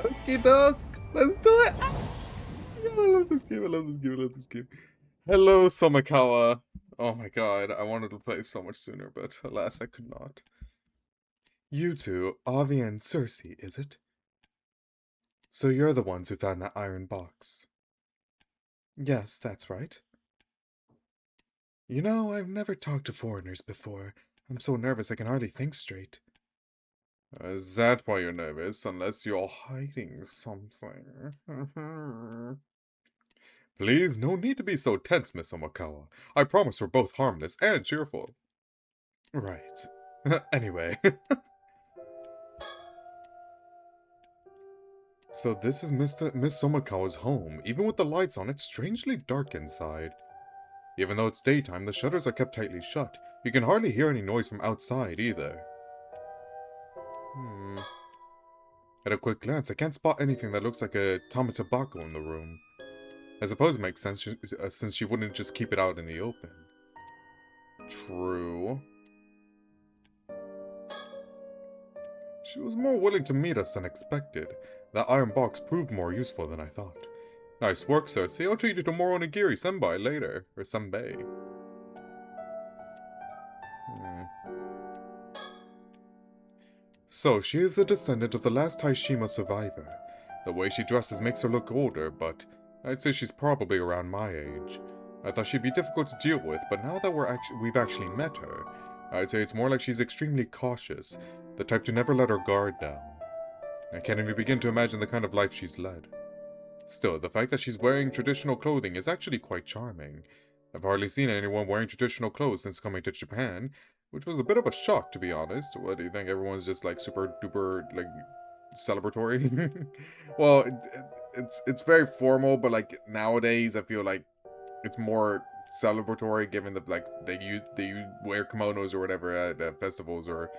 Okie doke. Let's do it. I love this game. I love this game. I love this game. Hello, Somakawa. Oh my god, I wanted to play so much sooner, but alas, I could not. You two, Avi and Cersei, is it? So you're the ones who found that iron box. Yes, that's right. You know, I've never talked to foreigners before. I'm so nervous I can hardly think straight. Is that why you're nervous? Unless you're hiding something. Please, no need to be so tense, Miss Omakawa. I promise we're both harmless and cheerful. Right. Anyway. So this is Miss Somakawa's home. Even with the lights on, it's strangely dark inside. Even though it's daytime, the shutters are kept tightly shut. You can hardly hear any noise from outside, either. At a quick glance, I can't spot anything that looks like a tamatobacco in the room. I suppose it makes sense since she wouldn't just keep it out in the open. True. She was more willing to meet us than expected. That iron box proved more useful than I thought. Nice work, Cersei. I'll treat you to more onigiri senpai later. Or senbei. So, she is a descendant of the last Taishima survivor. The way she dresses makes her look older, but I'd say she's probably around my age. I thought she'd be difficult to deal with, but now that we've actually met her, I'd say it's more like she's extremely cautious, the type to never let her guard down. I can't even begin to imagine the kind of life she's led. Still, the fact that she's wearing traditional clothing is actually quite charming. I've hardly seen anyone wearing traditional clothes since coming to Japan, which was a bit of a shock, to be honest. What do you think? Everyone's just like super duper like celebratory? Well, it's very formal, but like nowadays I feel like it's more celebratory, given that like they wear kimonos or whatever at festivals or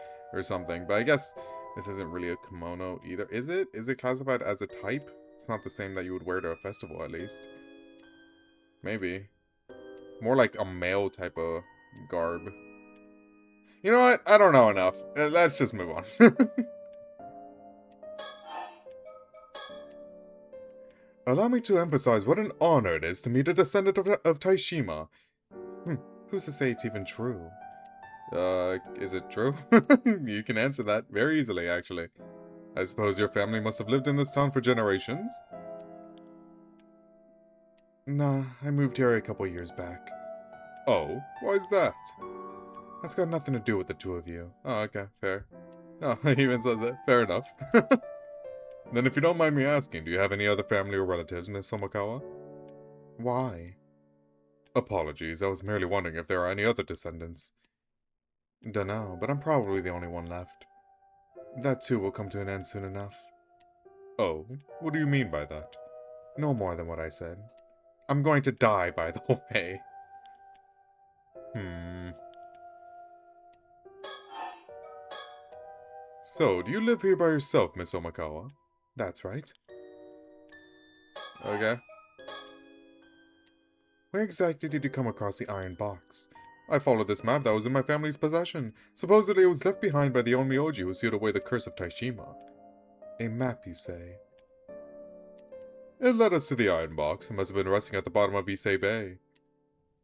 something. But I guess this isn't really a kimono either, is it? Is it classified as a type? It's not the same that you would wear to a festival, at least. Maybe. More like a male type of garb. You know what? I don't know enough. Let's just move on. Allow me to emphasize what an honor it is to meet a descendant of Taishima. Who's to say it's even true? Is it true? You can answer that very easily, actually. I suppose your family must have lived in this town for generations? Nah, I moved here a couple years back. Oh, why's that? That's got nothing to do with the two of you. Oh, okay, fair. Oh, he even says that. Fair enough. Then if you don't mind me asking, do you have any other family or relatives, Miss Somakawa? Why? Apologies, I was merely wondering if there are any other descendants. Dunno, but I'm probably the only one left. That too will come to an end soon enough. Oh, what do you mean by that? No more than what I said. I'm going to die, by the way. So, do you live here by yourself, Miss Omakawa? That's right. Okay. Where exactly did you come across the iron box? I followed this map that was in my family's possession. Supposedly it was left behind by the Onmyoji who sealed away the curse of Taishima. A map, you say? It led us to the iron box. It must have been resting at the bottom of Issei Bay.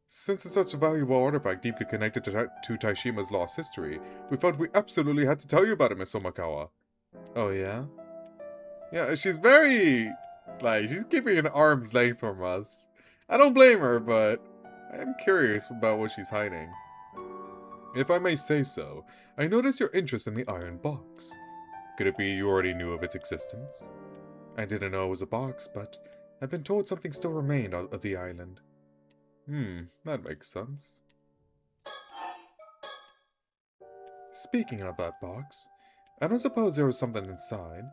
Since it's such a valuable artifact deeply connected to Taishima's lost history, we felt we absolutely had to tell you about it, Miss Omakawa. Oh, yeah? Yeah, she's very... like, she's keeping an arm's length from us. I don't blame her, but I'm curious about what she's hiding. If I may say so, I noticed your interest in the iron box. Could it be you already knew of its existence? I didn't know it was a box, but I've been told something still remained of the island. That makes sense. Speaking of that box, I don't suppose there was something inside.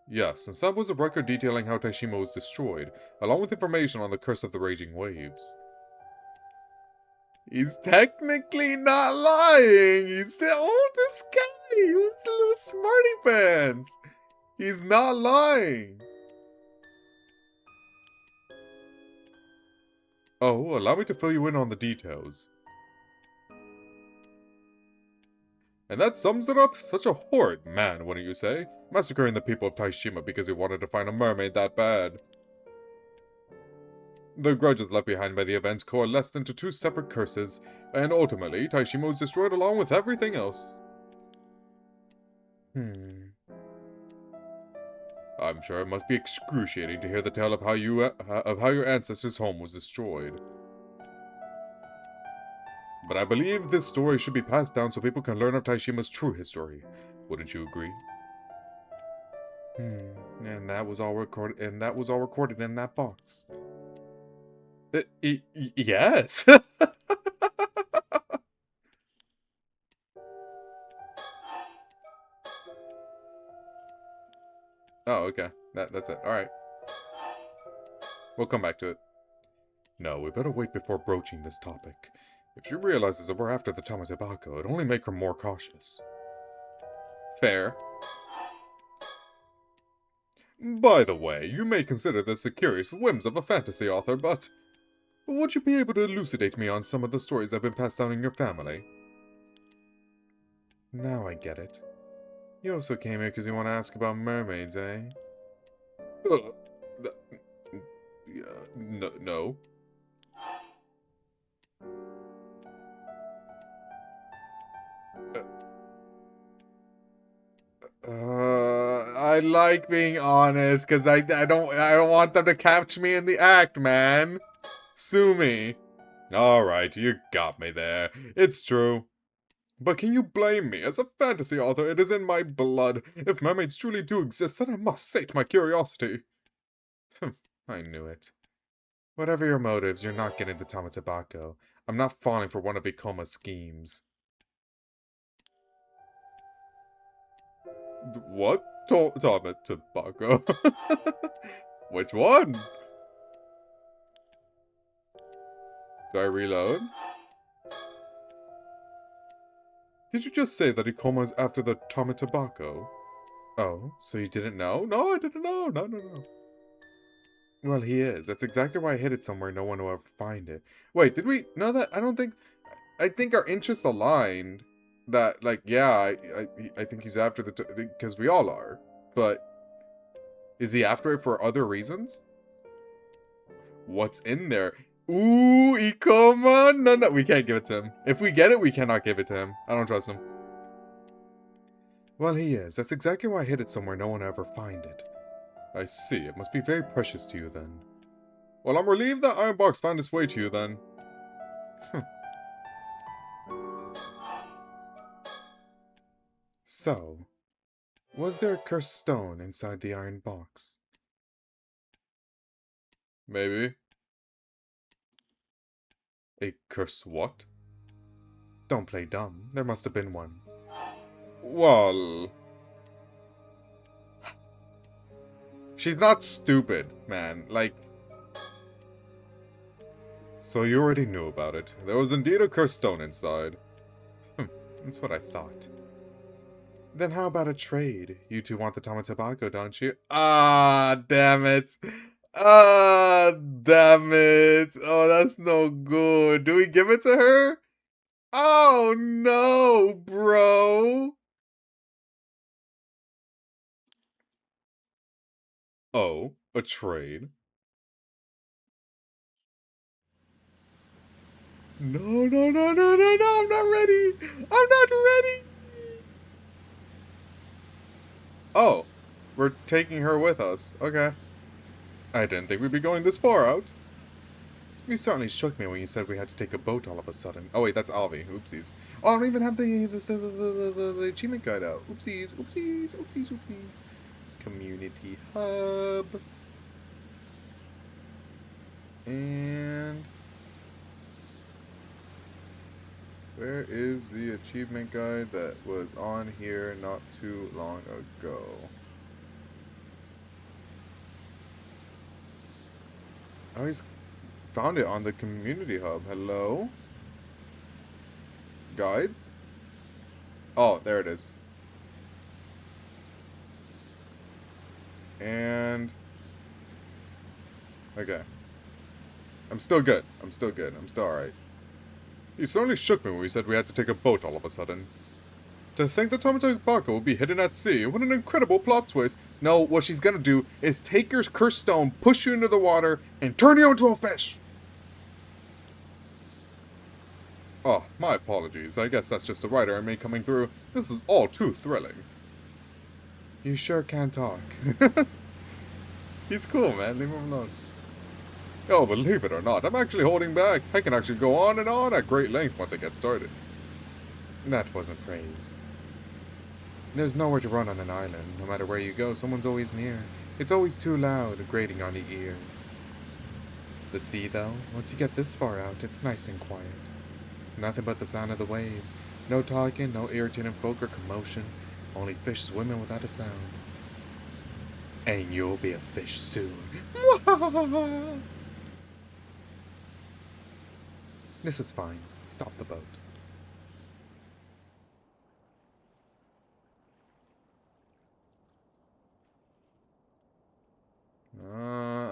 Yes, inside was a record detailing how Taishima was destroyed, along with information on the curse of the raging waves. He's technically not lying! He's this guy! Who's the little smarty pants? He's not lying! Oh, allow me to fill you in on the details. And that sums it up? Such a horrid man, wouldn't you say? Massacring the people of Taishima because he wanted to find a mermaid that bad. The grudges left behind by the events coalesced into two separate curses, and ultimately, Taishima was destroyed along with everything else. I'm sure it must be excruciating to hear the tale of how your ancestors' home was destroyed. But I believe this story should be passed down so people can learn of Taishima's true history. Wouldn't you agree? And that was all recorded. And that was all recorded in that box. Yes. Oh, okay. That's it. All right. We'll come back to it. No, we better wait before broaching this topic. If she realizes that we're after the Tamatabako, it'll only make her more cautious. Fair. By the way, you may consider this the curious whims of a fantasy author, but would you be able to elucidate me on some of the stories that have been passed down in your family? Now I get it. You also came here because you want to ask about mermaids, eh? No. I like being honest, because I don't want them to catch me in the act, man. Sue me. Alright, you got me there. It's true. But can you blame me? As a fantasy author, it is in my blood. If mermaids truly do exist, then I must sate my curiosity. I knew it. Whatever your motives, you're not getting the Tamatabako. I'm not falling for one of Ikoma's schemes. What? Tamatabako? Which one? Do I reload? Did you just say that Ikoma is after the Tamatabako? Oh, so you didn't know? No, I didn't know. No. Well, he is. That's exactly why I hid it somewhere no one will ever find it. Wait, did we know that? I think our interests aligned. That, like, yeah, I think he's after the... Because we all are. But is he after it for other reasons? What's in there? Ooh, Ikoma! No, we can't give it to him. If we get it, we cannot give it to him. I don't trust him. Well, he is. That's exactly why I hid it somewhere no one will ever find it. I see. It must be very precious to you, then. Well, I'm relieved that Iron Box found its way to you, then. So, was there a cursed stone inside the iron box? Maybe. A cursed what? Don't play dumb. There must have been one. Well... She's not stupid, man. Like... So you already knew about it. There was indeed a cursed stone inside. That's what I thought. Then how about a trade? You two want the Tamatabako, don't you? Ah, damn it. Ah, damn it. Oh, that's no good. Do we give it to her? Oh, no, bro. Oh, a trade? No, I'm not ready. I'm not ready. Oh, we're taking her with us. Okay. I didn't think we'd be going this far out. You certainly shook me when you said we had to take a boat all of a sudden. Oh wait, that's Avi. Oopsies. Oh, I don't even have the achievement guide out. Oopsies. Community hub. And... where is the achievement guide that was on here not too long ago? I always found it on the community hub. Hello? Guides? Oh, there it is. And... okay. I'm still good. I'm still alright. You certainly shook me when we said we had to take a boat all of a sudden. To think that Tomoto will be hidden at sea, what an incredible plot twist. No, what she's gonna do is take your cursed stone, push you into the water, and turn you into a fish! Oh, my apologies. I guess that's just the writer in me coming through. This is all too thrilling. You sure can talk. He's cool, man. Leave him alone. Oh, believe it or not, I'm actually holding back. I can actually go on and on at great length once I get started. That wasn't praise. There's nowhere to run on an island. No matter where you go, someone's always near. It's always too loud, grating on the ears. The sea, though, once you get this far out, it's nice and quiet. Nothing but the sound of the waves. No talking, no irritating folk or commotion. Only fish swimming without a sound. And you'll be a fish soon. This is fine. Stop the boat.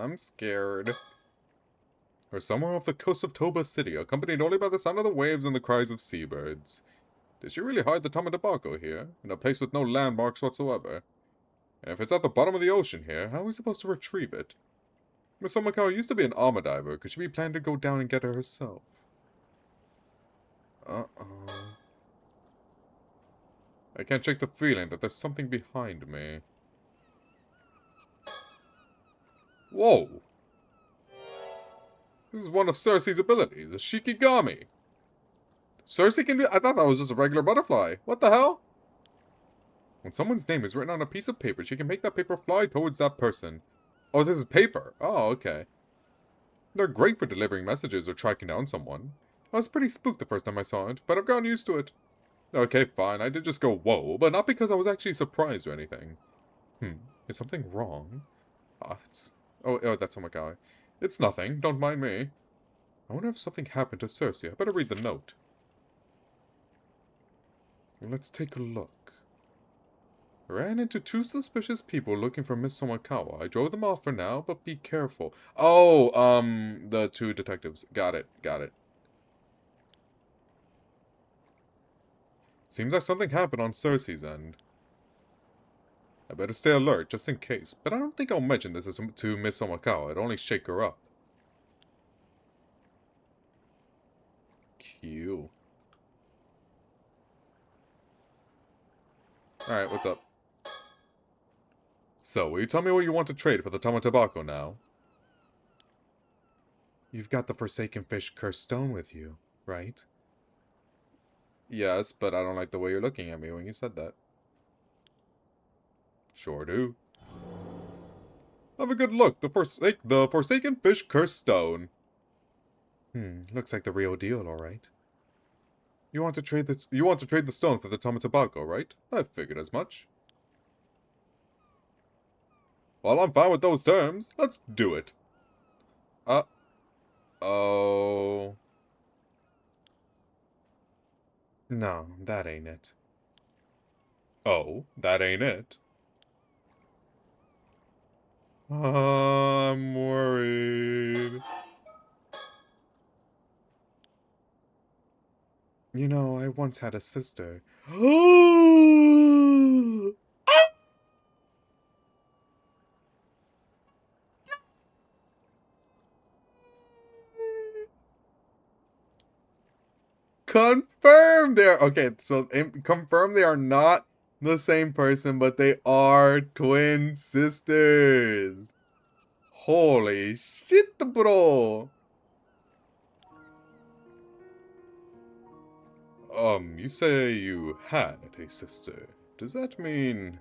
I'm scared. We're somewhere off the coast of Toba City, accompanied only by the sound of the waves and the cries of seabirds. Did she really hide the Tomotabako here, in a place with no landmarks whatsoever? And if it's at the bottom of the ocean here, how are we supposed to retrieve it? Miss Omikawa used to be an armor diver. Could she be planning to go down and get her herself? Uh-oh. I can't shake the feeling that there's something behind me. Whoa! This is one of Cersei's abilities, a Shikigami. Cersei can do— I thought that was just a regular butterfly. What the hell? When someone's name is written on a piece of paper, she can make that paper fly towards that person. Oh, this is paper. Oh, okay. They're great for delivering messages or tracking down someone. I was pretty spooked the first time I saw it, but I've gotten used to it. Okay, fine, I did just go whoa, but not because I was actually surprised or anything. Is something wrong? It's— Oh, that's Omikawa. It's nothing, don't mind me. I wonder if something happened to Cersei. I better read the note. Well, let's take a look. I ran into 2 suspicious people looking for Miss Omikawa. I drove them off for now, but be careful. Oh, the 2 detectives. Got it. Seems like something happened on Cersei's end. I better stay alert, just in case. But I don't think I'll mention this to Miss Omikawa. It'll only shake her up. Cute. Alright, what's up? So, will you tell me what you want to trade for the Tomotabako now? You've got the Forsaken Fish Cursed Stone with you, right? Yes, but I don't like the way you're looking at me when you said that. Sure do. Have a good look. The Forsaken Fish Cursed Stone. Looks like the real deal, alright. You want to trade the stone for the Tomotabako, right? I figured as much. Well, I'm fine with those terms. Let's do it. Oh. No, that ain't it. Oh, that ain't it. I'm worried. You know, I once had a sister. Confirmed there. Okay, so confirmed they are not the same person, but they are twin sisters. Holy shit, bro. You say you had a sister. Does that mean...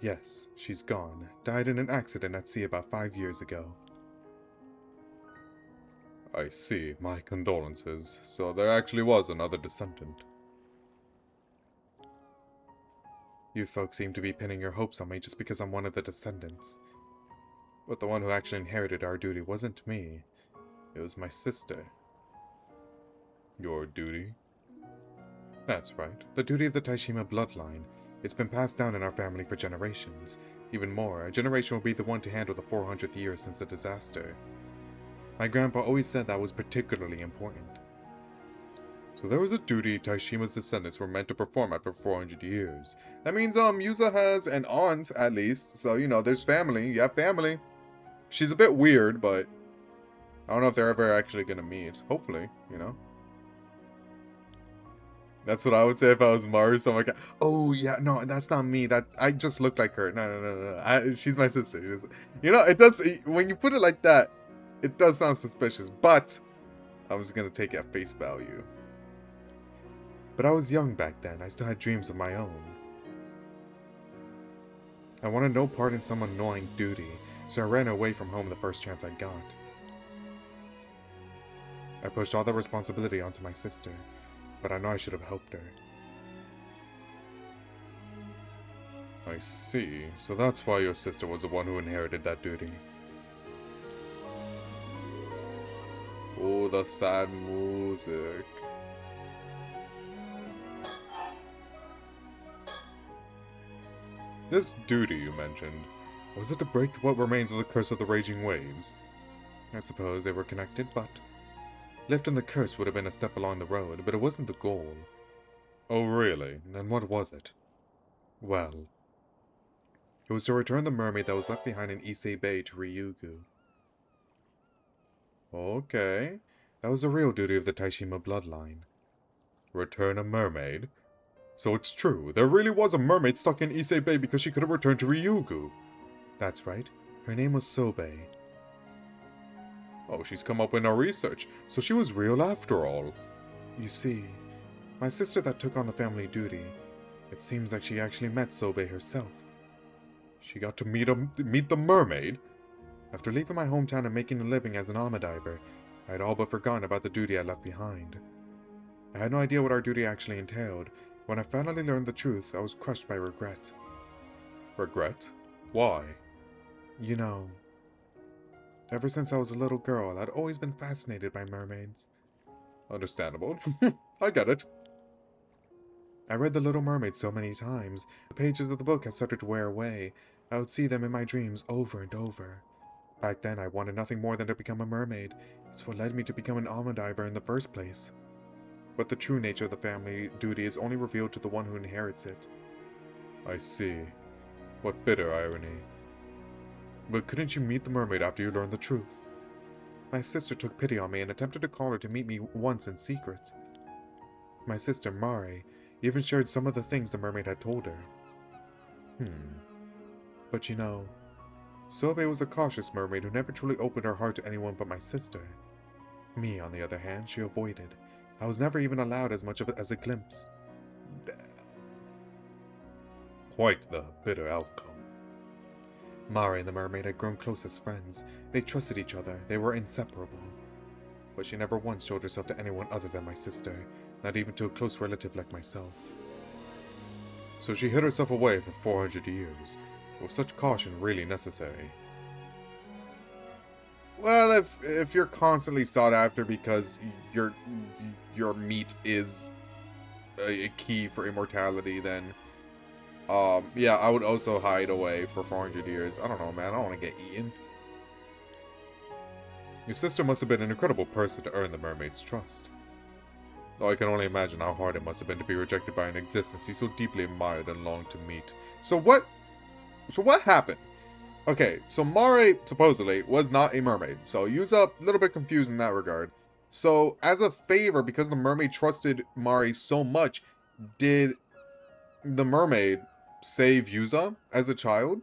Yes, she's gone. Died in an accident at sea about 5 years ago. I see. My condolences. So there actually was another descendant. You folks seem to be pinning your hopes on me just because I'm one of the descendants. But the one who actually inherited our duty wasn't me. It was my sister. Your duty? That's right. The duty of the Taishima bloodline. It's been passed down in our family for generations. Even more, a generation will be the one to handle the 400th year since the disaster. My grandpa always said that was particularly important. So there was a duty Taishima's descendants were meant to perform after 400 years. That means, Yuza has an aunt, at least. So, you know, there's family. You have family. She's a bit weird, but I don't know if they're ever actually gonna meet. Hopefully, you know? That's what I would say if I was Mars. Oh my god. Oh, yeah, no, that's not me. I just look like her. No. She's my sister. You know, it does, when you put it like that, it does sound suspicious, but I was gonna take it at face value. But I was young back then. I still had dreams of my own. I wanted no part in some annoying duty, so I ran away from home the first chance I got. I pushed all the responsibility onto my sister, but I know I should have helped her. I see. So that's why your sister was the one who inherited that duty. Oh, the sad music. This duty you mentioned, was it to break what remains of the curse of the raging waves? I suppose they were connected, but lifting the curse would have been a step along the road, but it wasn't the goal. Oh really? Then what was it? Well, it was to return the mermaid that was left behind in Issei Bay to Ryugu. Okay, that was the real duty of the Taishima bloodline. Return a mermaid? So it's true, there really was a mermaid stuck in Issei Bay because she couldn't return to Ryugu. That's right, her name was Sobe. Oh, she's come up in our research, so she was real after all. You see, my sister that took on the family duty, it seems like she actually met Sobe herself. She got to meet the mermaid? After leaving my hometown and making a living as an armor diver, I had all but forgotten about the duty I left behind. I had no idea what our duty actually entailed. When I finally learned the truth, I was crushed by regret. Regret? Why? You know, ever since I was a little girl, I'd always been fascinated by mermaids. Understandable. I get it. I read The Little Mermaid so many times, the pages of the book had started to wear away. I would see them in my dreams over and over. Back then, I wanted nothing more than to become a mermaid. It's what led me to become an almond diver in the first place. But the true nature of the family duty is only revealed to the one who inherits it. I see. What bitter irony. But couldn't you meet the mermaid after you learned the truth? My sister took pity on me and attempted to call her to meet me once in secret. My sister, Mare, even shared some of the things the mermaid had told her. But you know, Sobe was a cautious mermaid who never truly opened her heart to anyone but my sister. Me, on the other hand, she avoided. I was never even allowed as much of it as a glimpse. Quite the bitter outcome. Mare and the mermaid had grown close as friends. They trusted each other. They were inseparable. But she never once showed herself to anyone other than my sister, not even to a close relative like myself. So she hid herself away for 400 years. Was such caution really necessary? Well, if you're constantly sought after because your meat is a key for immortality, then yeah, I would also hide away for 400 years. I don't know, man. I don't want to get eaten. Your sister must have been an incredible person to earn the mermaid's trust. Though I can only imagine how hard it must have been to be rejected by an existence you so deeply admired and longed to meet. So what happened? Okay, so Mare, supposedly, was not a mermaid. So Yuza, a little bit confused in that regard. So, as a favor, because the mermaid trusted Mare so much, did the mermaid save Yuza as a child?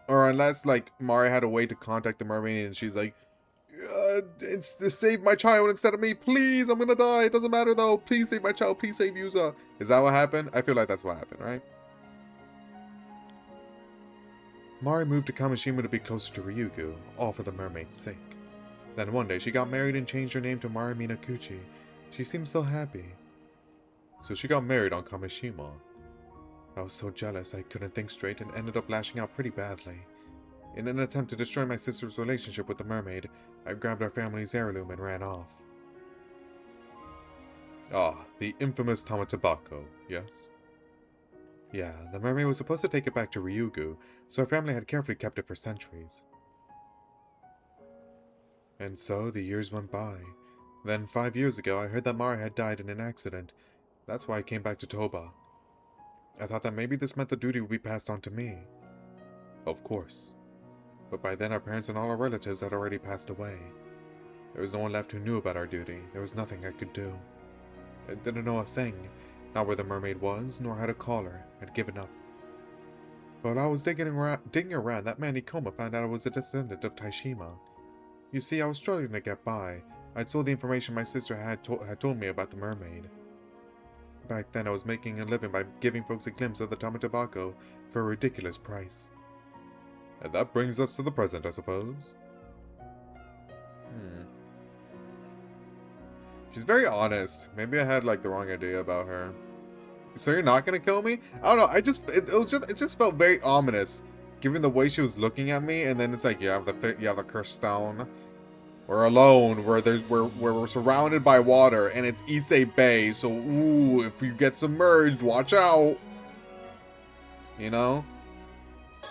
Or unless, like, Mare had a way to contact the mermaid and she's like, it's to save my child instead of me, please, I'm gonna die, it doesn't matter though, please save my child, please save Yuza. Is that what happened? I feel like that's what happened, right? Mari moved to Kamishima to be closer to Ryugu, all for the mermaid's sake. Then one day she got married and changed her name to Mari Minakuchi. She seemed so happy. So she got married on Kamishima. I was so jealous I couldn't think straight and ended up lashing out pretty badly. In an attempt to destroy my sister's relationship with the mermaid, I grabbed our family's heirloom and ran off. Ah, the infamous Tamatobako, yes? Yeah, the mermaid was supposed to take it back to Ryugu, so our family had carefully kept it for centuries. And so the years went by. Then 5 years ago, I heard that Mara had died in an accident. That's why I came back to Toba. I thought that maybe this meant the duty would be passed on to me. Of course. But by then our parents and all our relatives had already passed away. There was no one left who knew about our duty. There was nothing I could do. I didn't know a thing. Not where the mermaid was, nor how to call her. I'd given up. But while I was digging around, that man Ikoma found out I was a descendant of Taishima. You see, I was struggling to get by. I'd sold the information my sister had told me about the mermaid. Back then, I was making a living by giving folks a glimpse of the Tamatobako for a ridiculous price. And that brings us to the present, I suppose. She's very honest. Maybe I had, like, the wrong idea about her. So you're not gonna kill me? I don't know, it just felt very ominous. Given the way she was looking at me, and then it's like, you have the cursed stone. We're alone, where we're surrounded by water, and it's Issei Bay, so ooh, if you get submerged, watch out. You know?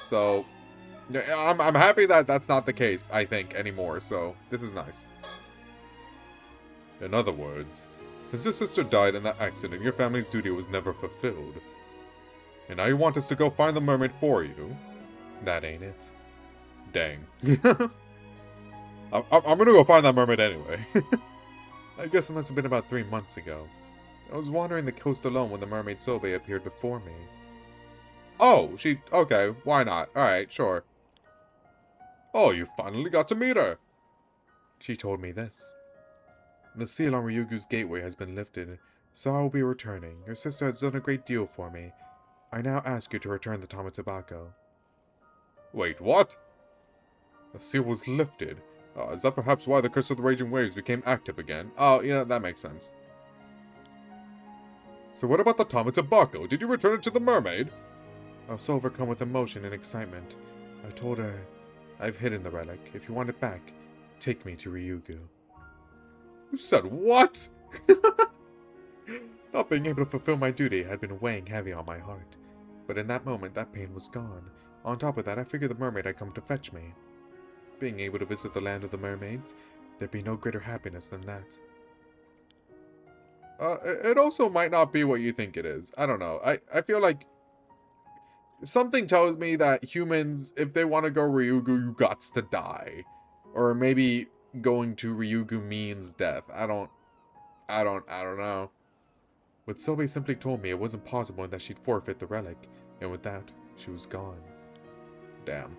So, yeah, I'm happy that that's not the case, I think, anymore, so this is nice. In other words, since your sister died in that accident, your family's duty was never fulfilled. And now you want us to go find the mermaid for you? That ain't it. Dang. I'm gonna go find that mermaid anyway. I guess it must have been about 3 months ago. I was wandering the coast alone when the mermaid Sobe appeared before me. Oh, okay, why not? Alright, sure. Oh, you finally got to meet her. She told me this. The seal on Ryugu's gateway has been lifted, so I will be returning. Your sister has done a great deal for me. I now ask you to return the Tamatobako. Wait, what? The seal was lifted. Is that perhaps why the Curse of the Raging Waves became active again? Oh, yeah, that makes sense. So what about the Tamatobako? Did you return it to the mermaid? I was so overcome with emotion and excitement. I told her, I've hidden the relic. If you want it back, take me to Ryugu. You said what? Not being able to fulfill my duty had been weighing heavy on my heart. But in that moment, that pain was gone. On top of that, I figured the mermaid had come to fetch me. Being able to visit the land of the mermaids, there'd be no greater happiness than that. It also might not be what you think it is. I don't know. I feel like something tells me that humans, if they want to go Ryugu, you gots to die. Or maybe going to Ryugu means death. I don't know. But Sobe simply told me it wasn't possible and that she'd forfeit the relic. And with that, she was gone. Damn.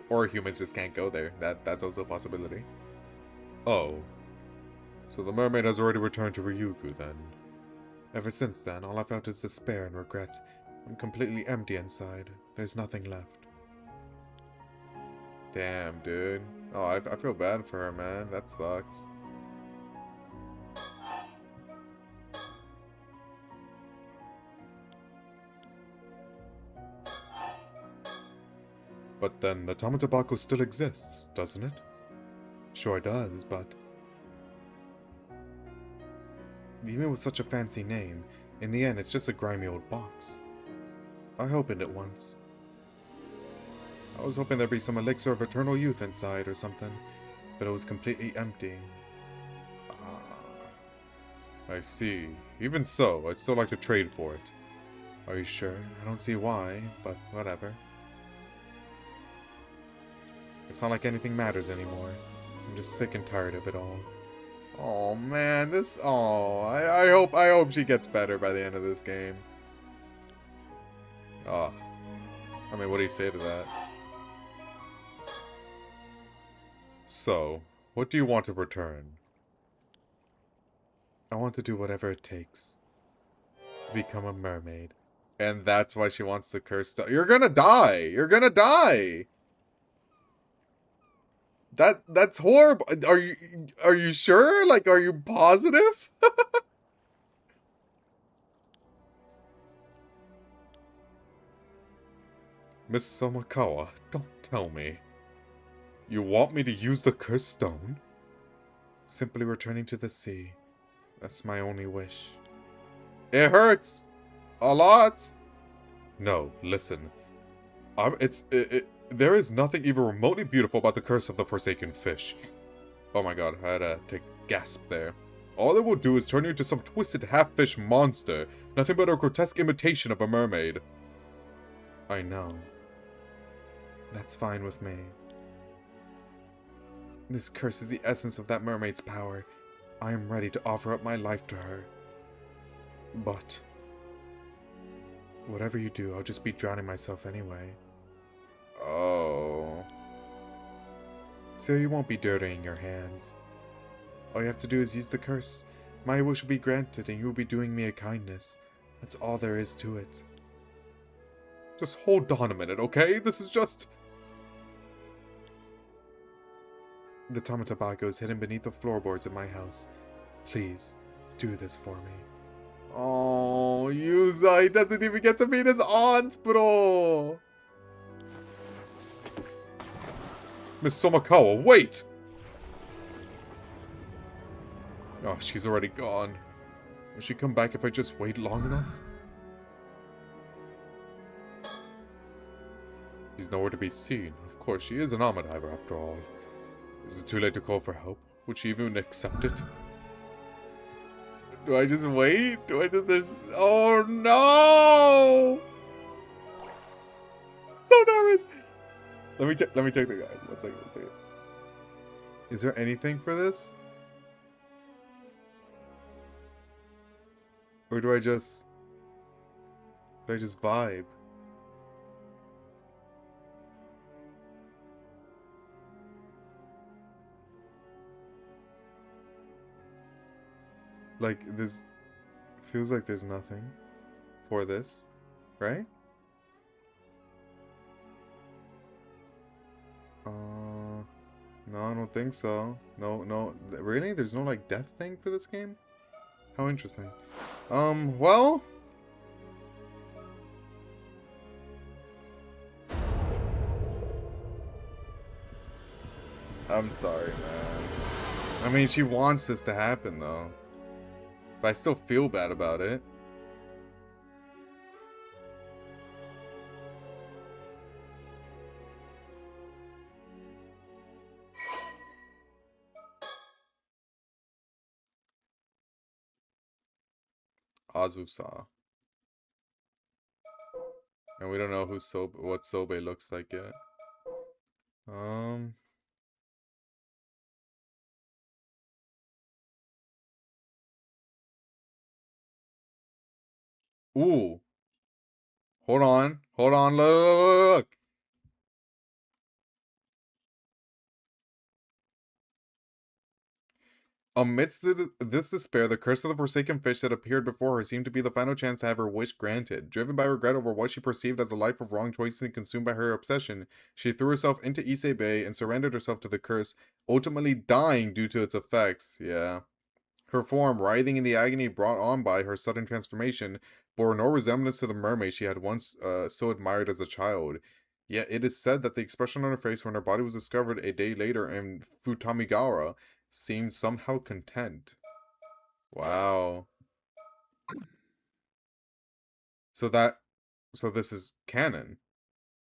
Or humans just can't go there. That's also a possibility. Oh. So the mermaid has already returned to Ryugu then. Ever since then, all I felt is despair and regret. I'm completely empty inside. There's nothing left. Damn, dude. Oh, I feel bad for her, man. That sucks. But then the Tamatobako still exists, doesn't it? Sure does, but even with such a fancy name, in the end it's just a grimy old box. I opened it once. I was hoping there'd be some elixir of eternal youth inside or something, but it was completely empty. I see. Even so, I'd still like to trade for it. Are you sure? I don't see why, but whatever. It's not like anything matters anymore. I'm just sick and tired of it all. Oh man, this... Oh, I hope she gets better by the end of this game. Oh. I mean, what do you say to that? So, what do you want to return? I want to do whatever it takes to become a mermaid. And that's why she wants the cursed stuff. You're gonna die! You're gonna die! That's horrible. Are you sure? Like, are you positive? Miss Somakawa, don't tell me. You want me to use the cursed stone? Simply returning to the sea. That's my only wish. It hurts! A lot! No, listen. There is nothing even remotely beautiful about the curse of the Forsaken Fish. Oh my god, I had to take a gasp there. All it will do is turn you into some twisted half-fish monster. Nothing but a grotesque imitation of a mermaid. I know. That's fine with me. This curse is the essence of that mermaid's power. I am ready to offer up my life to her. But whatever you do, I'll just be drowning myself anyway. Oh. So you won't be dirtying your hands. All you have to do is use the curse. My wish will be granted and you will be doing me a kindness. That's all there is to it. Just hold on a minute, okay? This is just... The Tama tobacco is hidden beneath the floorboards of my house. Please, do this for me. Oh, Yuza, he doesn't even get to meet his aunt, bro! Miss Somakawa, wait! Oh, she's already gone. Will she come back if I just wait long enough? She's nowhere to be seen. Of course, she is an armor diver after all. Is it too late to call for help? Would she even accept it? Do I just wait? Do I just... Oh no! So nervous! Let me check the guide. One second. Is there anything for this? Or do I just vibe? Like, this feels like there's nothing for this, right? No, I don't think so. No, really? There's no, like, death thing for this game? How interesting. Well... I'm sorry, man. I mean, she wants this to happen, though. But I still feel bad about it. Azusa. And we don't know who what Sobe looks like yet. Ooh. Hold on, look. Amidst this despair, the curse of the forsaken fish that appeared before her seemed to be the final chance to have her wish granted. Driven by regret over what she perceived as a life of wrong choices and consumed by her obsession, she threw herself into Issei Bay and surrendered herself to the curse, ultimately dying due to its effects. Yeah. Her form, writhing in the agony brought on by her sudden transformation, bore no resemblance to the mermaid she had once so admired as a child. Yet it is said that the expression on her face when her body was discovered a day later in Futamigara seemed somehow content. Wow. So this is canon.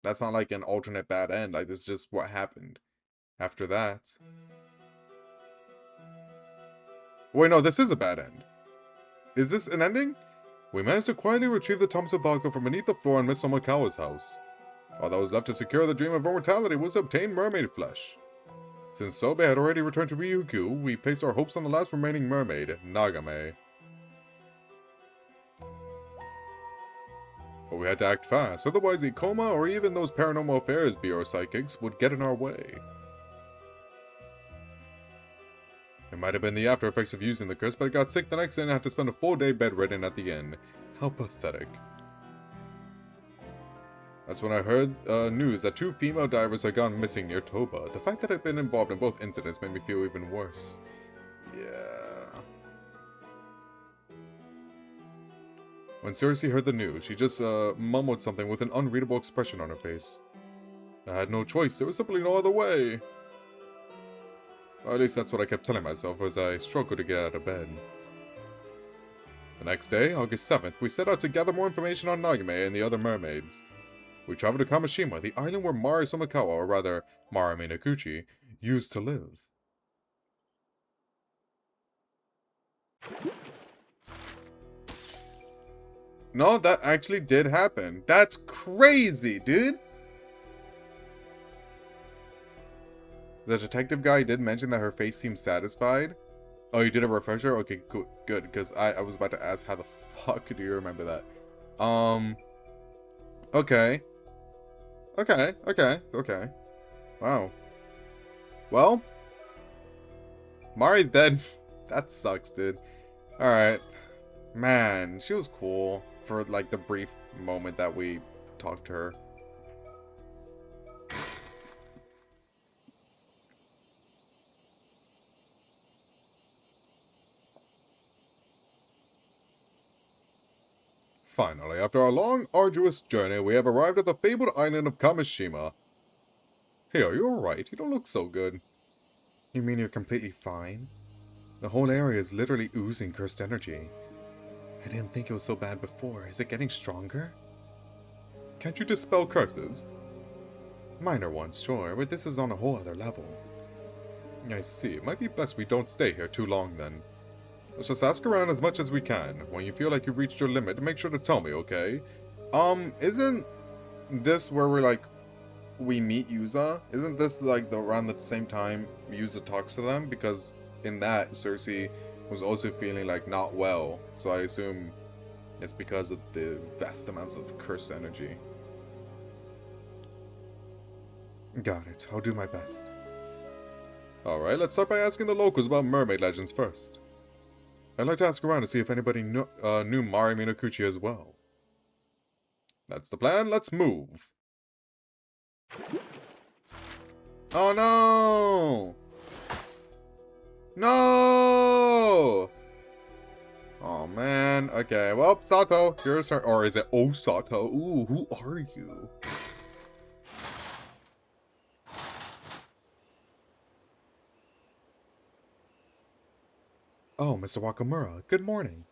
That's not like an alternate bad end. Like, this is just what happened after that. Wait, no, this is a bad end. Is this an ending? We managed to quietly retrieve the Tomsobako from beneath the floor in Miss Omakawa's house. All that was left to secure the dream of immortality was to obtain mermaid flesh. Since Sobe had already returned to Ryukyu, we placed our hopes on the last remaining mermaid, Nagame. But we had to act fast, otherwise the coma or even those paranormal affairs bureau psychics would get in our way. It might have been the after effects of using the curse, but I got sick the next day and had to spend a full day bedridden at the end. How pathetic. That's when I heard news that 2 female divers had gone missing near Toba. The fact that I'd been involved in both incidents made me feel even worse. Yeah. When Cersei heard the news, she just mumbled something with an unreadable expression on her face. I had no choice, there was simply no other way. Or at least that's what I kept telling myself as I struggled to get out of bed. The next day, August 7th, we set out to gather more information on Nagame and the other mermaids. We traveled to Kamishima, the island where Mari Somakawa, or rather, Mara Minakuchi, used to live. No, that actually did happen. That's crazy, dude. The detective guy did mention that her face seemed satisfied. Oh, you did a refresher? Okay, good, because I was about to ask how the fuck do you remember that? Okay. Okay. Wow. Well, Mari's dead. That sucks, dude. Alright. Man, she was cool for, like, the brief moment that we talked to her. Finally, after our long, arduous journey, we have arrived at the fabled island of Kamishima. Hey, are you alright? You don't look so good. You mean you're completely fine? The whole area is literally oozing cursed energy. I didn't think it was so bad before. Is it getting stronger? Can't you dispel curses? Minor ones, sure, but this is on a whole other level. I see. It might be best we don't stay here too long then. Let's just ask around as much as we can. When you feel like you've reached your limit, make sure to tell me, okay? Isn't this where we meet Yuza? Isn't this like around the same time Yuza talks to them? Because in that, Cersei was also feeling like not well. So I assume it's because of the vast amounts of cursed energy. Got it. I'll do my best. Alright, let's start by asking the locals about mermaid legends first. I'd like to ask around to see if anybody knew Mari Minakuchi as well. That's the plan, let's move. Oh no! No! Oh man, okay, well, Sato, here's her, or is it Sato? Ooh, who are you? Oh, Mr. Wakamura, good morning.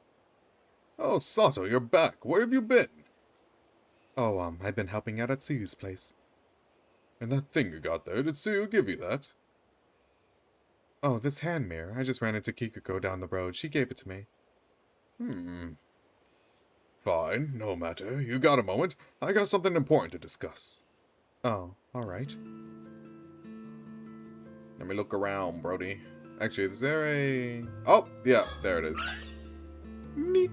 Oh, Sato, you're back. Where have you been? Oh, I've been helping out at Tsuyu's place. And that thing you got there, did Tsuyu give you that? Oh, this hand mirror. I just ran into Kikuko down the road. She gave it to me. Fine, no matter. You got a moment? I got something important to discuss. Oh, alright. Let me look around, Brody. Actually, is there a... Oh, yeah, there it is. Neat.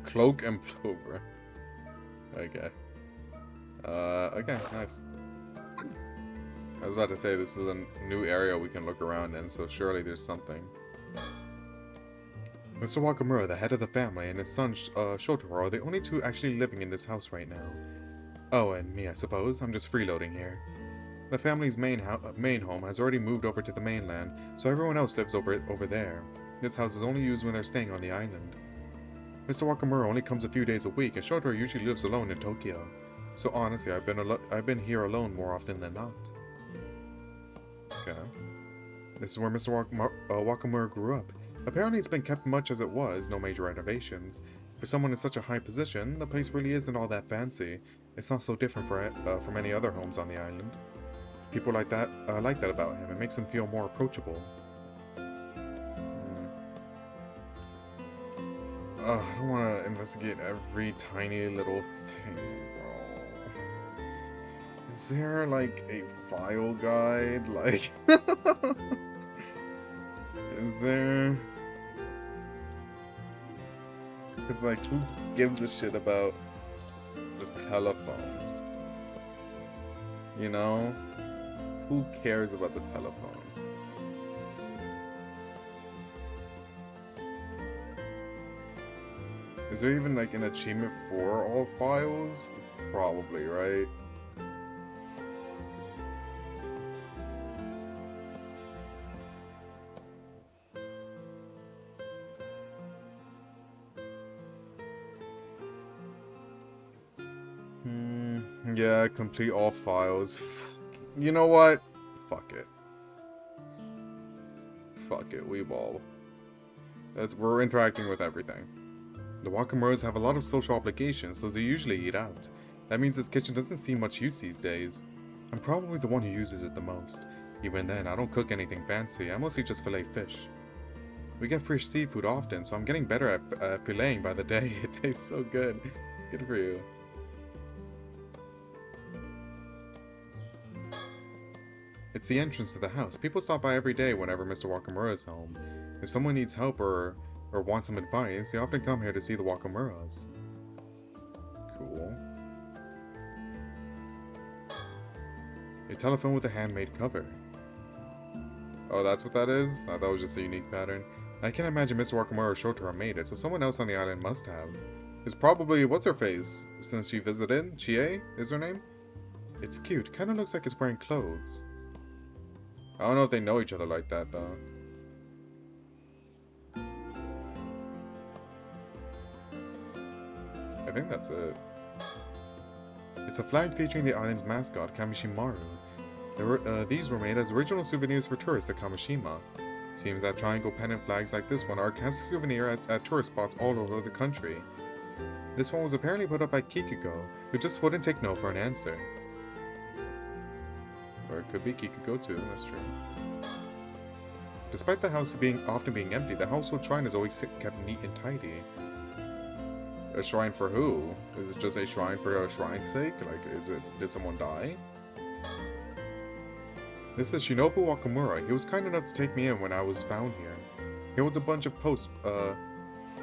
Cloak and plover. Okay. Okay, nice. I was about to say, this is a new area we can look around in, so surely there's something. Mr. Wakamura, the head of the family, and his son, Shotaro, are the only two actually living in this house right now. Oh, and me, I suppose. I'm just freeloading here. The family's main home has already moved over to the mainland, so everyone else lives over there. This house is only used when they're staying on the island. Mr. Wakamura only comes a few days a week, and Shotaro usually lives alone in Tokyo. So honestly, I've been here alone more often than not. Okay. This is where Mr. Wakamura grew up. Apparently it's been kept much as it was, no major renovations. For someone in such a high position, the place really isn't all that fancy. It's not so different from any other homes on the island. People like that about him. It makes him feel more approachable. I don't want to investigate every tiny little thing, bro. Is there, like, a file guide? Like... Is there... It's like, who gives a shit about the telephone? You know? Who cares about the telephone? Is there even like an achievement for all files? Probably, right? Yeah, complete all files. You know what? Fuck it. Fuck it, we ball. We're interacting with everything. The Wakamuras have a lot of social obligations, so they usually eat out. That means this kitchen doesn't see much use these days. I'm probably the one who uses it the most. Even then, I don't cook anything fancy. I mostly just fillet fish. We get fresh seafood often, so I'm getting better at filleting by the day. It tastes so good. Good for you. It's the entrance to the house. People stop by every day whenever Mr. Wakamura is home. If someone needs help or wants some advice, they often come here to see the Wakamuras. Cool. A telephone with a handmade cover. Oh, that's what that is? I thought it was just a unique pattern. I can't imagine Mr. Wakamura or Shotaro made it, so someone else on the island must have. It's probably what's-her-face, since she visited. Chie is her name? It's cute. Kinda looks like it's wearing clothes. I don't know if they know each other like that, though. I think that's it. It's a flag featuring the island's mascot, Kamishimaru. These were made as original souvenirs for tourists at Kamishima. Seems that triangle pennant flags like this one are a cast souvenir at tourist spots all over the country. This one was apparently put up by Kikuko, who just wouldn't take no for an answer. Or it could be Kikuko too, that's true. Despite the house often being empty, the household shrine is always kept neat and tidy. A shrine for who? Is it just a shrine for a shrine's sake? Like, did someone die? This is Shinobu Wakamura. He was kind enough to take me in when I was found here. He holds a bunch of posts,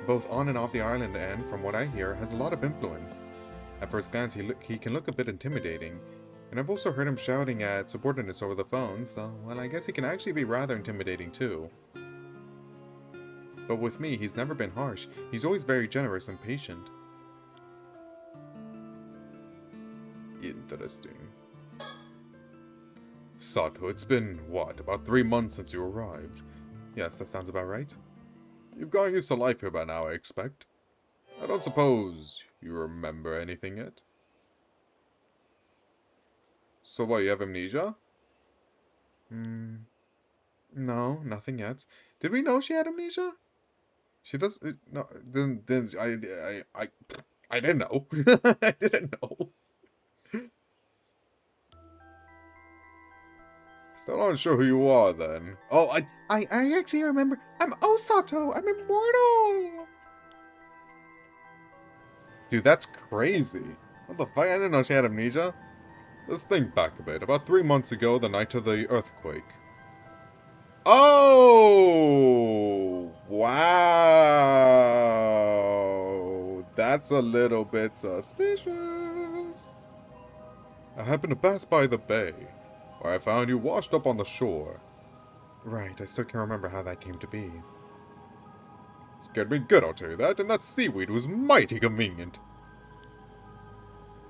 both on and off the island, and, from what I hear, has a lot of influence. At first glance, he can look a bit intimidating. And I've also heard him shouting at subordinates over the phone, so, well, I guess he can actually be rather intimidating too. But with me, he's never been harsh. He's always very generous and patient. Interesting. Sato, it's been, what, about 3 months since you arrived? Yes, that sounds about right. You've gotten used to life here by now, I expect. I don't suppose you remember anything yet? So what, you have amnesia? No, nothing yet. Did we know she had amnesia? She does. No, then I didn't know. I didn't know. Still not sure who you are then. Oh, I actually remember. I'm Osato. I'm immortal. Dude, that's crazy. What the fuck? I didn't know she had amnesia. Let's think back a bit. About 3 months ago, the night of the earthquake. Oh! Wow! That's a little bit suspicious. I happened to pass by the bay, where I found you washed up on the shore. Right, I still can't remember how that came to be. Scared me good, I'll tell you that, and that seaweed was mighty convenient.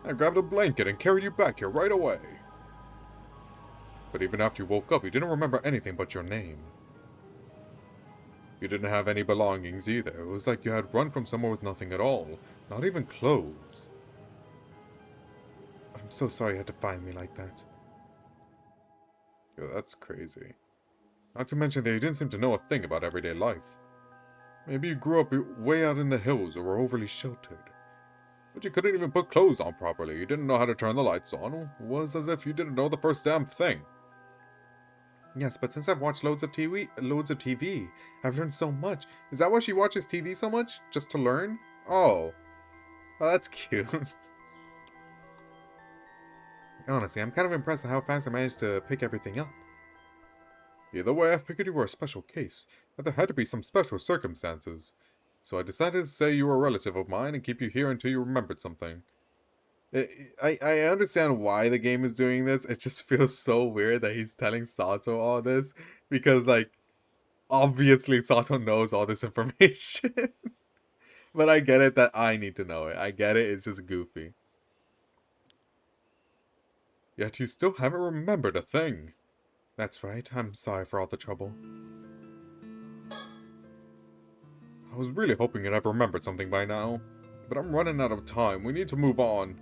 I grabbed a blanket and carried you back here right away. But even after you woke up, you didn't remember anything but your name. You didn't have any belongings either. It was like you had run from somewhere with nothing at all. Not even clothes. I'm so sorry you had to find me like that. Yo, that's crazy. Not to mention that you didn't seem to know a thing about everyday life. Maybe you grew up way out in the hills or were overly sheltered. But you couldn't even put clothes on properly. You didn't know how to turn the lights on. It was as if you didn't know the first damn thing. Yes, but since I've watched loads of TV, I've learned so much. Is that why she watches TV so much? Just to learn? Oh. Well, that's cute. Honestly, I'm kind of impressed at how fast I managed to pick everything up. Either way, I figured you were a special case, that there had to be some special circumstances. So I decided to say you were a relative of mine and keep you here until you remembered something. I understand why the game is doing this. It just feels so weird that he's telling Sato all this. Because, like, obviously Sato knows all this information. But I get it that I need to know it. I get it, it's just goofy. Yet you still haven't remembered a thing. That's right, I'm sorry for all the trouble. I was really hoping you'd have remembered something by now. But I'm running out of time, we need to move on.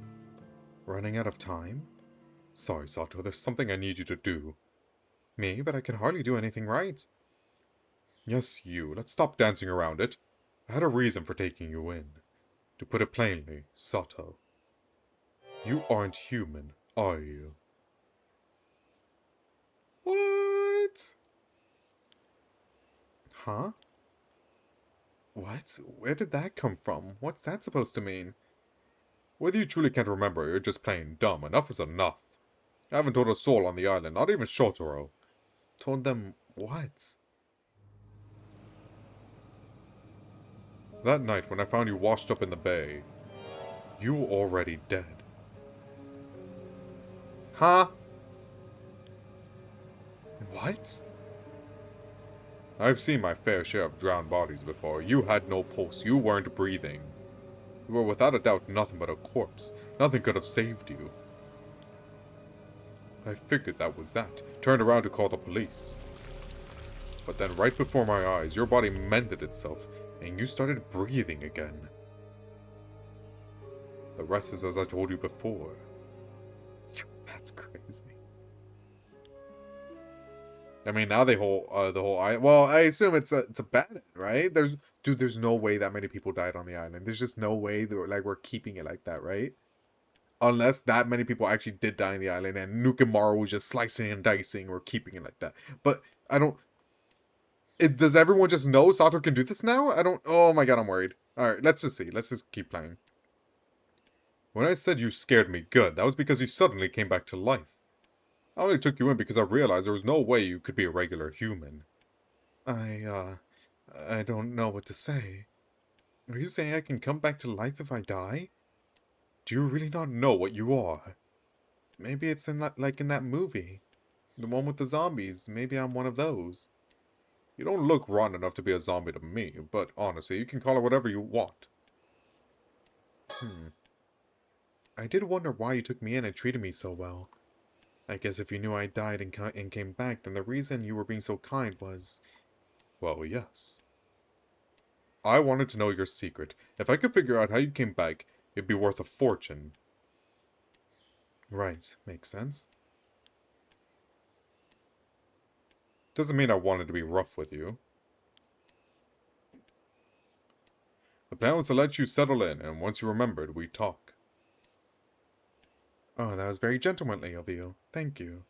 Running out of time? Sorry, Sato, there's something I need you to do. Me? But I can hardly do anything right. Yes, you. Let's stop dancing around it. I had a reason for taking you in. To put it plainly, Sato, you aren't human, are you? What? Huh? What? Where did that come from? What's that supposed to mean? Whether you truly can't remember or you're just playing dumb, enough is enough. I haven't told a soul on the island, not even Shotaro. Told them what? That night when I found you washed up in the bay, you were already dead. Huh? What? I've seen my fair share of drowned bodies before. You had no pulse. You weren't breathing. You were without a doubt nothing but a corpse. Nothing could have saved you. I figured that was that. Turned around to call the police. But then right before my eyes, your body mended itself, and you started breathing again. The rest is as I told you before. That's crazy. I mean, now the whole well, I assume it's a bad, right? There's no way that many people died on the island. There's just no way that we're keeping it like that, right? Unless that many people actually did die on the island and Nukimaru was just slicing and dicing or keeping it like that. But I don't... does everyone just know Sato can do this now? I don't... Oh my god, I'm worried. Alright, let's just see. Let's just keep playing. When I said you scared me good, that was because you suddenly came back to life. I only took you in because I realized there was no way you could be a regular human. I don't know what to say. Are you saying I can come back to life if I die? Do you really not know what you are? Maybe it's in like in that movie. The one with the zombies. Maybe I'm one of those. You don't look rotten enough to be a zombie to me, but honestly, you can call it whatever you want. I did wonder why you took me in and treated me so well. I guess if you knew I died and came back, then the reason you were being so kind was... Well, yes. I wanted to know your secret. If I could figure out how you came back, it'd be worth a fortune. Right, makes sense. Doesn't mean I wanted to be rough with you. The plan was to let you settle in, and once you remembered, we'd talk. Oh, that was very gentlemanly of you. Thank you.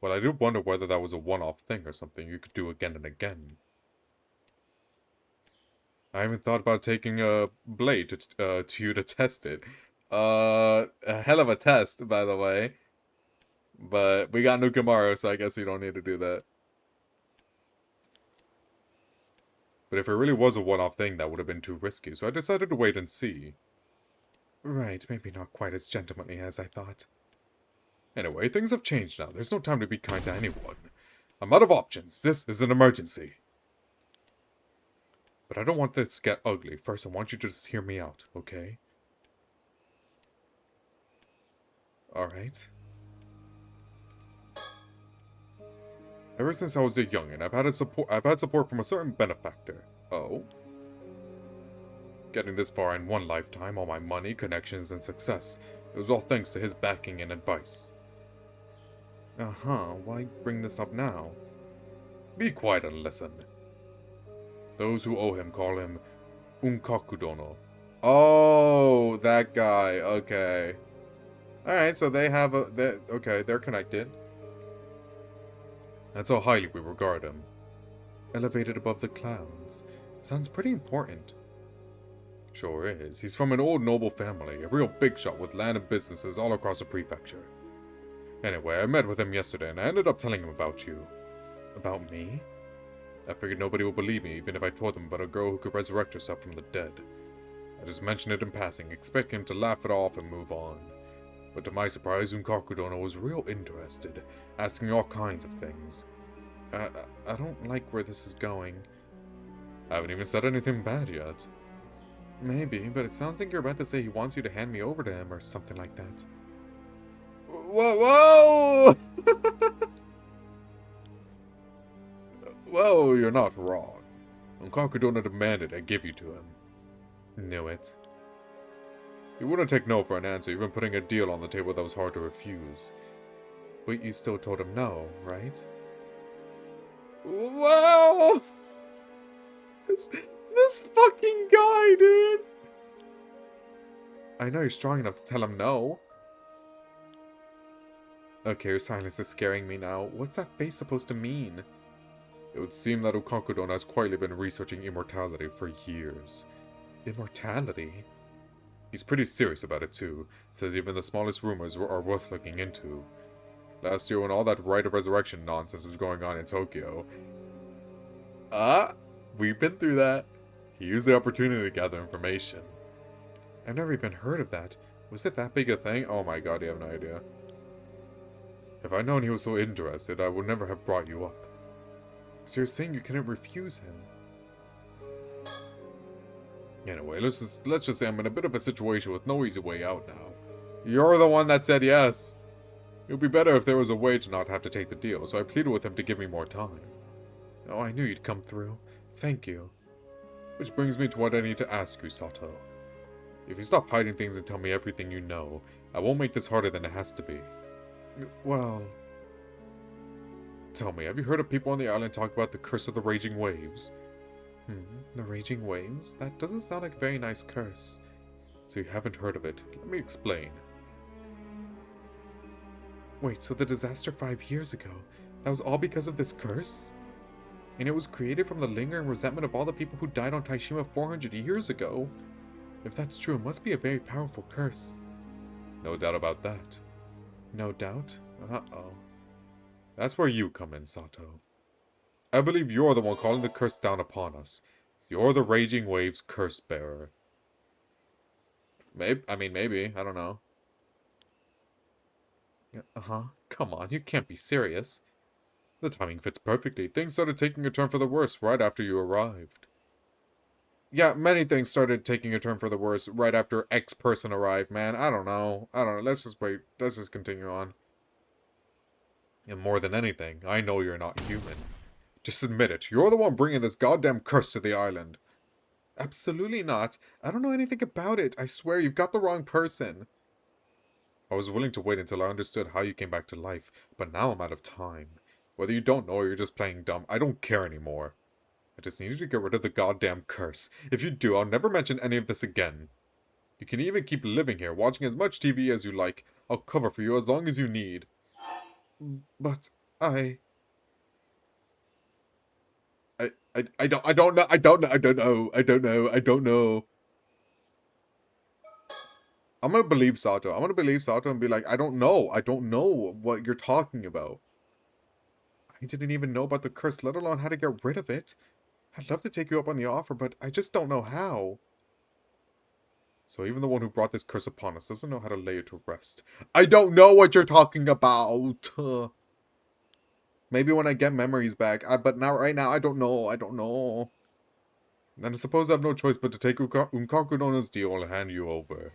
Well, I did wonder whether that was a one-off thing or something you could do again and again. I haven't thought about taking a blade to you to test it. A hell of a test, by the way. But we got Nukimaru, so I guess you don't need to do that. But if it really was a one-off thing, that would have been too risky, so I decided to wait and see. Right, maybe not quite as gentlemanly as I thought. Anyway, things have changed now. There's no time to be kind to anyone. I'm out of options. This is an emergency. But I don't want this to get ugly. First, I want you to just hear me out, okay? Alright. Ever since I was a youngin', I've had support from a certain benefactor. Oh? Getting this far in one lifetime, all my money, connections, and success, it was all thanks to his backing and advice. Uh-huh, why bring this up now? Be quiet and listen. Those who owe him call him Unkakudono. Oh, that guy, okay. Alright, so they have okay, they're connected. That's how highly we regard him. Elevated above the clouds. Sounds pretty important. Sure is. He's from an old noble family, a real big shot with land and businesses all across the prefecture. Anyway, I met with him yesterday and I ended up telling him about you. About me? I figured nobody would believe me even if I told them about a girl who could resurrect herself from the dead. I just mentioned it in passing, expecting him to laugh it off and move on. But to my surprise, Unkakudono was real interested, asking all kinds of things. I don't like where this is going. I haven't even said anything bad yet. Maybe, but it sounds like you're about to say he wants you to hand me over to him or something like that. Whoa! Well, you're not wrong. Unkakudono demanded I give you to him. Knew it. He wouldn't take no for an answer, even putting a deal on the table that was hard to refuse. But you still told him no, right? Whoa! This fucking guy, dude! I know you're strong enough to tell him no. Okay, your silence is scaring me now. What's that face supposed to mean? It would seem that Okankudon has quietly been researching immortality for years. Immortality? He's pretty serious about it too. Says even the smallest rumors are worth looking into. Last year when all that Rite of Resurrection nonsense was going on in Tokyo. We've been through that. He used the opportunity to gather information. I've never even heard of that. Was it that big a thing? Oh my god, you have no idea. If I'd known he was so interested, I would never have brought you up. So you're saying you couldn't refuse him? Anyway, let's just say I'm in a bit of a situation with no easy way out now. You're the one that said yes. It would be better if there was a way to not have to take the deal, so I pleaded with him to give me more time. Oh, I knew you'd come through. Thank you. Which brings me to what I need to ask you, Sato. If you stop hiding things and tell me everything you know, I won't make this harder than it has to be. Well... Tell me, have you heard of people on the island talk about the curse of the raging waves? The raging waves? That doesn't sound like a very nice curse. So you haven't heard of it. Let me explain. Wait, so the disaster 5 years ago, that was all because of this curse? And it was created from the lingering resentment of all the people who died on Taishima 400 years ago? If that's true, it must be a very powerful curse. No doubt about that. No doubt? Uh-oh. That's where you come in, Sato. I believe you're the one calling the curse down upon us. You're the Raging Waves curse bearer. Maybe, I don't know. Come on, you can't be serious. The timing fits perfectly. Things started taking a turn for the worse right after you arrived. Yeah, many things started taking a turn for the worse right after X person arrived, man. I don't know. Let's just wait. Let's just continue on. And more than anything, I know you're not human. Just admit it. You're the one bringing this goddamn curse to the island. Absolutely not. I don't know anything about it. I swear you've got the wrong person. I was willing to wait until I understood how you came back to life, but now I'm out of time. Whether you don't know or you're just playing dumb, I don't care anymore. I just need you to get rid of the goddamn curse. If you do, I'll never mention any of this again. You can even keep living here, watching as much TV as you like. I'll cover for you as long as you need. But I don't know. I'm gonna believe Sato. I'm gonna believe Sato and be like, I don't know what you're talking about. I didn't even know about the curse, let alone how to get rid of it. I'd love to take you up on the offer, but I just don't know how. So even the one who brought this curse upon us doesn't know how to lay it to rest. I don't know what you're talking about. Maybe when I get memories back, but now right now, I don't know. Then I suppose I have no choice but to take Unkakudona's deal and hand you over.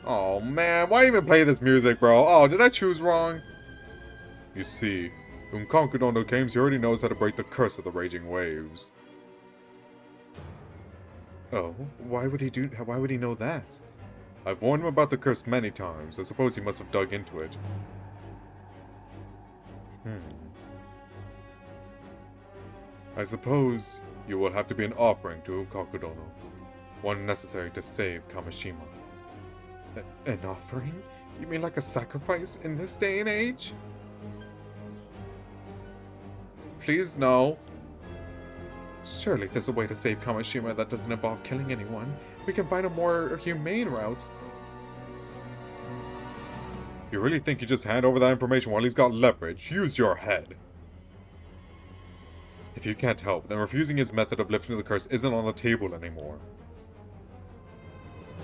Oh man, why even play this music, bro? Oh, did I choose wrong? You see, Unkakudono claims he already knows how to break the curse of the raging waves. Oh, why would he know that? I've warned him about the curse many times. I suppose he must have dug into it. I suppose you will have to be an offering to Unkakudono. One necessary to save Kamishima. An offering? You mean like a sacrifice in this day and age? Please, no. Surely there's a way to save Kamishima that doesn't involve killing anyone. We can find a more humane route. You really think you just hand over that information while he's got leverage? Use your head. If you can't help, then refusing his method of lifting the curse isn't on the table anymore.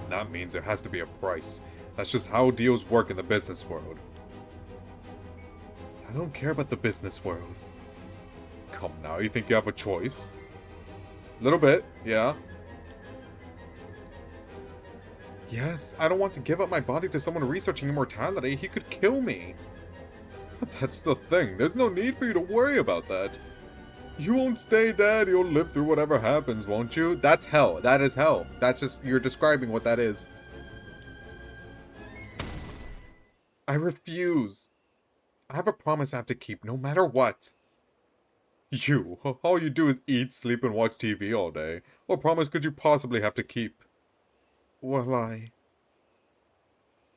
That means there has to be a price. That's just how deals work in the business world. I don't care about the business world. Come now, you think you have a choice? Little bit, yeah. Yes, I don't want to give up my body to someone researching immortality. He could kill me. But that's the thing. There's no need for you to worry about that. You won't stay dead. You'll live through whatever happens, won't you? That's hell. That is hell. That's just, you're describing what that is. I refuse. I have a promise I have to keep, no matter what. You, all you do is eat, sleep, and watch TV all day. What promise could you possibly have to keep? Well,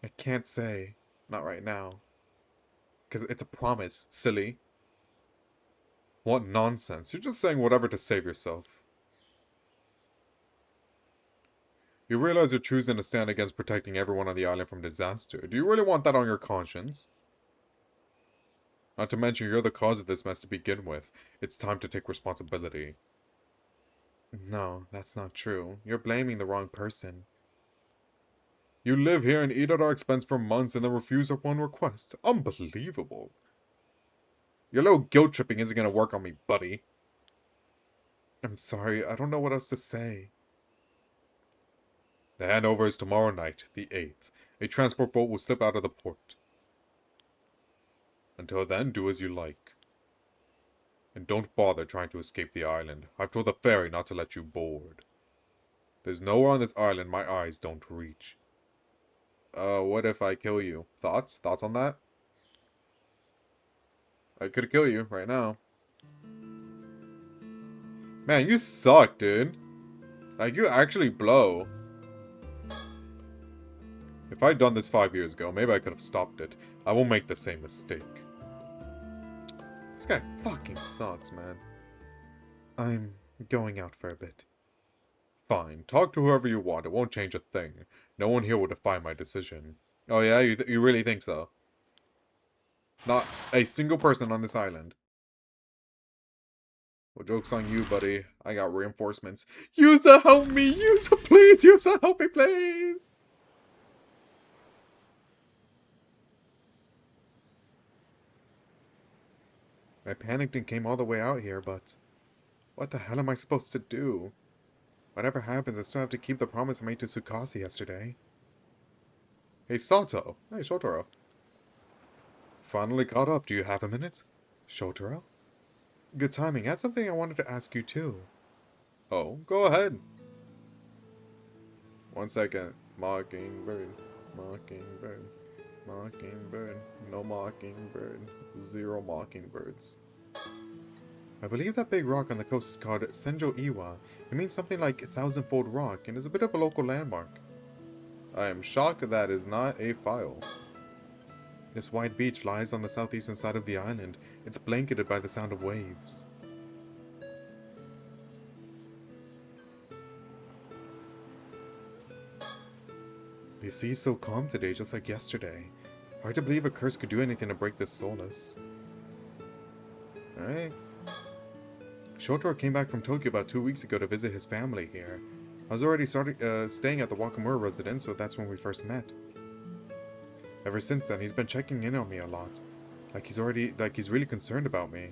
I can't say. Not right now. Because it's a promise, silly. What nonsense. You're just saying whatever to save yourself. You realize you're choosing to stand against protecting everyone on the island from disaster. Do you really want that on your conscience? Not to mention you're the cause of this mess to begin with. It's time to take responsibility. No, that's not true. You're blaming the wrong person. You live here and eat at our expense for months and then refuse our one request. Unbelievable. Your little guilt tripping isn't gonna work on me, buddy. I'm sorry, I don't know what else to say. The handover is tomorrow night, the 8th. A transport boat will slip out of the port. Until then, do as you like. And don't bother trying to escape the island. I've told the ferry not to let you board. There's nowhere on this island my eyes don't reach. What if I kill you? Thoughts? Thoughts on that? I could kill you right now. Man, you suck, dude. Like, you actually blow. If I'd done this 5 years ago, maybe I could have stopped it. I won't make the same mistake. This guy fucking sucks, man. I'm going out for a bit. Fine. Talk to whoever you want. It won't change a thing. No one here will defy my decision. Oh yeah? You really think so? Not a single person on this island. Well, joke's on you, buddy. I got reinforcements. User, help me! User, please! User, help me, please! I panicked and came all the way out here, but... what the hell am I supposed to do? Whatever happens, I still have to keep the promise I made to Tsukasa yesterday. Hey, Sato. Hey, Shotaro. Finally caught up. Do you have a minute? Shotaro? Good timing. I had something I wanted to ask you, too. Oh, go ahead. 1 second. Mockingbird. Mockingbird. Mockingbird. No mockingbird. 0 mockingbirds. I believe that big rock on the coast is called Senjo Iwa. It means something like thousand-fold rock and is a bit of a local landmark. I am shocked that is not a file. This wide beach lies on the southeastern side of the island. It's blanketed by the sound of waves. The sea's so calm today, just like yesterday. Hard to believe a curse could do anything to break this solace. Alright. Shotaro came back from Tokyo about 2 weeks ago to visit his family here. I was already staying at the Wakamura residence, so that's when we first met. Ever since then, he's been checking in on me a lot. Like he's really concerned about me.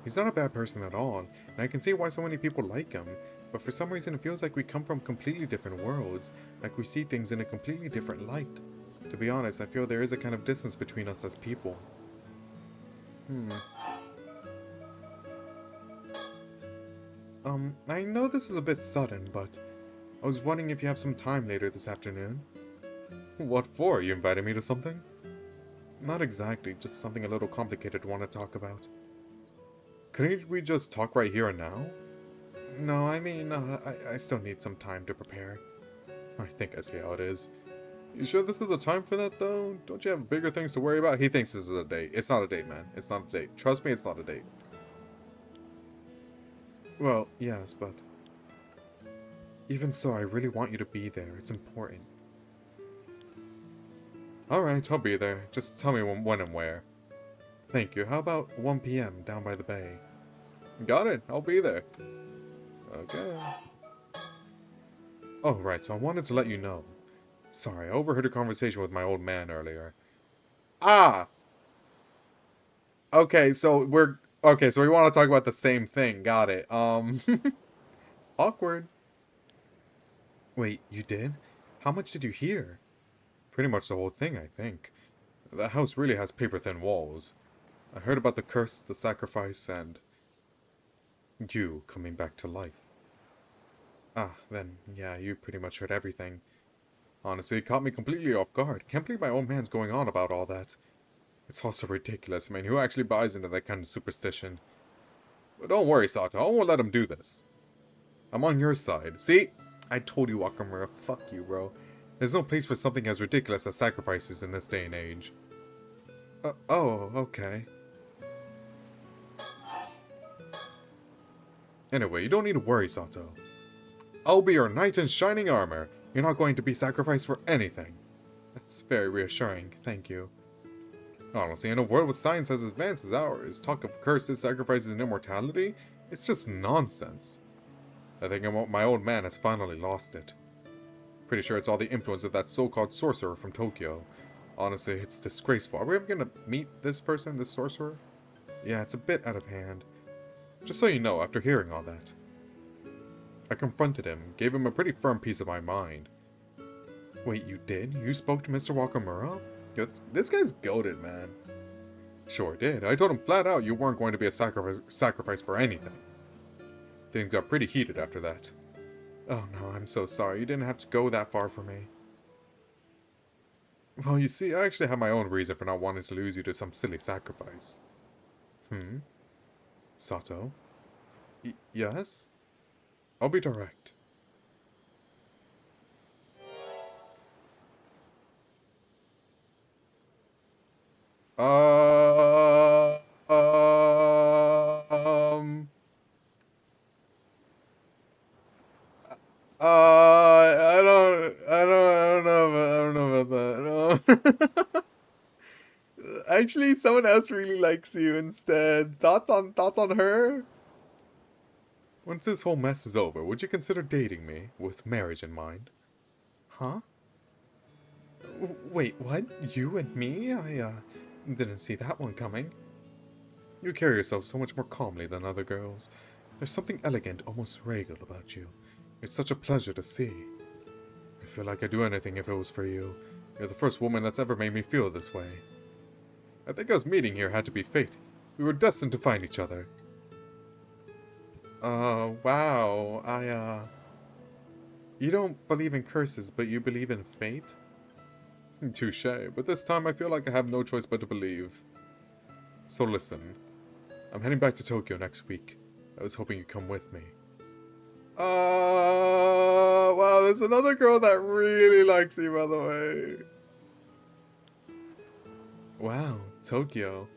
He's not a bad person at all, and I can see why so many people like him, but for some reason it feels like we come from completely different worlds, like we see things in a completely different light. To be honest, I feel there is a kind of distance between us as people. I know this is a bit sudden, but I was wondering if you have some time later this afternoon. What for? You invited me to something? Not exactly, just something a little complicated to want to talk about. Couldn't we just talk right here and now? No, I mean, I still need some time to prepare. I think I see how it is. You sure this is the time for that, though? Don't you have bigger things to worry about? He thinks this is a date. It's not a date, man. It's not a date. Trust me, it's not a date. Well, yes, but... even so, I really want you to be there. It's important. Alright, I'll be there. Just tell me when and where. Thank you. How about 1 PM down by the bay? Got it. I'll be there. Okay. Oh, right. So I wanted to let you know. Sorry, I overheard a conversation with my old man earlier. Ah! Okay, so we want to talk about the same thing. Got it. Awkward. Wait, you did? How much did you hear? Pretty much the whole thing, I think. The house really has paper-thin walls. I heard about the curse, the sacrifice, and... you coming back to life. Ah, then, yeah, you pretty much heard everything. Honestly, it caught me completely off guard. Can't believe my old man's going on about all that. It's also ridiculous. I mean, who actually buys into that kind of superstition? But don't worry, Sato. I won't let him do this. I'm on your side. See? I told you, Wakamura. Fuck you, bro. There's no place for something as ridiculous as sacrifices in this day and age. Oh, okay. Anyway, you don't need to worry, Sato. I'll be your knight in shining armor. You're not going to be sacrificed for anything. That's very reassuring, thank you. Honestly, in a world with science as advanced as ours, talk of curses, sacrifices, and immortality, it's just nonsense. I think my old man has finally lost it. Pretty sure it's all the influence of that so-called sorcerer from Tokyo. Honestly, it's disgraceful. Are we ever gonna meet this person, this sorcerer? Yeah, it's a bit out of hand. Just so you know, after hearing all that. I confronted him, gave him a pretty firm piece of my mind. Wait, you did? You spoke to Mr. Wakamura? Yo, this guy's goated, man. Sure did. I told him flat out you weren't going to be a sacrifice for anything. Things got pretty heated after that. Oh no, I'm so sorry. You didn't have to go that far for me. Well, you see, I actually have my own reason for not wanting to lose you to some silly sacrifice. Sato? Yes? I'll be direct. I don't know about that. Actually, someone else really likes you instead. Thoughts on her? Once this whole mess is over, would you consider dating me with marriage in mind? Huh? Wait, what? You and me? I didn't see that one coming. You carry yourself so much more calmly than other girls. There's something elegant, almost regal about you. It's such a pleasure to see. I feel like I'd do anything if it was for you. You're the first woman that's ever made me feel this way. I think us meeting here had to be fate. We were destined to find each other. Wow. You don't believe in curses, but you believe in fate? Touché, but this time I feel like I have no choice but to believe. So listen, I'm heading back to Tokyo next week. I was hoping you'd come with me. Wow, there's another girl that really likes you, by the way. Wow, Tokyo.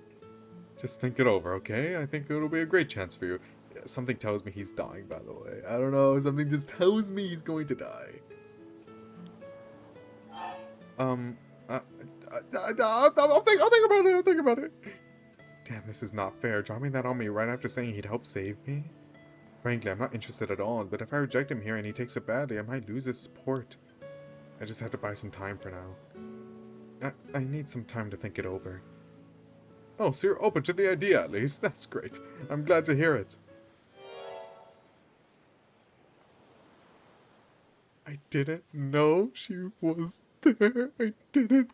Just think it over, okay? I think it'll be a great chance for you. Something tells me he's dying, by the way. I don't know, something just tells me he's going to die. I'll think about it. Damn, this is not fair. Dropping that on me right after saying he'd help save me? Frankly, I'm not interested at all, but if I reject him here and he takes it badly, I might lose his support. I just have to buy some time for now. I need some time to think it over. Oh, so you're open to the idea at least. That's great. I'm glad to hear it. I didn't know she was there. I didn't.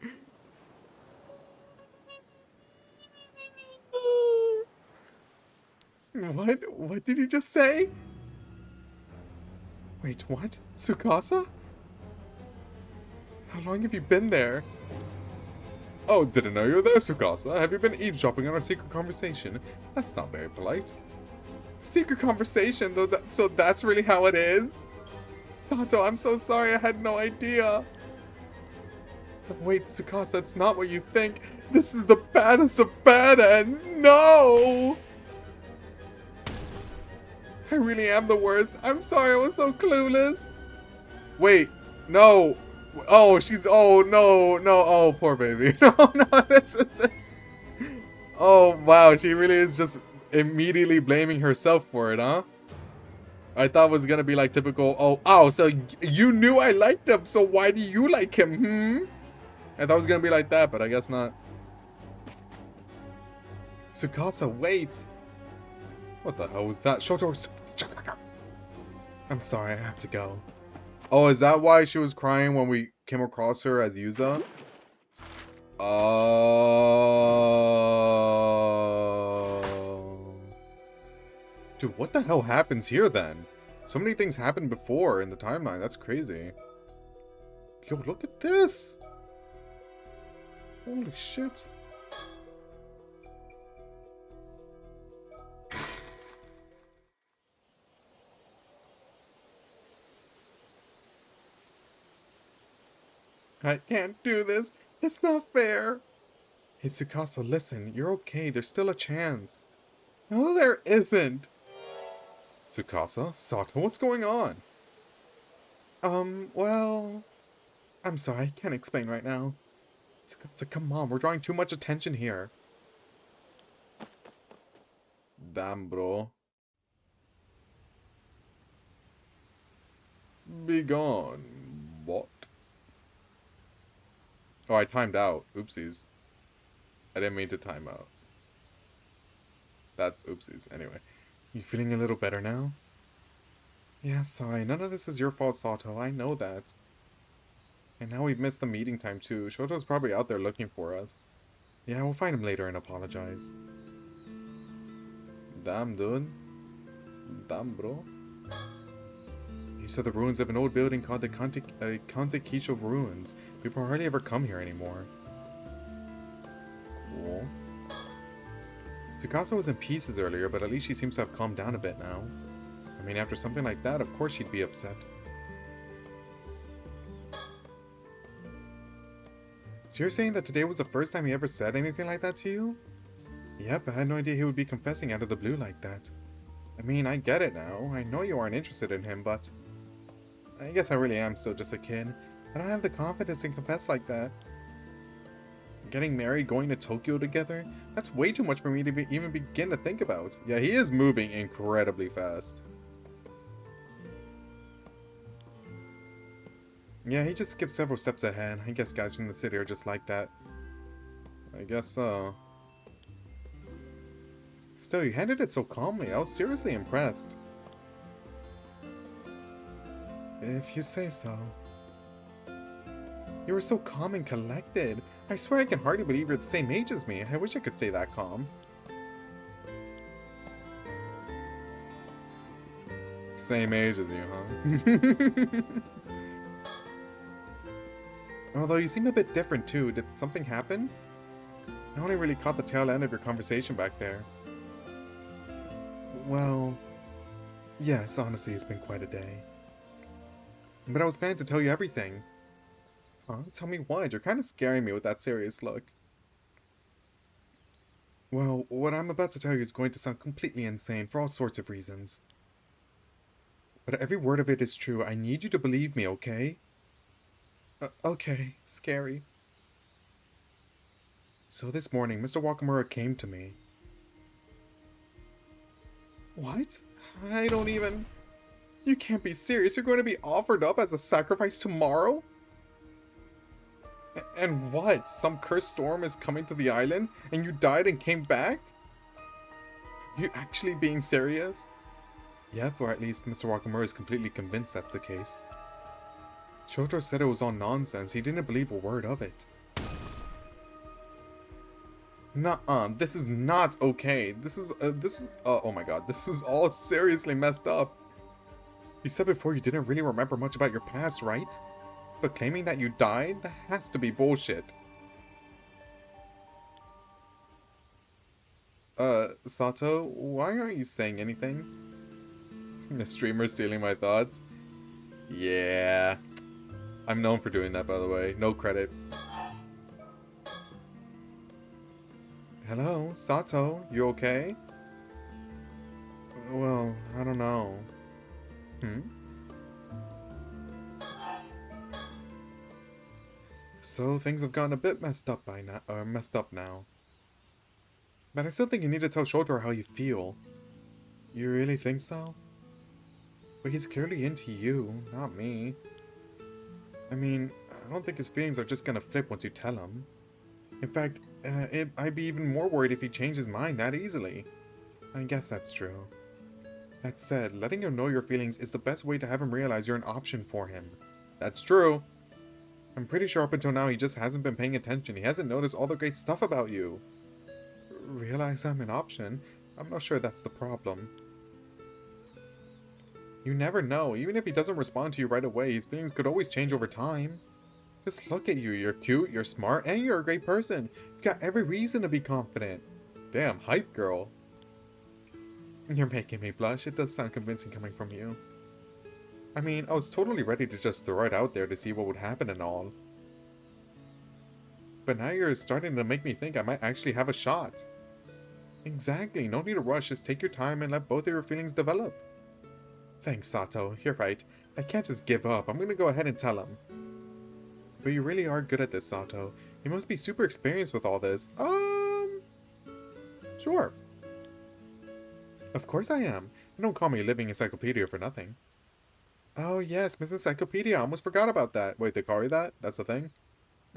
What? What did you just say? Wait, what? Tsukasa? How long have you been there? Oh, didn't know you were there, Tsukasa. Have you been eavesdropping on our secret conversation? That's not very polite. Secret conversation, though, so that's really how it is? Sato, I'm so sorry, I had no idea. Wait, Tsukasa, it's not what you think. This is the baddest of bad ends. No! I really am the worst. I'm sorry I was so clueless. Wait, no. Oh, no, oh, poor baby. No, this is it. Oh, wow, she really is just immediately blaming herself for it, huh? I thought it was gonna be like typical, so you knew I liked him, so why do you like him, I thought it was gonna be like that, but I guess not. Tsukasa, wait. What the hell was that? Shut the fuck up. I'm sorry, I have to go. Oh, is that why she was crying when we came across her as Yuza? Dude, what the hell happens here then? So many things happened before in the timeline. That's crazy. Yo, look at this. Holy shit. I can't do this. It's not fair. Hey, Tsukasa, listen. You're okay. There's still a chance. No, there isn't. Tsukasa? Sato, what's going on? Well... I'm sorry, I can't explain right now. Tsukasa, come on, we're drawing too much attention here. Damn, bro. Be gone. What? Oh, I timed out. Oopsies. I didn't mean to time out. That's oopsies. Anyway. You feeling a little better now? Yeah, sorry. None of this is your fault, Sato. I know that. And now we've missed the meeting time too. Shoto's probably out there looking for us. Yeah, we'll find him later and apologize. Damn, dude. Damn, bro. These are the ruins of an old building called the Kantekicho Ruins. People hardly ever come here anymore. Cool. Tsukasa was in pieces earlier, but at least she seems to have calmed down a bit now. I mean, after something like that, of course she'd be upset. So you're saying that today was the first time he ever said anything like that to you? Yep, I had no idea he would be confessing out of the blue like that. I mean, I get it now. I know you aren't interested in him, but... I guess I really am still just a kid. I don't have the confidence to confess like that. Getting married, going to Tokyo together? That's way too much for me to even begin to think about. Yeah, he is moving incredibly fast. Yeah, he just skipped several steps ahead. I guess guys from the city are just like that. I guess so. Still, you handled it so calmly. I was seriously impressed. If you say so. You were so calm and collected. I swear I can hardly believe you're the same age as me. I wish I could stay that calm. Same age as you, huh? Although you seem a bit different too. Did something happen? I only really caught the tail end of your conversation back there. Well... yes, honestly, it's been quite a day. But I was planning to tell you everything. Huh? Tell me what? You're kind of scaring me with that serious look. Well, what I'm about to tell you is going to sound completely insane for all sorts of reasons. But every word of it is true. I need you to believe me, okay? Okay. Scary. So this morning, Mr. Wakamura came to me. What? I don't even... You can't be serious. You're going to be offered up as a sacrifice tomorrow? And what? Some cursed storm is coming to the island and you died and came back? You actually being serious? Yep, or at least Mr. Wakamura is completely convinced that's the case. Shoto said it was all nonsense. He didn't believe a word of it. Nuh-uh, this is not okay. This is, oh my god, this is all seriously messed up. You said before you didn't really remember much about your past, right? But claiming that you died? That has to be bullshit. Sato, why aren't you saying anything? The streamer stealing my thoughts? Yeah. I'm known for doing that, by the way. No credit. Hello, Sato, you okay? Well, I don't know. So things have gotten a bit messed up now. But I still think you need to tell Shoto how you feel. You really think so? But he's clearly into you, not me. I mean, I don't think his feelings are just gonna flip once you tell him. In fact, I'd be even more worried if he changed his mind that easily. I guess that's true. That said, letting him know your feelings is the best way to have him realize you're an option for him. That's true. I'm pretty sure up until now he just hasn't been paying attention. He hasn't noticed all the great stuff about you. Realize I'm an option? I'm not sure that's the problem. You never know. Even if he doesn't respond to you right away, his feelings could always change over time. Just look at you. You're cute, you're smart, and you're a great person. You've got every reason to be confident. Damn, hype girl. You're making me blush. It does sound convincing coming from you. I mean, I was totally ready to just throw it out there to see what would happen and all. But now you're starting to make me think I might actually have a shot. Exactly, no need to rush, just take your time and let both of your feelings develop. Thanks, Sato, you're right. I can't just give up, I'm gonna go ahead and tell him. But you really are good at this, Sato. You must be super experienced with all this. Sure. Of course I am. You don't call me a living encyclopedia for nothing. Oh yes, Miss Encyclopedia, I almost forgot about that. Wait, they call you that? That's the thing?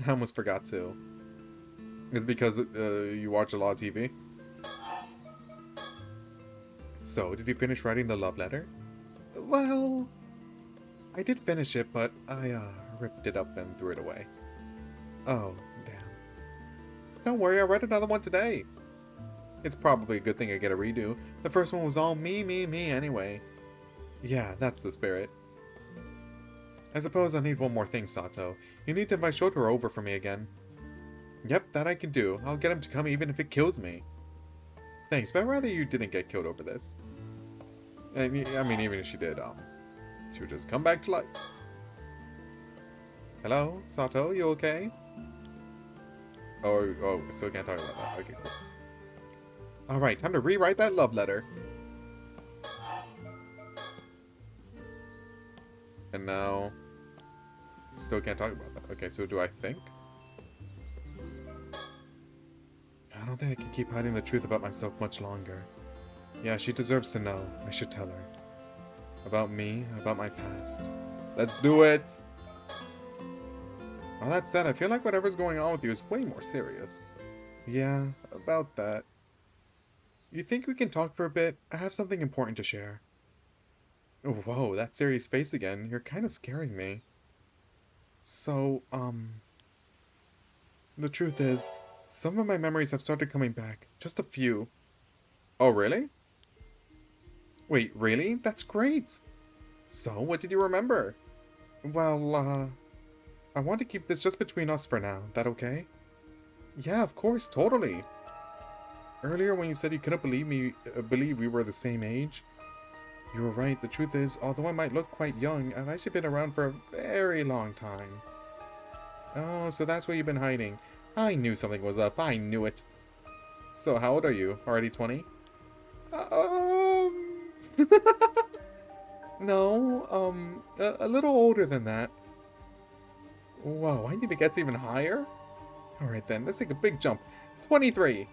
I almost forgot too. Is it because you watch a lot of TV? So, did you finish writing the love letter? Well, I did finish it, but I ripped it up and threw it away. Oh, damn. Don't worry, I'll write another one today. It's probably a good thing I get a redo. The first one was all me anyway. Yeah, that's the spirit. I suppose I need one more thing, Sato. You need to invite Shotaro over for me again. Yep, that I can do. I'll get him to come even if it kills me. Thanks, but I'd rather you didn't get killed over this. I mean, even if she did, she would just come back to life. Hello, Sato, you okay? Oh, still can't talk about that. Okay, cool. Alright, time to rewrite that love letter. And now... Still can't talk about that. Okay, so do I think? I don't think I can keep hiding the truth about myself much longer. Yeah, she deserves to know. I should tell her. About me, about my past. Let's do it! All that said, I feel like whatever's going on with you is way more serious. Yeah, about that. You think we can talk for a bit? I have something important to share. Oh, whoa, that serious face again. You're kind of scaring me. So, the truth is, some of my memories have started coming back. Just a few. Oh, really? Wait, really? That's great! So, what did you remember? Well, I want to keep this just between us for now. That okay? Yeah, of course, totally. Earlier when you said you couldn't believe we were the same age, you were right. The truth is, although I might look quite young, I've actually been around for a very long time. Oh, so that's where you've been hiding. I knew something was up. I knew it. So, how old are you? Already 20? No, a little older than that. Whoa, I need to guess even higher? Alright then, let's take a big jump. 23!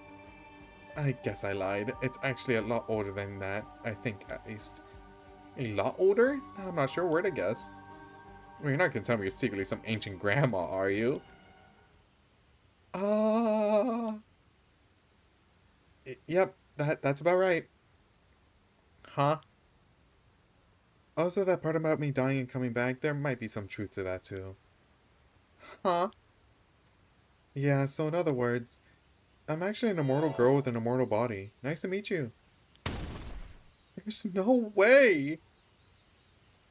I guess I lied. It's actually a lot older than that. I think, at least. A lot older? I'm not sure where to guess. Well, you're not gonna tell me you're secretly some ancient grandma, are you? Yep, that's about right. Huh? Also, that part about me dying and coming back, there might be some truth to that too. Huh? Yeah, so in other words, I'm actually an immortal girl with an immortal body. Nice to meet you. There's no way!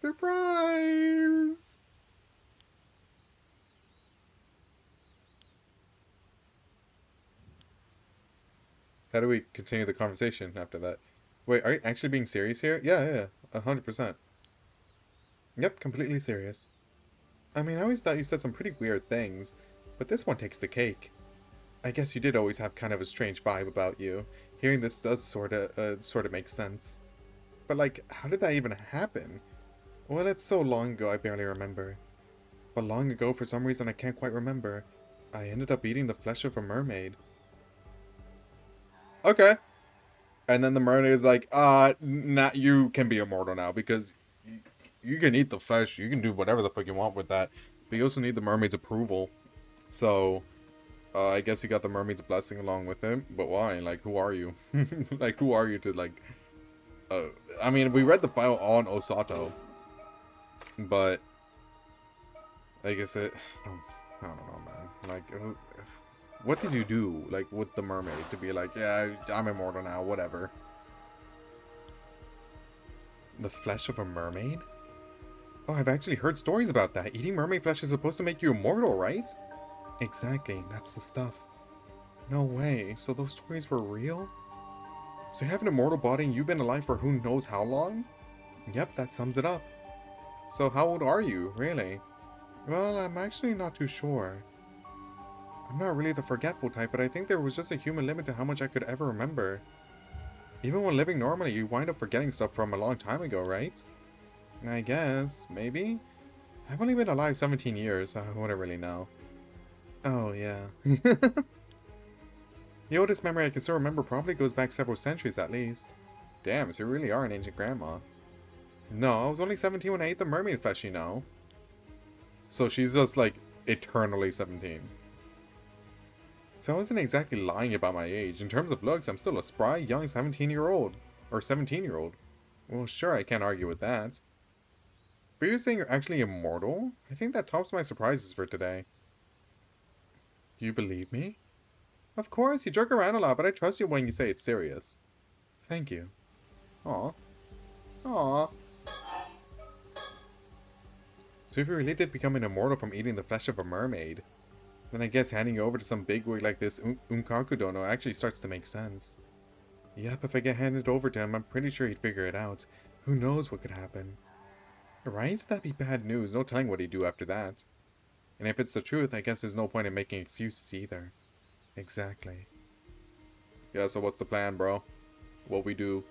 Surprise! How do we continue the conversation after that? Wait, are you actually being serious here? Yeah, 100%. Yep, completely serious. I mean, I always thought you said some pretty weird things, but this one takes the cake. I guess you did always have kind of a strange vibe about you. Hearing this does sorta make sense. But like, how did that even happen? Well, it's so long ago I barely remember. But long ago, for some reason I can't quite remember, I ended up eating the flesh of a mermaid. Okay. And then the mermaid is like, not you can be immortal now because you can eat the flesh, you can do whatever the fuck you want with that. But you also need the mermaid's approval. So, I guess you got the mermaid's blessing along with him. But why? Like, who are you? Like, who are you to, like... I mean, we read the file on Osato. But... I guess it... I don't know, man. Like, what did you do, like, with the mermaid to be like, yeah, I'm immortal now, whatever. The flesh of a mermaid? Oh, I've actually heard stories about that. Eating mermaid flesh is supposed to make you immortal, right? Exactly, that's the stuff. No way, so those stories were real? So you have an immortal body and you've been alive for who knows how long? Yep, that sums it up. So how old are you, really? Well, I'm actually not too sure. I'm not really the forgetful type, but I think there was just a human limit to how much I could ever remember. Even when living normally, you wind up forgetting stuff from a long time ago, right? I guess, maybe? I've only been alive 17 years, so I wouldn't really know. Oh, yeah. The oldest memory I can still remember probably goes back several centuries at least. Damn, so you really are an ancient grandma. No, I was only 17 when I ate the mermaid flesh, you know. So she's just like eternally 17. So I wasn't exactly lying about my age. In terms of looks, I'm still a spry, young 17-year-old. Or 17-year-old. Well, sure, I can't argue with that. But you're saying you're actually immortal? I think that tops my surprises for today. You believe me? Of course, you joke around a lot, but I trust you when you say it's serious. Thank you. Aw. Aw. So if you really did become an immortal from eating the flesh of a mermaid, then I guess handing you over to some bigwig like this Unkaku Dono actually starts to make sense. Yep, if I get handed over to him, I'm pretty sure he'd figure it out. Who knows what could happen. Right? That'd be bad news, no telling what he'd do after that. And if it's the truth, I guess there's no point in making excuses either. Exactly. Yeah, so what's the plan, bro? What we do?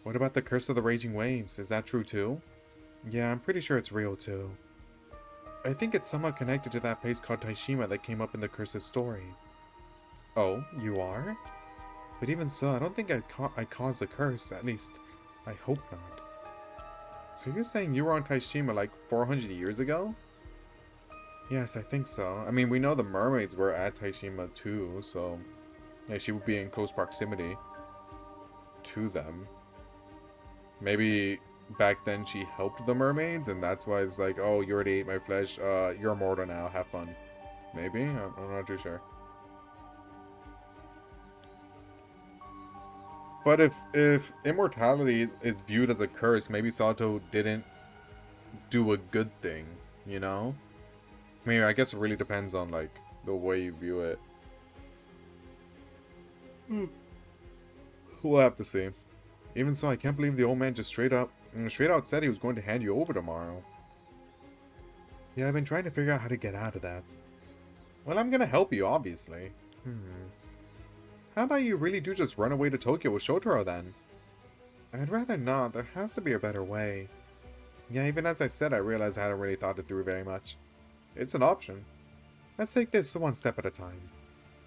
What about the curse of the raging waves? Is that true too? Yeah, I'm pretty sure it's real too. I think it's somewhat connected to that place called Taishima that came up in the curse's story. Oh, you are? But even so, I don't think I caused the curse, at least, I hope not. So you're saying you were on Taishima like 400 years ago? Yes, I think so. I mean, we know the mermaids were at Taishima too, so yeah, she would be in close proximity to them. Maybe back then she helped the mermaids, and that's why it's like, oh, you already ate my flesh, you're immortal now, have fun. Maybe? I'm not too sure. But if immortality is viewed as a curse, maybe Sato didn't do a good thing, you know? I mean, I guess it really depends on, like, the way you view it. We'll have to see. Even so, I can't believe the old man just straight out said he was going to hand you over tomorrow. Yeah, I've been trying to figure out how to get out of that. Well, I'm gonna help you, obviously. How about you really do just run away to Tokyo with Shotaro then? I'd rather not. There has to be a better way. Yeah, even as I said, I realized I hadn't really thought it through very much. It's an option. Let's take this one step at a time.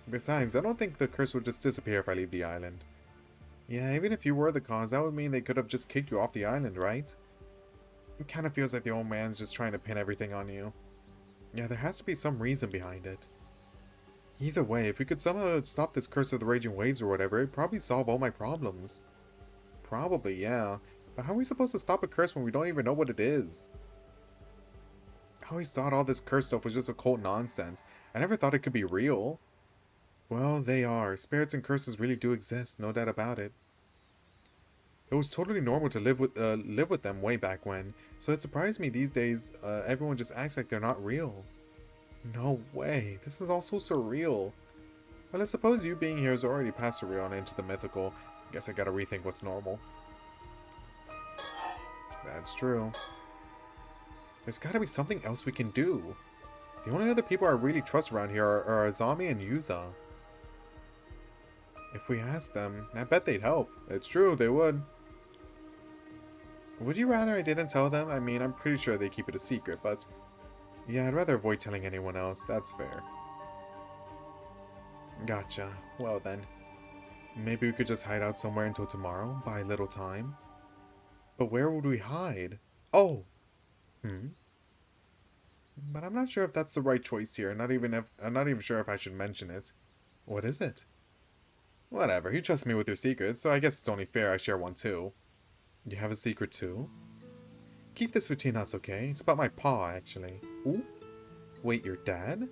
Besides, I don't think the curse would just disappear if I leave the island. Yeah, even if you were the cause, that would mean they could have just kicked you off the island, right? It kind of feels like the old man's just trying to pin everything on you. Yeah, there has to be some reason behind it. Either way, if we could somehow stop this curse of the raging waves or whatever, it'd probably solve all my problems. Probably, yeah. But how are we supposed to stop a curse when we don't even know what it is? I always thought all this curse stuff was just occult nonsense. I never thought it could be real. Well, they are. Spirits and curses really do exist, no doubt about it. It was totally normal to live with them way back when, so it surprised me these days everyone just acts like they're not real. No way, this is all so surreal. Well, I suppose you being here has already passed surreal on into the mythical. Guess I gotta rethink what's normal. That's true. There's gotta be something else we can do. The only other people I really trust around here are Azami and Yuza. If we asked them, I bet they'd help. It's true, they would. Would you rather I didn't tell them? I mean, I'm pretty sure they keep it a secret, but... yeah, I'd rather avoid telling anyone else, that's fair. Gotcha. Well then. Maybe we could just hide out somewhere until tomorrow, buy a little time. But where would we hide? Oh! But I'm not sure if that's the right choice here, I'm not even sure if I should mention it. What is it? Whatever, you trust me with your secrets, so I guess it's only fair I share one too. You have a secret too? Keep this between us, okay? It's about my paw, actually. Ooh? Wait, your dad?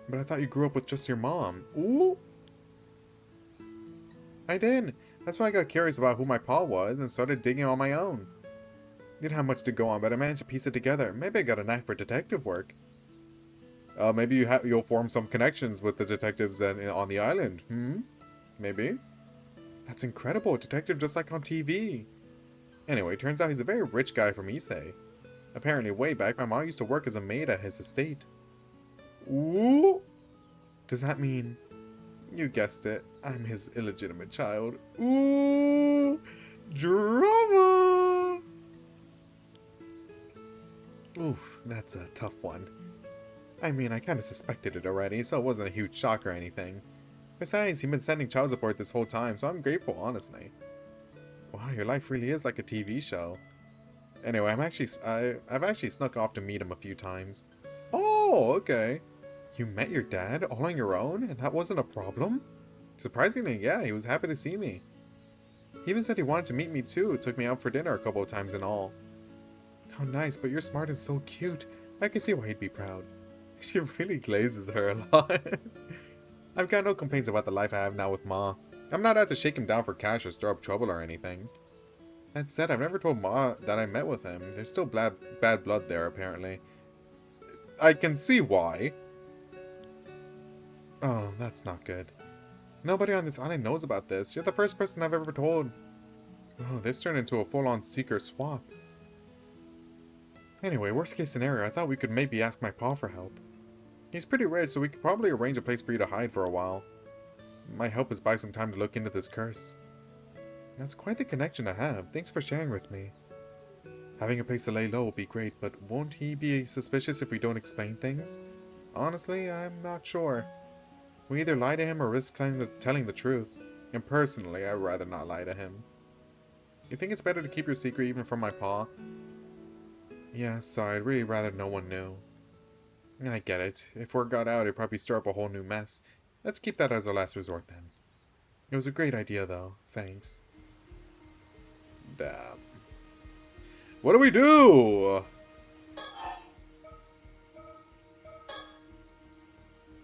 But I thought you grew up with just your mom. Ooh? I did. That's why I got curious about who my paw was and started digging on my own. Didn't have much to go on, but I managed to piece it together. Maybe I got a knack for detective work. Maybe you'll form some connections with the detectives on the island. Maybe. That's incredible. A detective just like on TV. Anyway, turns out he's a very rich guy from Issei. Apparently, way back, my mom used to work as a maid at his estate. Ooh. Does that mean... You guessed it. I'm his illegitimate child. Ooh. Drama. Oof, that's a tough one. I mean, I kind of suspected it already, so it wasn't a huge shock or anything. Besides, he's been sending child support this whole time, so I'm grateful, honestly. Wow, your life really is like a TV show. Anyway, I've actually snuck off to meet him a few times. Oh, okay. You met your dad all on your own, and that wasn't a problem? Surprisingly, yeah, he was happy to see me. He even said he wanted to meet me too, took me out for dinner a couple of times and all. How nice, but you're smart and so cute. I can see why he'd be proud. She really glazes her a lot. I've got no complaints about the life I have now with Ma. I'm not out to shake him down for cash or stir up trouble or anything. That said, I've never told Ma that I met with him. There's still bad blood there, apparently. I can see why. Oh, that's not good. Nobody on this island knows about this. You're the first person I've ever told. Oh, this turned into a full-on secret swap. Anyway, worst case scenario, I thought we could maybe ask my pa for help. He's pretty rich, so we could probably arrange a place for you to hide for a while. Might help us buy some time to look into this curse. That's quite the connection to have. Thanks for sharing with me. Having a place to lay low will be great, but won't he be suspicious if we don't explain things? Honestly, I'm not sure. We either lie to him or risk telling the truth. And personally, I'd rather not lie to him. You think it's better to keep your secret even from my pa? Yeah, sorry, I'd really rather no one knew. I get it. If word got out, it'd probably stir up a whole new mess. Let's keep that as our last resort then. It was a great idea though. Thanks. Damn. What do we do?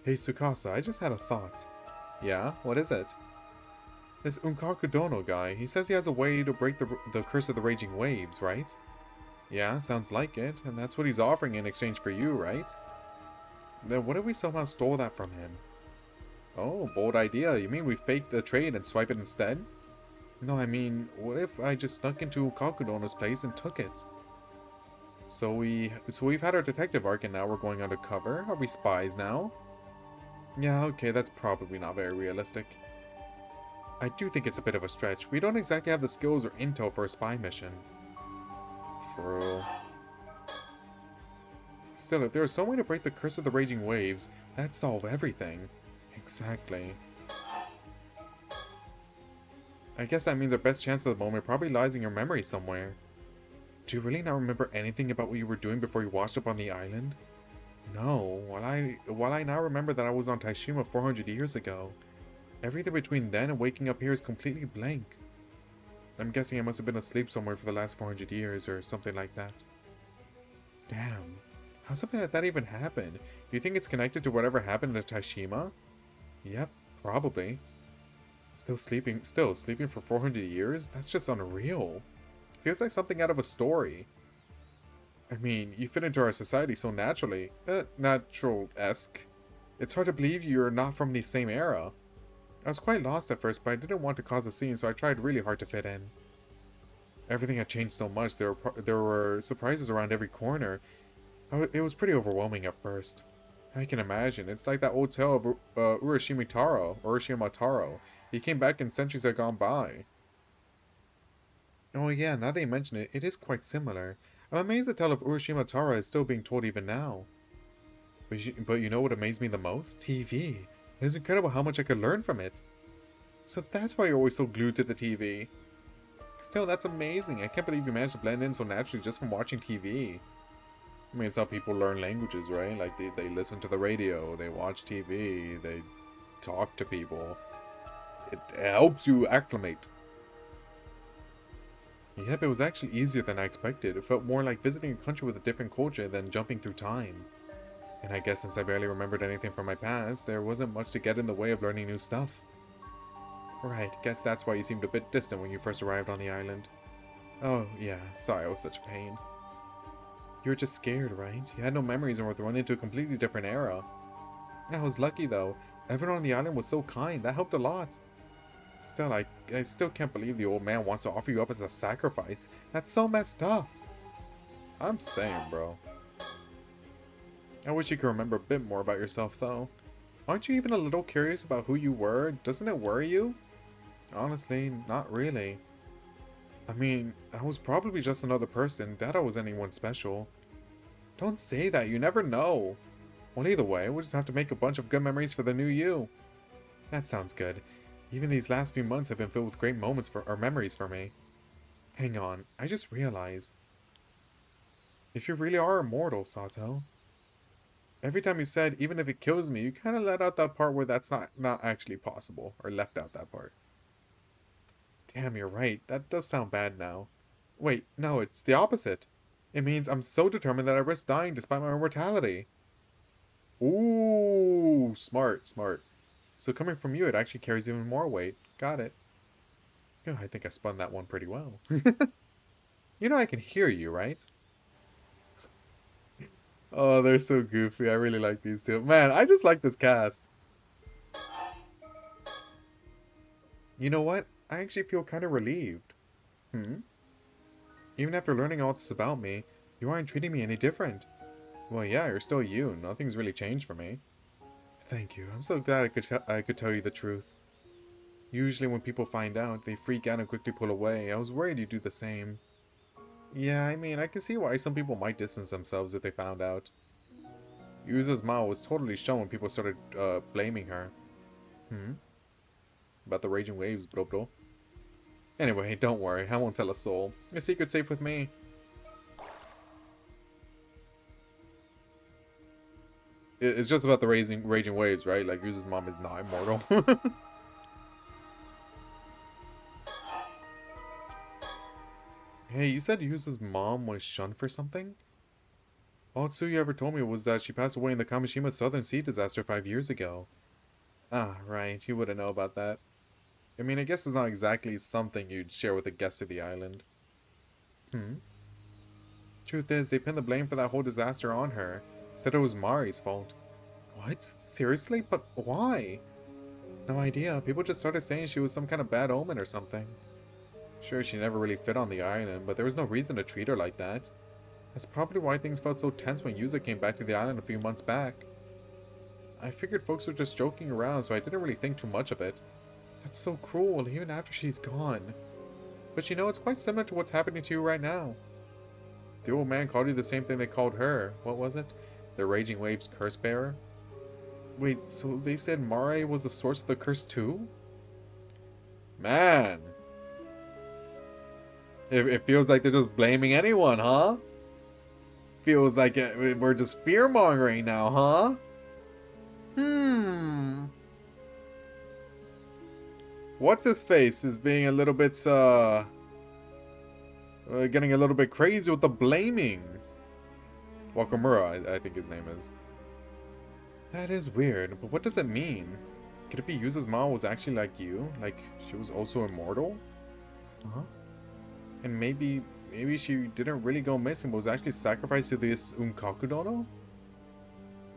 Hey Tsukasa, I just had a thought. Yeah? What is it? This Unkakudono guy, he says he has a way to break the curse of the raging waves, right? Yeah, sounds like it. And that's what he's offering in exchange for you, right? Then what if we somehow stole that from him? Oh, bold idea. You mean we faked the trade and swipe it instead? No, I mean, what if I just snuck into Kakudono's place and took it? So we've had our detective arc and now we're going undercover? Are we spies now? Yeah, okay, that's probably not very realistic. I do think it's a bit of a stretch. We don't exactly have the skills or intel for a spy mission. True. Still, if there was some way to break the curse of the raging waves, that'd solve everything. Exactly. I guess that means our best chance at the moment probably lies in your memory somewhere. Do you really not remember anything about what you were doing before you washed up on the island? No. While I now remember that I was on Taishima 400 years ago, everything between then and waking up here is completely blank. I'm guessing I must have been asleep somewhere for the last 400 years or something like that. Damn. How something like that even happened? Do you think it's connected to whatever happened in Taishima? Yep, probably. Still sleeping for 400 years? That's just unreal. Feels like something out of a story. I mean, you fit into our society so naturally. Natural-esque. It's hard to believe you're not from the same era. I was quite lost at first, but I didn't want to cause a scene, so I tried really hard to fit in. Everything had changed so much. There were surprises around every corner. It was pretty overwhelming at first. I can imagine. It's like that old tale of Urashima Taro. He came back and centuries had gone by. Oh yeah, now that you mention it, it is quite similar. I'm amazed the tale of Urashima Taro is still being told even now. But you know what amazed me the most? TV. It is incredible how much I could learn from it. So that's why you're always so glued to the TV. Still, that's amazing. I can't believe you managed to blend in so naturally just from watching TV. I mean, it's how people learn languages, right? Like, they listen to the radio, they watch TV, they talk to people. It helps you acclimate. Yep, it was actually easier than I expected. It felt more like visiting a country with a different culture than jumping through time. And I guess since I barely remembered anything from my past, there wasn't much to get in the way of learning new stuff. Right, guess that's why you seemed a bit distant when you first arrived on the island. Oh, yeah, sorry I was such a pain. You were just scared, right? You had no memories and were thrown into a completely different era. I was lucky though. Everyone on the island was so kind, that helped a lot. Still, I still can't believe the old man wants to offer you up as a sacrifice. That's so messed up. I'm saying, bro. I wish you could remember a bit more about yourself, though. Aren't you even a little curious about who you were? Doesn't it worry you? Honestly, not really. I mean, I was probably just another person. Doubt I was anyone special. Don't say that, you never know. Well, either way, we'll just have to make a bunch of good memories for the new you. That sounds good. Even these last few months have been filled with great moments or memories for me. Hang on, I just realized. If you really are immortal, Sato. Every time you said, even if it kills me, you kind of let out that part where that's not actually possible. Or left out that part. Damn, you're right. That does sound bad now. Wait, no, it's the opposite. It means I'm so determined that I risk dying despite my immortality. Ooh, smart, smart. So coming from you, it actually carries even more weight. Got it. Yeah, I think I spun that one pretty well. You know I can hear you, right? Oh, they're so goofy. I really like these two. Man, I just like this cast. You know what? I actually feel kind of relieved. Even after learning all this about me, you aren't treating me any different. Well, yeah, you're still you. Nothing's really changed for me. Thank you. I'm so glad I could tell you the truth. Usually when people find out, they freak out and quickly pull away. I was worried you'd do the same. Yeah, I mean, I can see why some people might distance themselves if they found out. Yuza's smile was totally shown when people started blaming her. About the raging waves, bro. Anyway, don't worry, I won't tell a soul. Your secret's safe with me. It's just about the raging waves, right? Like, Yuza's mom is not immortal. Hey, you said Yuza's mom was shunned for something? All Tsuyu ever told me was that she passed away in the Kamishima Southern Sea disaster 5 years ago. Ah, right, you wouldn't know about that. I mean, I guess it's not exactly something you'd share with a guest of the island. Truth is, they pinned the blame for that whole disaster on her. Said it was Mari's fault. What? Seriously? But why? No idea. People just started saying she was some kind of bad omen or something. Sure, she never really fit on the island, but there was no reason to treat her like that. That's probably why things felt so tense when Yuza came back to the island a few months back. I figured folks were just joking around, so I didn't really think too much of it. That's so cruel, even after she's gone. But you know, it's quite similar to what's happening to you right now. The old man called you the same thing they called her. What was it? The Raging Waves curse bearer? Wait, so they said Mare was the source of the curse too? Man. It feels like they're just blaming anyone, huh? Feels like we're just fear-mongering now, huh? What's-his-face is being a little bit, getting a little bit crazy with the blaming. Wakamura, I think his name is. That is weird, but what does it mean? Could it be Yuza's mom was actually like you? Like, she was also immortal? And maybe she didn't really go missing, but was actually sacrificed to this Unkakudono?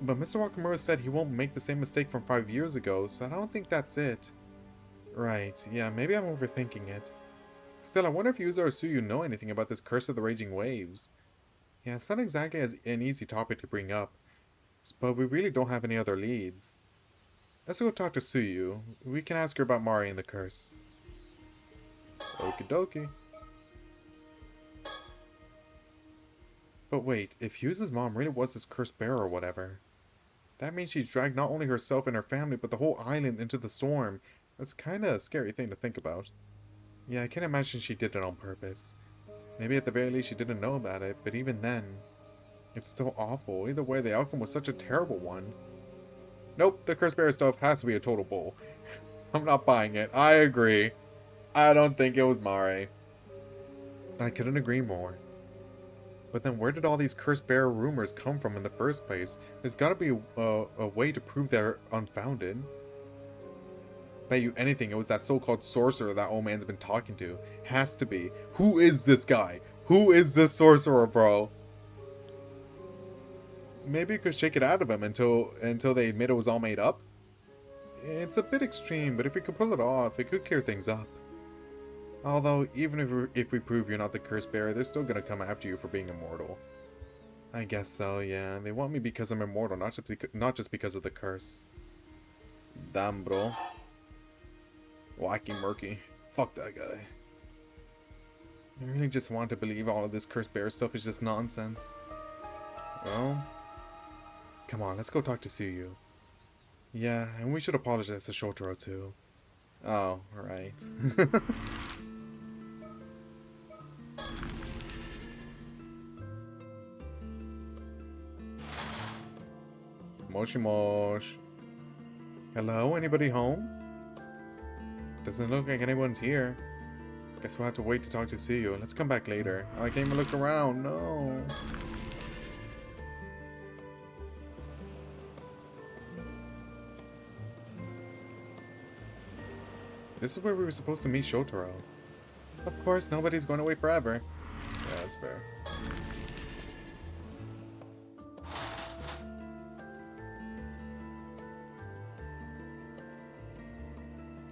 But Mr. Wakamura said he won't make the same mistake from 5 years ago, so I don't think that's it. Right, yeah, maybe I'm overthinking it. Still, I wonder if Yuza or Tsuyu know anything about this curse of the raging waves. Yeah, it's not exactly an easy topic to bring up, but we really don't have any other leads. Let's go talk to Tsuyu. We can ask her about Mari and the curse. Okie dokie. But wait, if Yuza's mom really was this curse bearer or whatever, that means she's dragged not only herself and her family, but the whole island into the storm. That's kinda a scary thing to think about. Yeah, I can imagine she did it on purpose. Maybe at the very least she didn't know about it, but even then, it's still awful. Either way, the outcome was such a terrible one. Nope, the curse bearer stuff has to be a total bull. I'm not buying it. I agree. I don't think it was Mare. I couldn't agree more. But then where did all these curse bearer rumors come from in the first place? There's gotta be a way to prove they're unfounded. Bet you anything it was that so-called sorcerer that old man's been talking to. Has to be. Who is this guy? Who is this sorcerer, bro? Maybe you could shake it out of him until they admit it was all made up? It's a bit extreme, but if we could pull it off, it could clear things up. Although, even if we prove you're not the curse bearer, they're still gonna come after you for being immortal. I guess so, yeah. They want me because I'm immortal, not just because of the curse. Damn, bro. Wacky murky. Fuck that guy. I really just want to believe all of this cursed bear stuff is just nonsense. Well, come on, let's go talk to Suyu. Yeah, and we should apologize to Shotaro too. Oh, right. Moshi mosh. Hello, anybody home? Doesn't look like anyone's here. Guess we'll have to wait to talk to Suyu. Let's come back later. Oh, I can't even look around. No. This is where we were supposed to meet Shotaro. Of course, nobody's going to wait forever. Yeah, that's fair.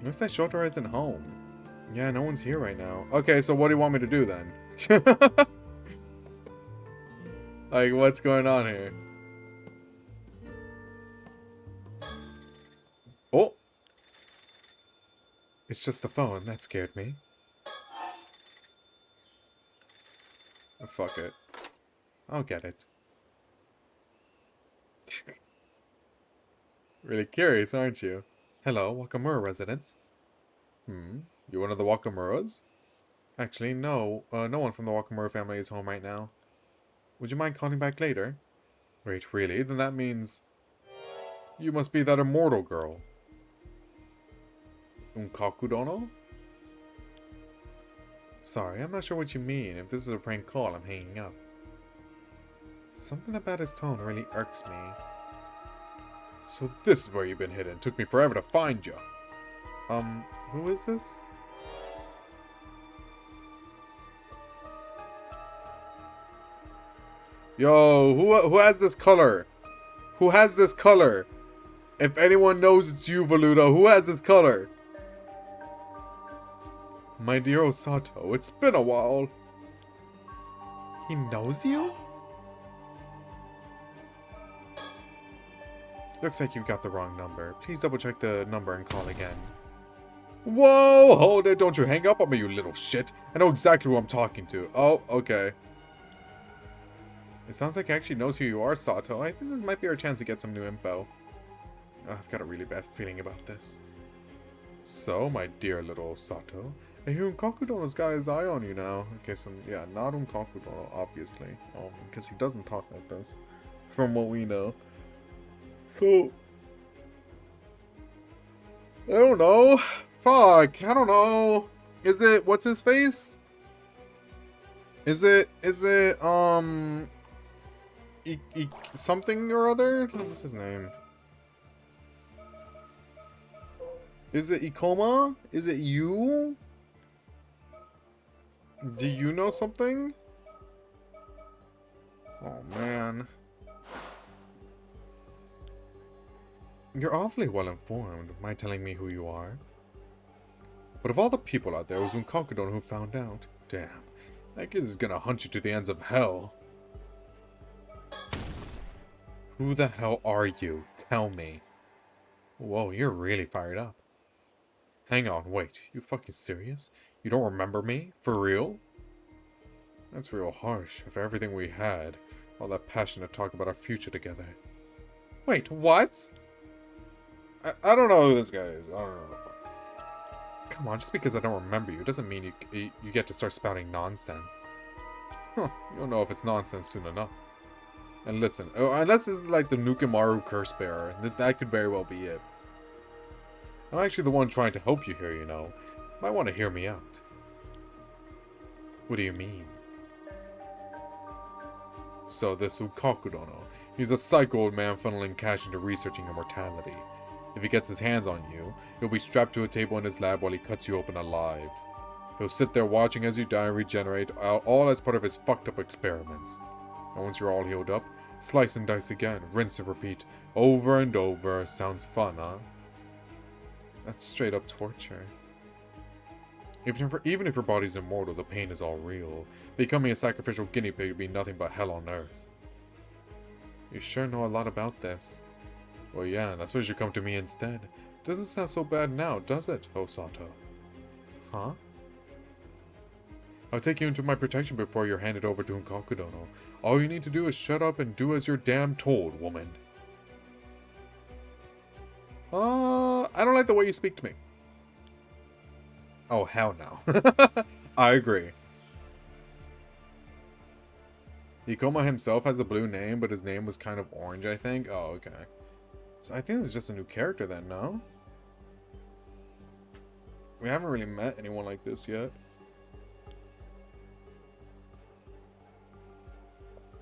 Looks like Shotaro isn't home. Yeah, no one's here right now. Okay, so what do you want me to do then? Like, what's going on here? Oh! It's just the phone. That scared me. Oh, fuck it. I'll get it. Really curious, aren't you? Hello, Wakamura residents. You one of the Wakamuras? Actually, no. No one from the Wakamura family is home right now. Would you mind calling back later? Wait, really? Then that means... You must be that immortal girl. Unkakudono? Sorry, I'm not sure what you mean. If this is a prank call, I'm hanging up. Something about his tone really irks me. So this is where you've been hidden. Took me forever to find you. Who is this? Yo, who has this color? Who has this color? If anyone knows it's you, Voluto, who has this color? My dear Osato, it's been a while. He knows you? Looks like you've got the wrong number. Please double check the number and call again. Whoa, hold it, don't you hang up on me, you little shit. I know exactly who I'm talking to. Oh, okay. It sounds like he actually knows who you are, Sato. I think this might be our chance to get some new info. Oh, I've got a really bad feeling about this. So, my dear little Sato, I hear Unkakudono's got his eye on you now. Okay, so, yeah, not Unkakudono, obviously. Because he doesn't talk like this, from what we know. So, I don't know. Fuck, I don't know. Is it, what's his face? Is it, something or other? What's his name? Is it Ikoma? Is it you? Do you know something? Oh, man. You're awfully well informed by telling me who you are. But of all the people out there, it was Unkakudono who found out. Damn. That kid is gonna hunt you to the ends of hell. Who the hell are you? Tell me. Whoa, you're really fired up. Hang on, wait. You fucking serious? You don't remember me? For real? That's real harsh after everything we had. All that passion to talk about our future together. Wait, what? I don't know who this guy is. I don't know. Come on, just because I don't remember you doesn't mean you get to start spouting nonsense. Huh, you'll know if it's nonsense soon enough. And listen, unless it's like the Nukimaru curse bearer, that could very well be it. I'm actually the one trying to help you here, you know. Might want to hear me out. What do you mean? So this Unkakudono, he's a psycho old man funneling cash into researching immortality. If he gets his hands on you, he'll be strapped to a table in his lab while he cuts you open alive. He'll sit there watching as you die and regenerate, all as part of his fucked up experiments. And once you're all healed up, slice and dice again, rinse and repeat, over and over. Sounds fun, huh? That's straight up torture. Even if your body's immortal, the pain is all real. Becoming a sacrificial guinea pig would be nothing but hell on earth. You sure know a lot about this. Well, yeah, that's why you should come to me instead. Doesn't sound so bad now, does it, Osato? Huh? I'll take you into my protection before you're handed over to Nkakudono. All you need to do is shut up and do as you're damn told, woman. I don't like the way you speak to me. Oh, hell no. I agree. Ikoma himself has a blue name, but his name was kind of orange, I think. Oh, okay. So I think it's just a new character then, no? We haven't really met anyone like this yet.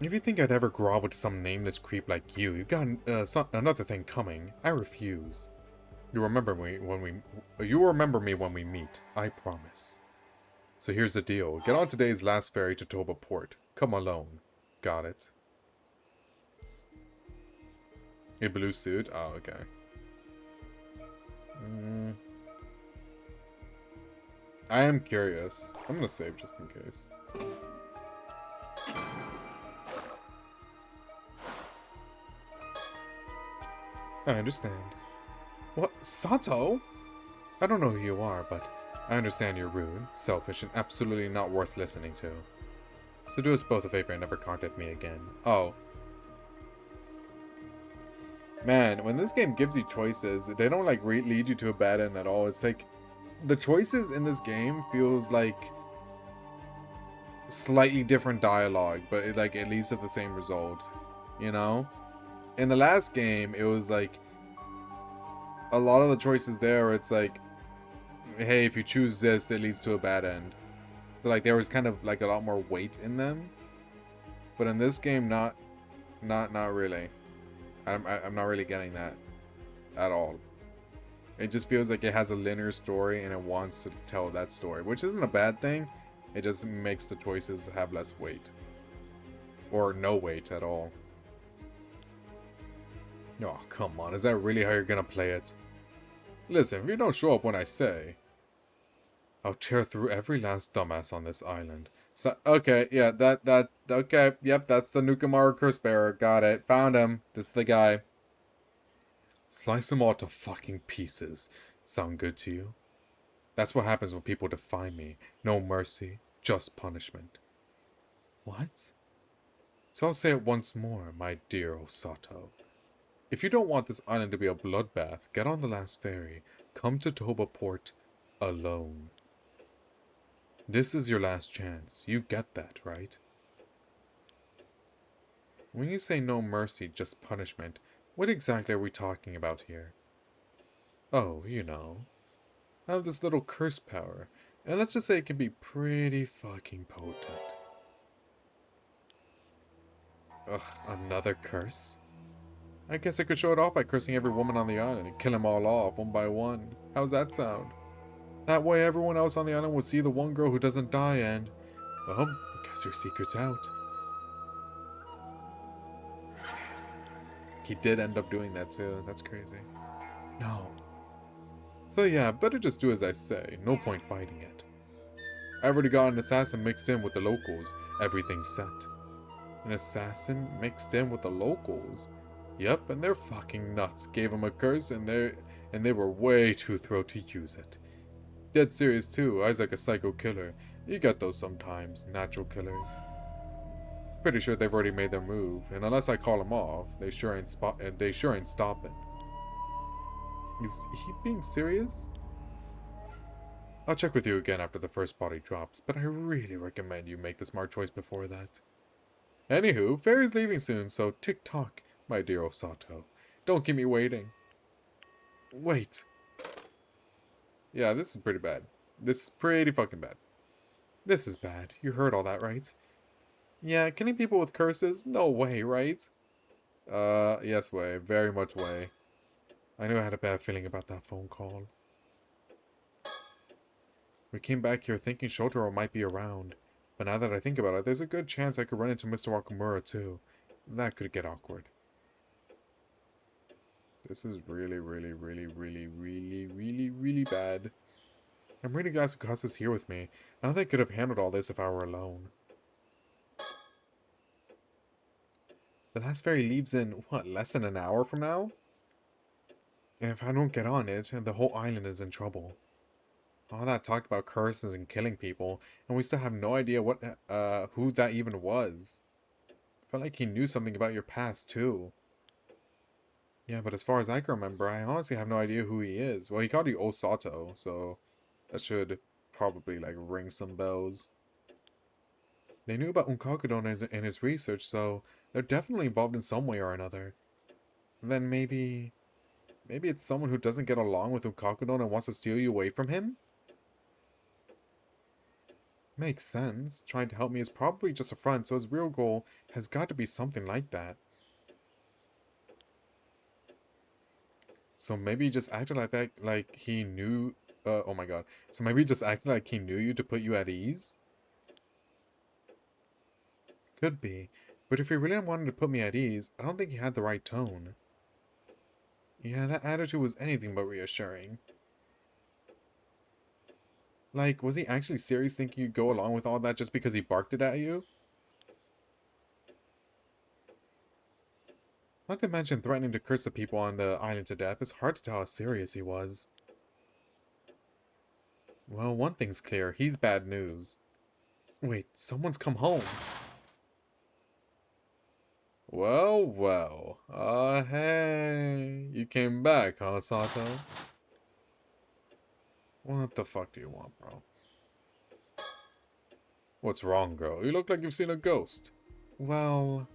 If you think I'd ever grovel to some nameless creep like you, you've got another thing coming. I refuse. You remember me when we meet. I promise. So here's the deal. Get on today's last ferry to Toba Port. Come alone. Got it. A blue suit? Oh, okay. I am curious. I'm gonna save just in case. I understand. What? Sato? I don't know who you are, but I understand you're rude, selfish, and absolutely not worth listening to. So do us both a favor and never contact me again. Oh. Man, when this game gives you choices, they don't like lead you to a bad end at all. It's like the choices in this game feels like slightly different dialogue, but it leads to the same result, you know? In the last game, it was like a lot of the choices there, it's like, hey, if you choose this, it leads to a bad end. So like there was kind of like a lot more weight in them, but in this game, not really. I'm not really getting that at all. It just feels like it has a linear story and it wants to tell that story, which isn't a bad thing. It just makes the choices have less weight. Or no weight at all. Oh, come on. Is that really how you're gonna play it? Listen, if you don't show up when I say, I'll tear through every last dumbass on this island. So, okay, yeah, okay, yep, that's the Nukamara curse bearer. Got it. Found him. This is the guy. Slice them all to fucking pieces. Sound good to you? That's what happens when people defy me. No mercy, just punishment. What? So I'll say it once more, my dear Osato. If you don't want this island to be a bloodbath, get on the last ferry. Come to Toba Port alone. This is your last chance. You get that, right? When you say no mercy, just punishment, what exactly are we talking about here? Oh, you know. I have this little curse power, and let's just say it can be pretty fucking potent. Ugh, another curse? I guess I could show it off by cursing every woman on the island and kill them all off one by one. How's that sound? That way everyone else on the island will see the one girl who doesn't die and... well, I guess your secret's out. He did end up doing that too. That's crazy. No. So yeah, better just do as I say. No point fighting it. I already got an assassin mixed in with the locals. Everything's set. An assassin mixed in with the locals? Yep, and they're fucking nuts. Gave him a curse and they were way too thrilled to use it. Dead serious too. I was like a psycho killer. You get those sometimes. Natural killers. Pretty sure they've already made their move, and unless I call them off, they sure ain't stopping. Is he being serious? I'll check with you again after the first body drops, but I really recommend you make the smart choice before that. Anywho, ferry's leaving soon, so tick-tock, my dear Osato. Don't keep me waiting. Wait. Yeah, this is pretty bad. This is pretty fucking bad. This is bad. You heard all that, right? Yeah, killing people with curses? No way, right? Yes way. Very much way. I knew I had a bad feeling about that phone call. We came back here thinking Shotaro might be around. But now that I think about it, there's a good chance I could run into Mr. Wakamura too. That could get awkward. This is really, really, really, really, really, really, really bad. I'm really glad Sukasa's here with me. I don't think I could have handled all this if I were alone. The last ferry leaves in, what, less than an hour from now? And if I don't get on it, the whole island is in trouble. All that talk about curses and killing people, and we still have no idea who that even was. I felt like he knew something about your past, too. Yeah, but as far as I can remember, I honestly have no idea who he is. Well, he called you Osato, so that should probably, like, ring some bells. They knew about Unkakudo in his research, so they're definitely involved in some way or another. And then maybe it's someone who doesn't get along with Unkakudo and wants to steal you away from him? Makes sense. Trying to help me is probably just a front, so his real goal has got to be something like that. So maybe he just acted like that, like he knew... oh my god. So maybe he just acted like he knew you to put you at ease? Could be. But if he really wanted to put me at ease, I don't think he had the right tone. Yeah, that attitude was anything but reassuring. Like, was he actually serious thinking you'd go along with all that just because he barked it at you? Not to mention threatening to curse the people on the island to death, it's hard to tell how serious he was. Well, one thing's clear, he's bad news. Wait, someone's come home. Well, well. Hey. You came back, huh, Sato? What the fuck do you want, bro? What's wrong, girl? You look like you've seen a ghost. Well...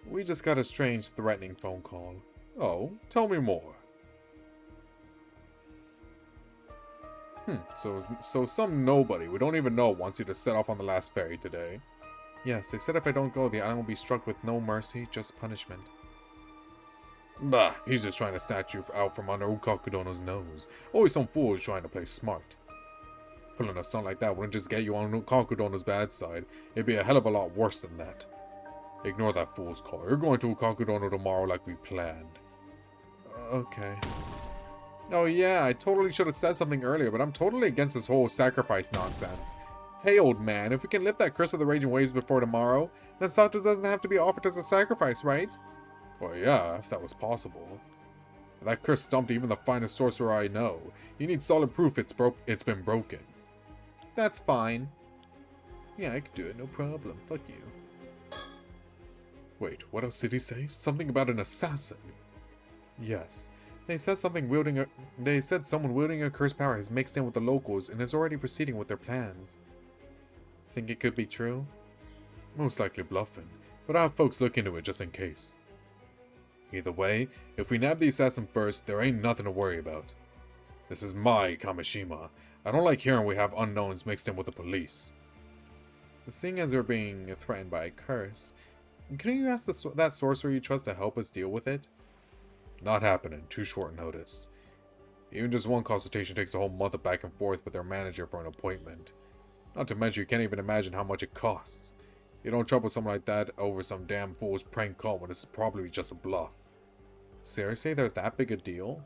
we just got a strange, threatening phone call. Oh, tell me more. So some nobody we don't even know wants you to set off on the last ferry today. Yes, they said if I don't go, the island will be struck with no mercy, just punishment. Bah, he's just trying to snatch you out from under Ukakudono's nose. Always some fool is trying to play smart. Pulling a stunt like that wouldn't just get you on Ukakudono's bad side. It'd be a hell of a lot worse than that. Ignore that fool's call. You're going to Ukakudono tomorrow like we planned. Okay. Oh yeah, I totally should have said something earlier, but I'm totally against this whole sacrifice nonsense. Hey old man, if we can lift that curse of the raging waves before tomorrow, then Sato doesn't have to be offered as a sacrifice, right? Well yeah, if that was possible. That curse stumped even the finest sorcerer I know. You need solid proof it's been broken. That's fine. Yeah, I can do it, no problem. Fuck you. Wait, what else did he say? Something about an assassin. Yes. They said someone wielding a cursed power has mixed in with the locals and is already proceeding with their plans. Think it could be true? Most likely bluffing, but I'll have folks look into it just in case. Either way, if we nab the assassin first, there ain't nothing to worry about. This is my Kamishima. I don't like hearing we have unknowns mixed in with the police. Seeing as we're being threatened by a curse, couldn't you ask that sorcerer you trust to help us deal with it? Not happening. Too short notice. Even just one consultation takes a whole month of back and forth with their manager for an appointment. Not to mention you can't even imagine how much it costs. You don't trouble someone like that over some damn fool's prank call when it's probably just a bluff. Seriously, they're that big a deal?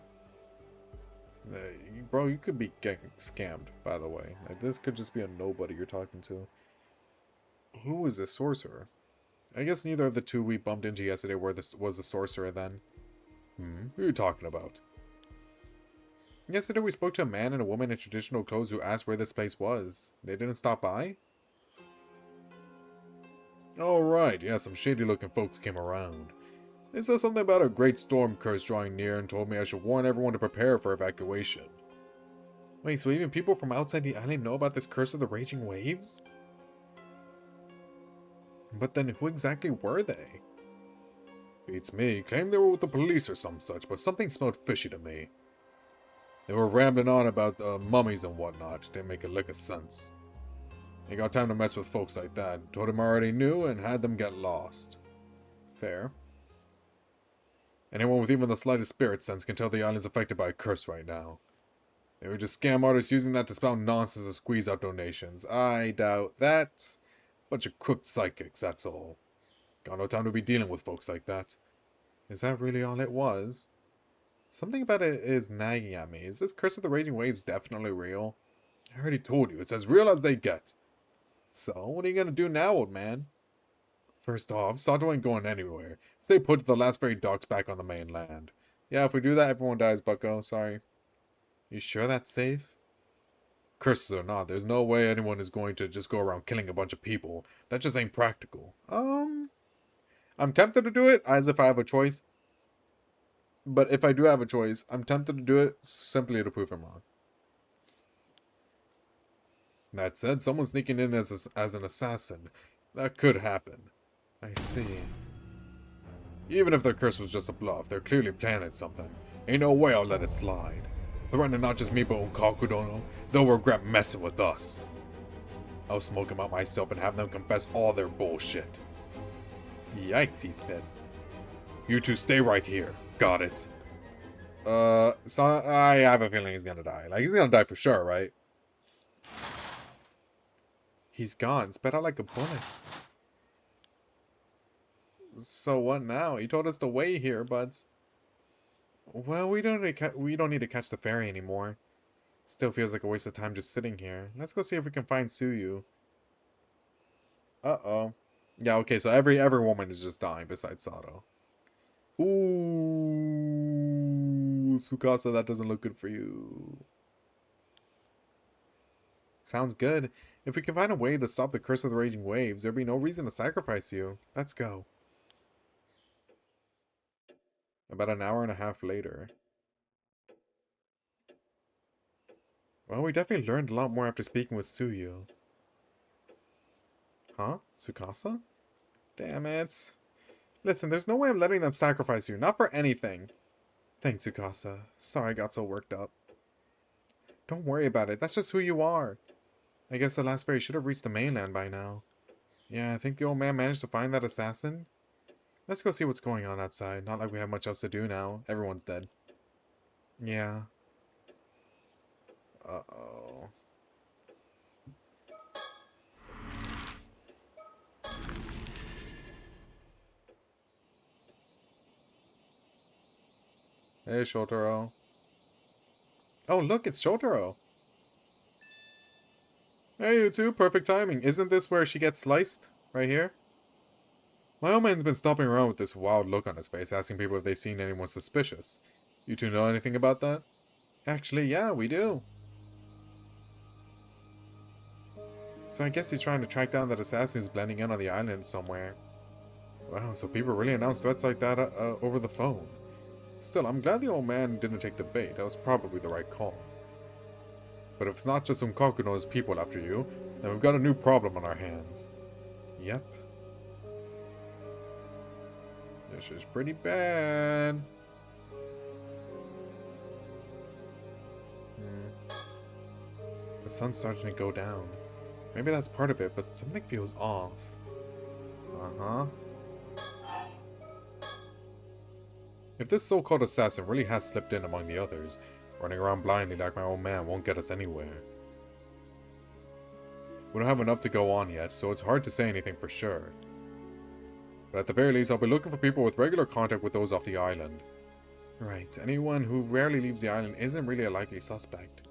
Bro, you could be getting scammed, by the way. Like, this could just be a nobody you're talking to. Who is this sorcerer? I guess neither of the two we bumped into yesterday was the sorcerer then. Who are you talking about? Yesterday we spoke to a man and a woman in traditional clothes who asked where this place was. They didn't stop by? Oh right, yeah, some shady looking folks came around. They said something about a great storm curse drawing near and told me I should warn everyone to prepare for evacuation. Wait, so even people from outside the island know about this curse of the raging waves? But then who exactly were they? Beats me. Claimed they were with the police or some such, but something smelled fishy to me. They were rambling on about mummies and whatnot. Didn't make a lick of sense. Ain't got time to mess with folks like that. Told him I already knew and had them get lost. Fair. Anyone with even the slightest spirit sense can tell the island's affected by a curse right now. They were just scam artists using that to spout nonsense and squeeze out donations. I doubt that. Bunch of crooked psychics, that's all. Got no time to be dealing with folks like that. Is that really all it was? Something about it is nagging at me. Is this Curse of the Raging Waves definitely real? I already told you, it's as real as they get. So, what are you gonna do now, old man? First off, Sato ain't going anywhere. Stay put to the last ferry docks back on the mainland. Yeah, if we do that, everyone dies, bucko. Sorry. You sure that's safe? Curses or not, there's no way anyone is going to just go around killing a bunch of people. That just ain't practical. I'm tempted to do it, as if I have a choice. But if I do have a choice, I'm tempted to do it simply to prove him wrong. That said, someone sneaking in as an assassin. That could happen. I see. Even if their curse was just a bluff, they're clearly planning something. Ain't no way I'll let it slide. Threatening not just me but Onkakudono, they'll regret messing with us. I'll smoke them out myself and have them confess all their bullshit. Yikes, he's pissed. You two stay right here. Got it. So I have a feeling he's gonna die. Like, he's gonna die for sure, right? He's gone. Sped out like a bullet. So what now? He told us to wait here, but... Well, we don't need to catch the ferry anymore. Still feels like a waste of time just sitting here. Let's go see if we can find Suyu. Uh-oh. Yeah, okay, so every woman is just dying besides Sato. Ooh, Tsukasa, that doesn't look good for you. Sounds good. If we can find a way to stop the curse of the raging waves, there'd be no reason to sacrifice you. Let's go. About an hour and a half later. Well, we definitely learned a lot more after speaking with Suyu. Huh? Tsukasa? Damn it. Listen, there's no way I'm letting them sacrifice you. Not for anything. Thanks, Tsukasa. Sorry I got so worked up. Don't worry about it. That's just who you are. I guess the last ferry should have reached the mainland by now. Yeah, I think the old man managed to find that assassin. Let's go see what's going on outside. Not like we have much else to do now. Everyone's dead. Yeah. Uh-oh. Hey, Shotaro. Oh, look, it's Shotaro. Hey, you two. Perfect timing. Isn't this where she gets sliced? Right here? My old man's been stopping around with this wild look on his face, asking people if they've seen anyone suspicious. You two know anything about that? Actually, yeah, we do. So I guess he's trying to track down that assassin who's blending in on the island somewhere. Wow, so people really announce threats like that over the phone. Still, I'm glad the old man didn't take the bait. That was probably the right call. But if it's not just some Kakuno's people after you, then we've got a new problem on our hands. Yep. This is pretty bad. The sun's starting to go down. Maybe that's part of it, but something feels off. Uh-huh. If this so-called assassin really has slipped in among the others, running around blindly like my old man won't get us anywhere. We don't have enough to go on yet, so it's hard to say anything for sure. But at the very least, I'll be looking for people with regular contact with those off the island. Right, anyone who rarely leaves the island isn't really a likely suspect.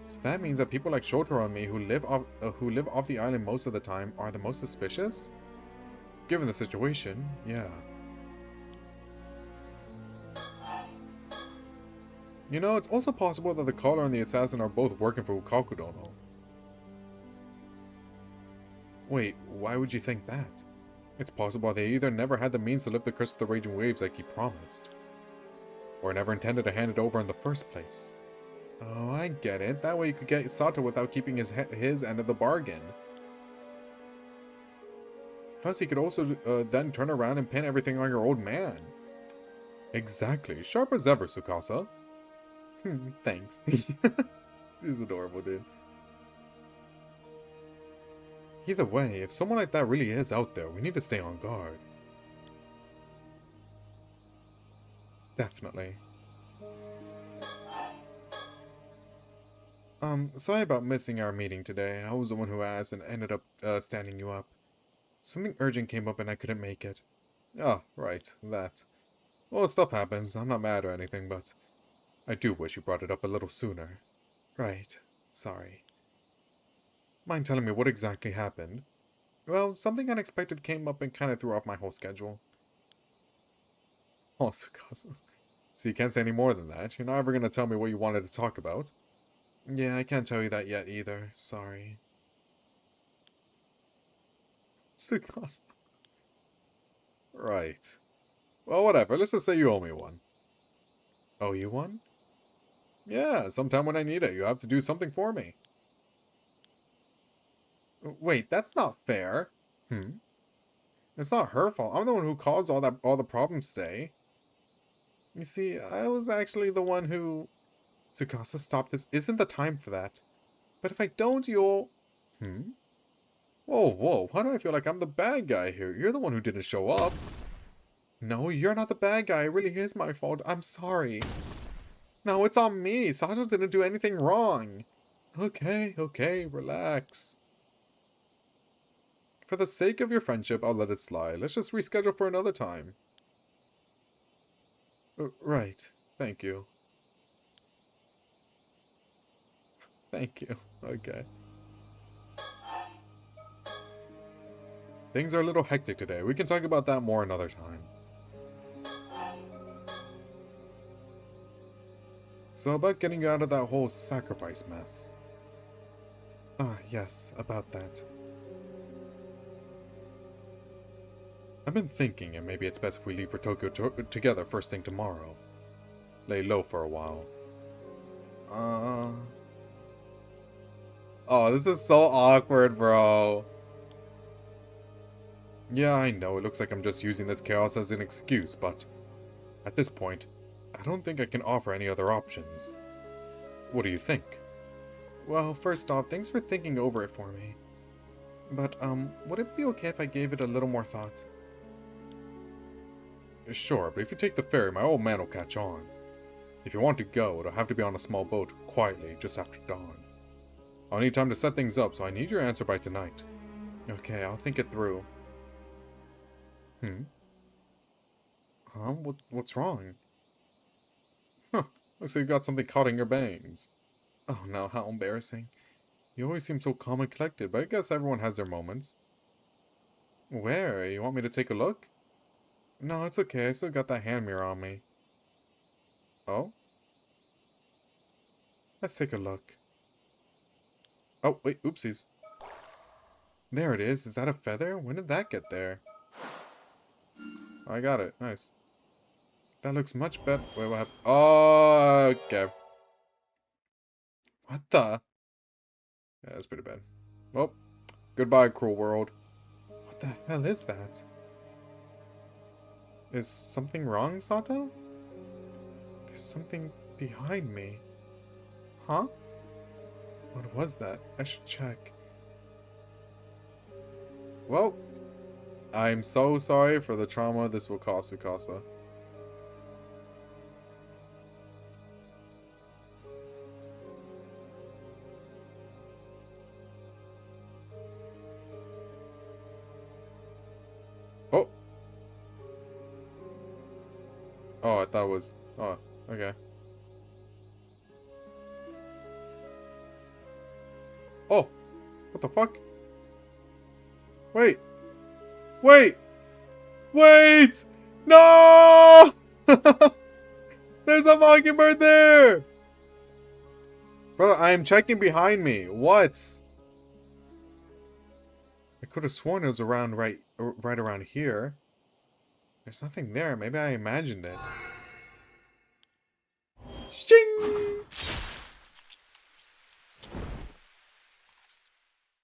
So that means that people like Shotaro and me who live off the island most of the time are the most suspicious? Given the situation, yeah. You know, it's also possible that the caller and the assassin are both working for Kakudono. Wait, why would you think that? It's possible they either never had the means to lift the curse of the raging waves like he promised, or never intended to hand it over in the first place. Oh, I get it. That way you could get Sato without keeping his end of the bargain. Plus, he could also then turn around and pin everything on your old man. Exactly. Sharp as ever, Tsukasa. Thanks. He's adorable, dude. Either way, if someone like that really is out there, we need to stay on guard. Definitely. Sorry about missing our meeting today. I was the one who asked and ended up standing you up. Something urgent came up and I couldn't make it. Oh, right, that. Well, stuff happens. I'm not mad or anything, but I do wish you brought it up a little sooner. Right. Sorry. Mind telling me what exactly happened? Well, something unexpected came up and kind of threw off my whole schedule. Oh, Tsukasa. So you can't say any more than that. You're not ever going to tell me what you wanted to talk about. Yeah, I can't tell you that yet either. Sorry. Tsukasa. Right. Well, whatever. Let's just say you owe me one. Owe you one? Yeah, sometime when I need it, you have to do something for me. Wait, that's not fair. It's not her fault. I'm the one who caused all the problems today. You see, I was actually the one who... Tsukasa, stop. This isn't the time for that. But if I don't, you'll... Whoa. Why do I feel like I'm the bad guy here? You're the one who didn't show up. No, you're not the bad guy. It really is my fault. I'm sorry. No, it's on me. Sato didn't do anything wrong. Okay, relax. For the sake of your friendship, I'll let it slide. Let's just reschedule for another time. Right. Thank you. Thank you. Okay. Things are a little hectic today. We can talk about that more another time. So about getting you out of that whole sacrifice mess. Ah, yes, about that. I've been thinking, and maybe it's best if we leave for Tokyo together first thing tomorrow. Lay low for a while. Oh, this is so awkward, bro. Yeah, I know, it looks like I'm just using this chaos as an excuse, but... At this point, I don't think I can offer any other options. What do you think? Well, first off, thanks for thinking over it for me. But, would it be okay if I gave it a little more thought? Sure, but if you take the ferry, my old man will catch on. If you want to go, it'll have to be on a small boat, quietly, just after dawn. I'll need time to set things up, so I need your answer by tonight. Okay, I'll think it through. Huh? What's wrong? Huh, looks like you've got something caught in your bangs. Oh no, how embarrassing. You always seem so calm and collected, but I guess everyone has their moments. Where? You want me to take a look? No, it's okay, I still got that hand mirror on me. Oh? Let's take a look. Oh, wait, oopsies. There it is. Is that a feather? When did that get there? I got it. Nice. That looks much better. Wait, what happened? Oh, okay. What the? Yeah, that's pretty bad. Well, goodbye, cruel world. What the hell is that? Is something wrong, Sato? There's something behind me. Huh? What was that? I should check. Well, I'm so sorry for the trauma this will cause Tsukasa. Oh! Oh, I thought it was... Oh, okay. Oh! What the fuck? Wait! Wait! Wait! No! There's a mockingbird there! Brother, I am checking behind me. What? I could have sworn it was around right around here. There's nothing there. Maybe I imagined it. Shing!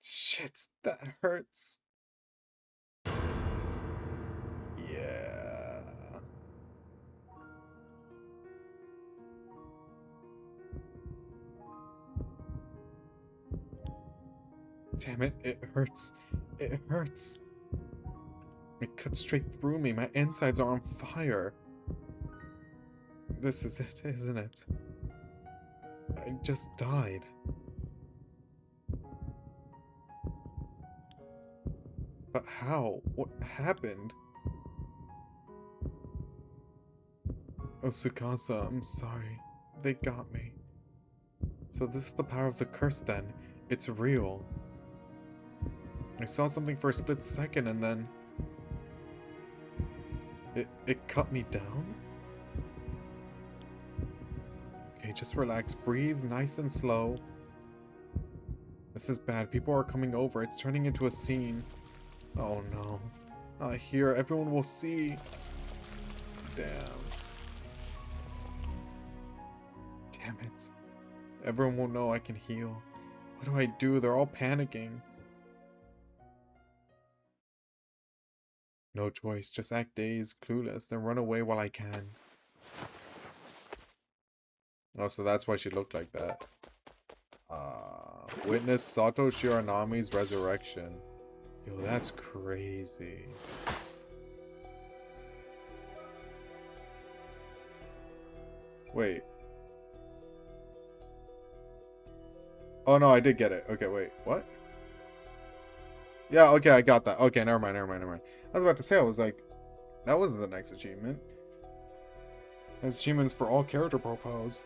Shit, that hurts. Yeah. Damn it, it hurts. It hurts. It cut straight through me. My insides are on fire. This is it, isn't it? I just died. But how? What happened? Oh, Tsukasa, I'm sorry. They got me. So this is the power of the curse then. It's real. I saw something for a split second and then... It cut me down? Okay, just relax. Breathe nice and slow. This is bad. People are coming over. It's turning into a scene. Oh no. Not here. Everyone will see. Damn. Damn it. Everyone will know I can heal. What do I do? They're all panicking. No choice. Just act dazed, clueless, then run away while I can. Oh, so that's why she looked like that. Witness Sato Shiranami's resurrection. Yo, that's crazy. Wait. Oh no, I did get it. Okay, wait. What? Yeah, okay, I got that. Okay, never mind. I was about to say, I was like, that wasn't the next achievement. This achievement is for all character profiles.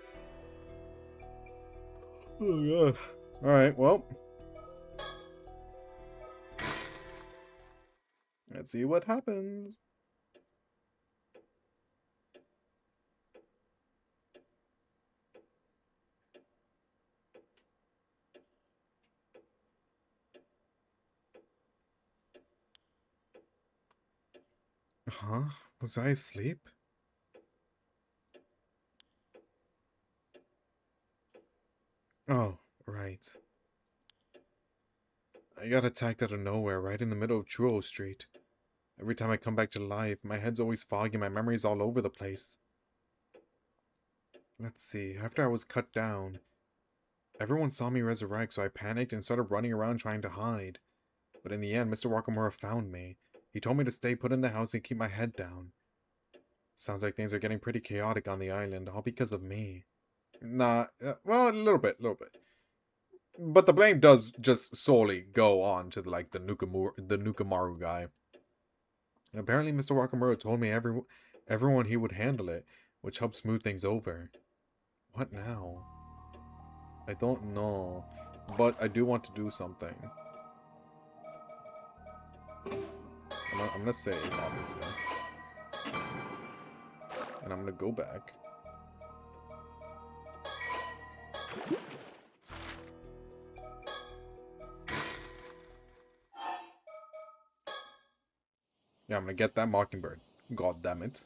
Oh god. Alright, well. Let's see what happens. Huh? Was I asleep? Oh, right. I got attacked out of nowhere, right in the middle of Churro Street. Every time I come back to life, my head's always foggy, my memory's all over the place. Let's see, after I was cut down, everyone saw me resurrect, so I panicked and started running around trying to hide. But in the end, Mr. Wakamura found me. He told me to stay put in the house and keep my head down. Sounds like things are getting pretty chaotic on the island, all because of me. Nah, well, a little bit. But the blame does just solely go on to the Nukamaru guy. And apparently Mr. Wakamura told me everyone he would handle it, which helped smooth things over. What now? I don't know, but I do want to do something. I'm gonna save, obviously. And I'm gonna go back. Yeah, I'm gonna get that mockingbird. God damn it.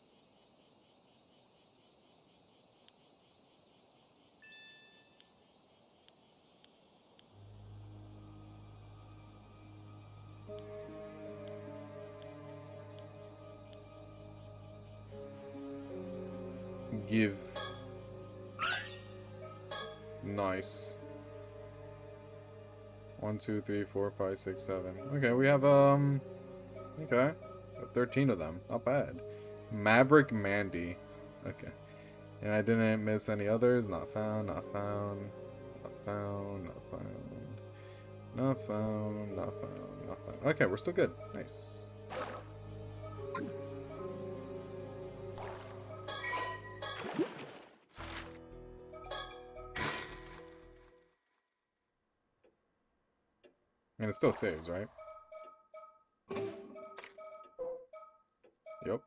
Give. Nice. 1, 2, 3, 4, 5, 6, 7. Okay, we have, okay. 13 of them. Not bad. Maverick Mandy. Okay. And I didn't miss any others. Not found, not found. Not found, not found. Not found, not found, not found. Okay, we're still good. Nice. And it still saves, right? Yep.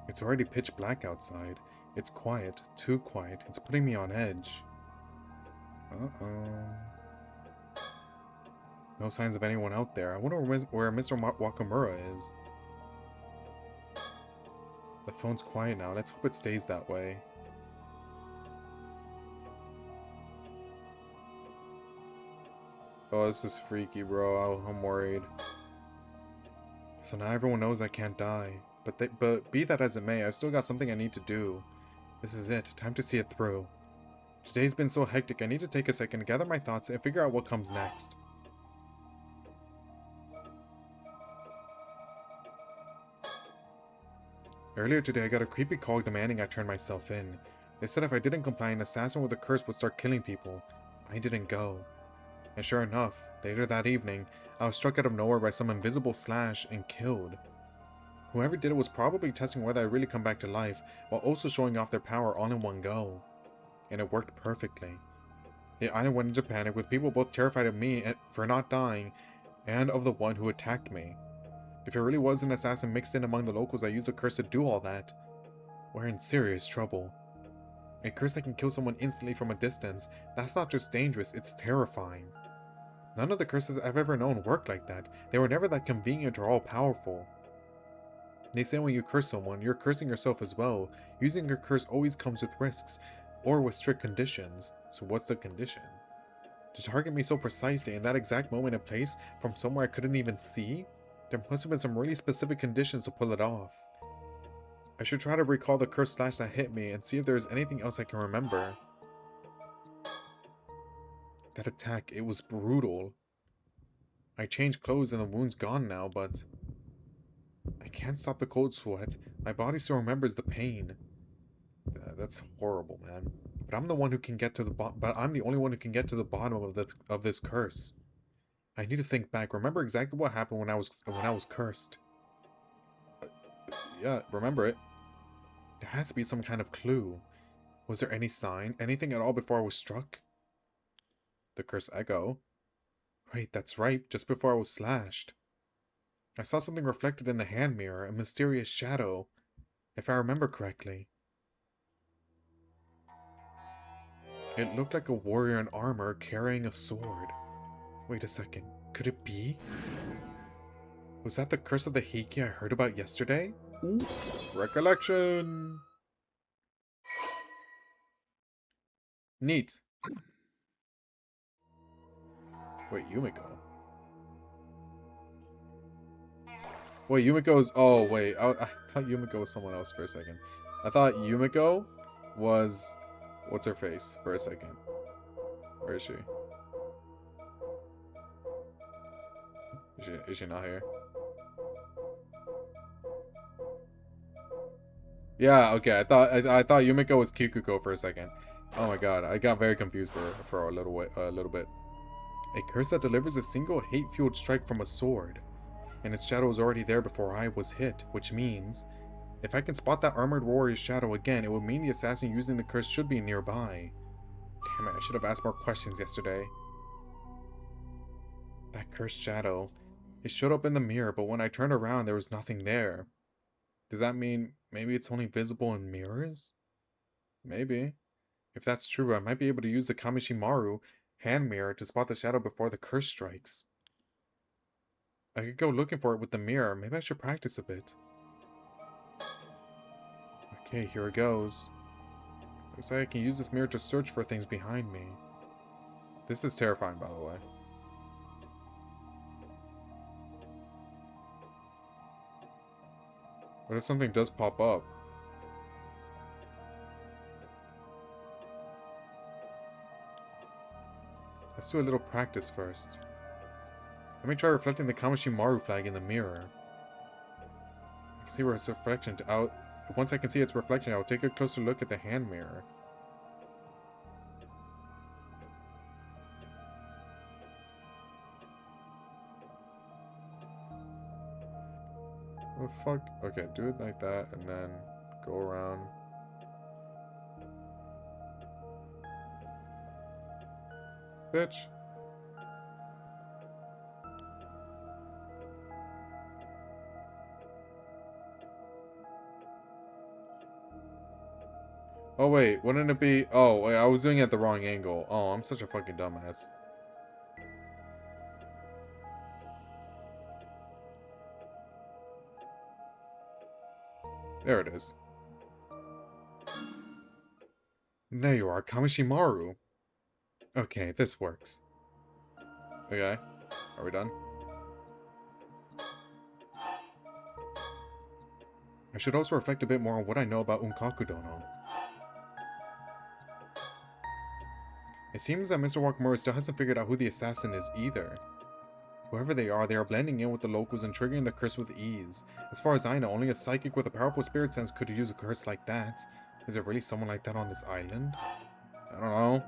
It's already pitch black outside. It's quiet. Too quiet. It's putting me on edge. Uh-oh. No signs of anyone out there. I wonder where Mr. Wakamura is. The phone's quiet now. Let's hope it stays that way. Oh, this is freaky, bro. I'm worried. So now everyone knows I can't die. But be that as it may, I've still got something I need to do. This is it. Time to see it through. Today's been so hectic, I need to take a second to gather my thoughts and figure out what comes next. Earlier today, I got a creepy call demanding I turn myself in. They said if I didn't comply, an assassin with a curse would start killing people. I didn't go. And sure enough, later that evening, I was struck out of nowhere by some invisible slash and killed. Whoever did it was probably testing whether I really come back to life, while also showing off their power all in one go. And it worked perfectly. The island went into panic, with people both terrified of me for not dying, and of the one who attacked me. If it really was an assassin mixed in among the locals that used a curse to do all that, we're in serious trouble. A curse that can kill someone instantly from a distance, that's not just dangerous, it's terrifying. None of the curses I've ever known worked like that. They were never that convenient or all-powerful. They say when you curse someone, you're cursing yourself as well. Using your curse always comes with risks, or with strict conditions. So what's the condition? To target me so precisely in that exact moment and place from somewhere I couldn't even see? There must have been some really specific conditions to pull it off. I should try to recall the curse slash that hit me and see if there is anything else I can remember. That attack, it was brutal. I changed clothes and the wound's gone now, but I can't stop the cold sweat. My body still remembers the pain. That's horrible, man. But I'm the one who can get to the but I'm the only one who can get to the bottom of this curse. I need to think back. Remember exactly what happened when I was cursed. Yeah, remember it. There has to be some kind of clue. Was there any sign, anything at all before I was struck? The curse echo. Right, that's right, just before I was slashed. I saw something reflected in the hand mirror, a mysterious shadow, if I remember correctly. It looked like a warrior in armor carrying a sword. Wait a second, could it be? Was that the curse of the Heike I heard about yesterday? Ooh. Recollection! Neat. Wait, Yumiko? Wait, Yumiko's... Oh, wait. I thought Yumiko was someone else for a second. I thought Yumiko was... What's her face? For a second. Where is she? Is she not here? Yeah, okay. I thought Yumiko was Kikuko for a second. Oh my god, I got very confused for a little bit. A curse that delivers a single hate-fueled strike from a sword. And its shadow was already there before I was hit, which means if I can spot that armored warrior's shadow again, it would mean the assassin using the curse should be nearby. Damn it, I should have asked more questions yesterday. That cursed shadow. It showed up in the mirror, but when I turned around, there was nothing there. Does that mean maybe it's only visible in mirrors? Maybe. If that's true, I might be able to use the Kamishimaru hand mirror to spot the shadow before the curse strikes. I could go looking for it with the mirror. Maybe I should practice a bit. Okay, here it goes. Looks like I can use this mirror to search for things behind me. This is terrifying, by the way. What if something does pop up? Let's do a little practice first. Let me try reflecting the Kamishimaru flag in the mirror. I can see where its reflection out. Once I can see its reflection, I'll take a closer look at the hand mirror. Oh fuck. Okay, do it like that and then go around. Bitch. Oh wait, wouldn't it be... Oh, wait, I was doing it at the wrong angle. Oh, I'm such a fucking dumbass. There it is. There you are, Kamishimaru. Okay, this works. Okay, are we done? I should also reflect a bit more on what I know about Unkaku Dono. It seems that Mr. Wakamura still hasn't figured out who the assassin is either. Whoever they are blending in with the locals and triggering the curse with ease. As far as I know, only a psychic with a powerful spirit sense could use a curse like that. Is there really someone like that on this island? I don't know.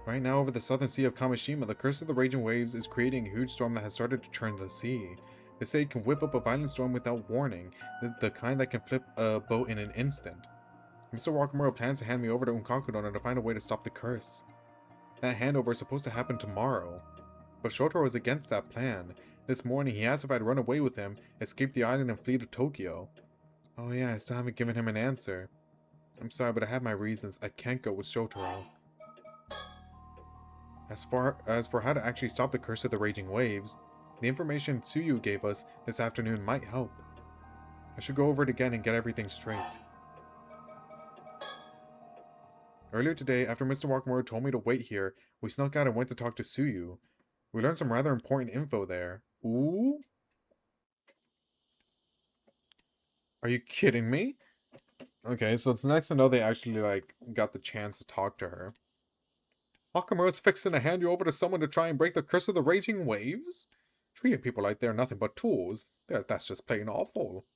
Right now, over the southern sea of Kamishima, the curse of the raging waves is creating a huge storm that has started to churn the sea. They say it can whip up a violent storm without warning, the kind that can flip a boat in an instant. Mr. Wakamura plans to hand me over to Unkakudona to find a way to stop the curse. That handover is supposed to happen tomorrow. But Shotaro is against that plan. This morning, he asked if I'd run away with him, escape the island, and flee to Tokyo. Oh yeah, I still haven't given him an answer. I'm sorry, but I have my reasons. I can't go with Shotaro. As for how to actually stop the curse of the raging waves, the information Tsuyu gave us this afternoon might help. I should go over it again and get everything straight. Earlier today, after Mr. Wakamura told me to wait here, we snuck out and went to talk to Tsuyu. We learned some rather important info there. Ooh? Are you kidding me? Okay, so it's nice to know they actually, got the chance to talk to her. Wakamura's fixing to hand you over to someone to try and break the curse of the raging waves? Treating people like they're nothing but tools. That's just plain awful.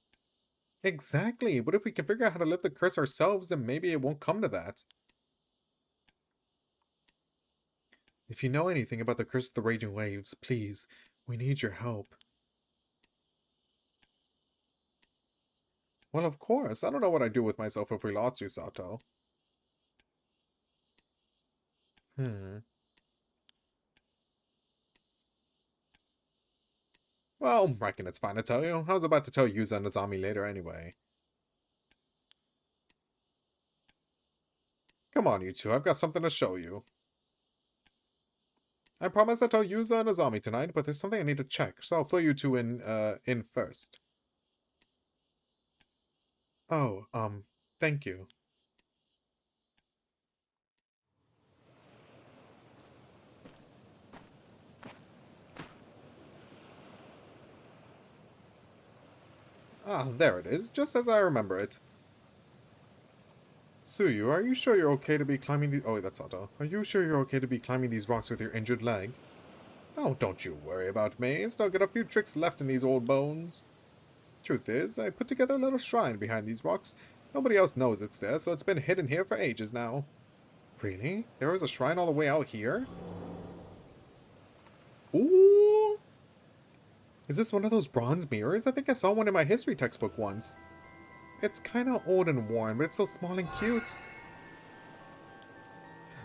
Exactly, but if we can figure out how to lift the curse ourselves, then maybe it won't come to that. If you know anything about the curse of the raging waves, please, we need your help. Well, of course. I don't know what I'd do with myself if we lost you, Sato. Well, reckon it's fine to tell you. I was about to tell Yuza and Azami later anyway. Come on, you two. I've got something to show you. I promise I'll tell Yuza and Azami tonight, but there's something I need to check, so I'll fill you two in first. Oh, thank you. Ah, there it is, just as I remember it. Tsuyu, are you sure you're okay to be climbing these— oh, that's Otto. Are you sure you're okay to be climbing these rocks with your injured leg? Oh, don't you worry about me. Still got a few tricks left in these old bones. Truth is, I put together a little shrine behind these rocks. Nobody else knows it's there, so it's been hidden here for ages now. Really? There was a shrine all the way out here? Ooh! Is this one of those bronze mirrors? I think I saw one in my history textbook once. It's kinda old and worn, but it's so small and cute.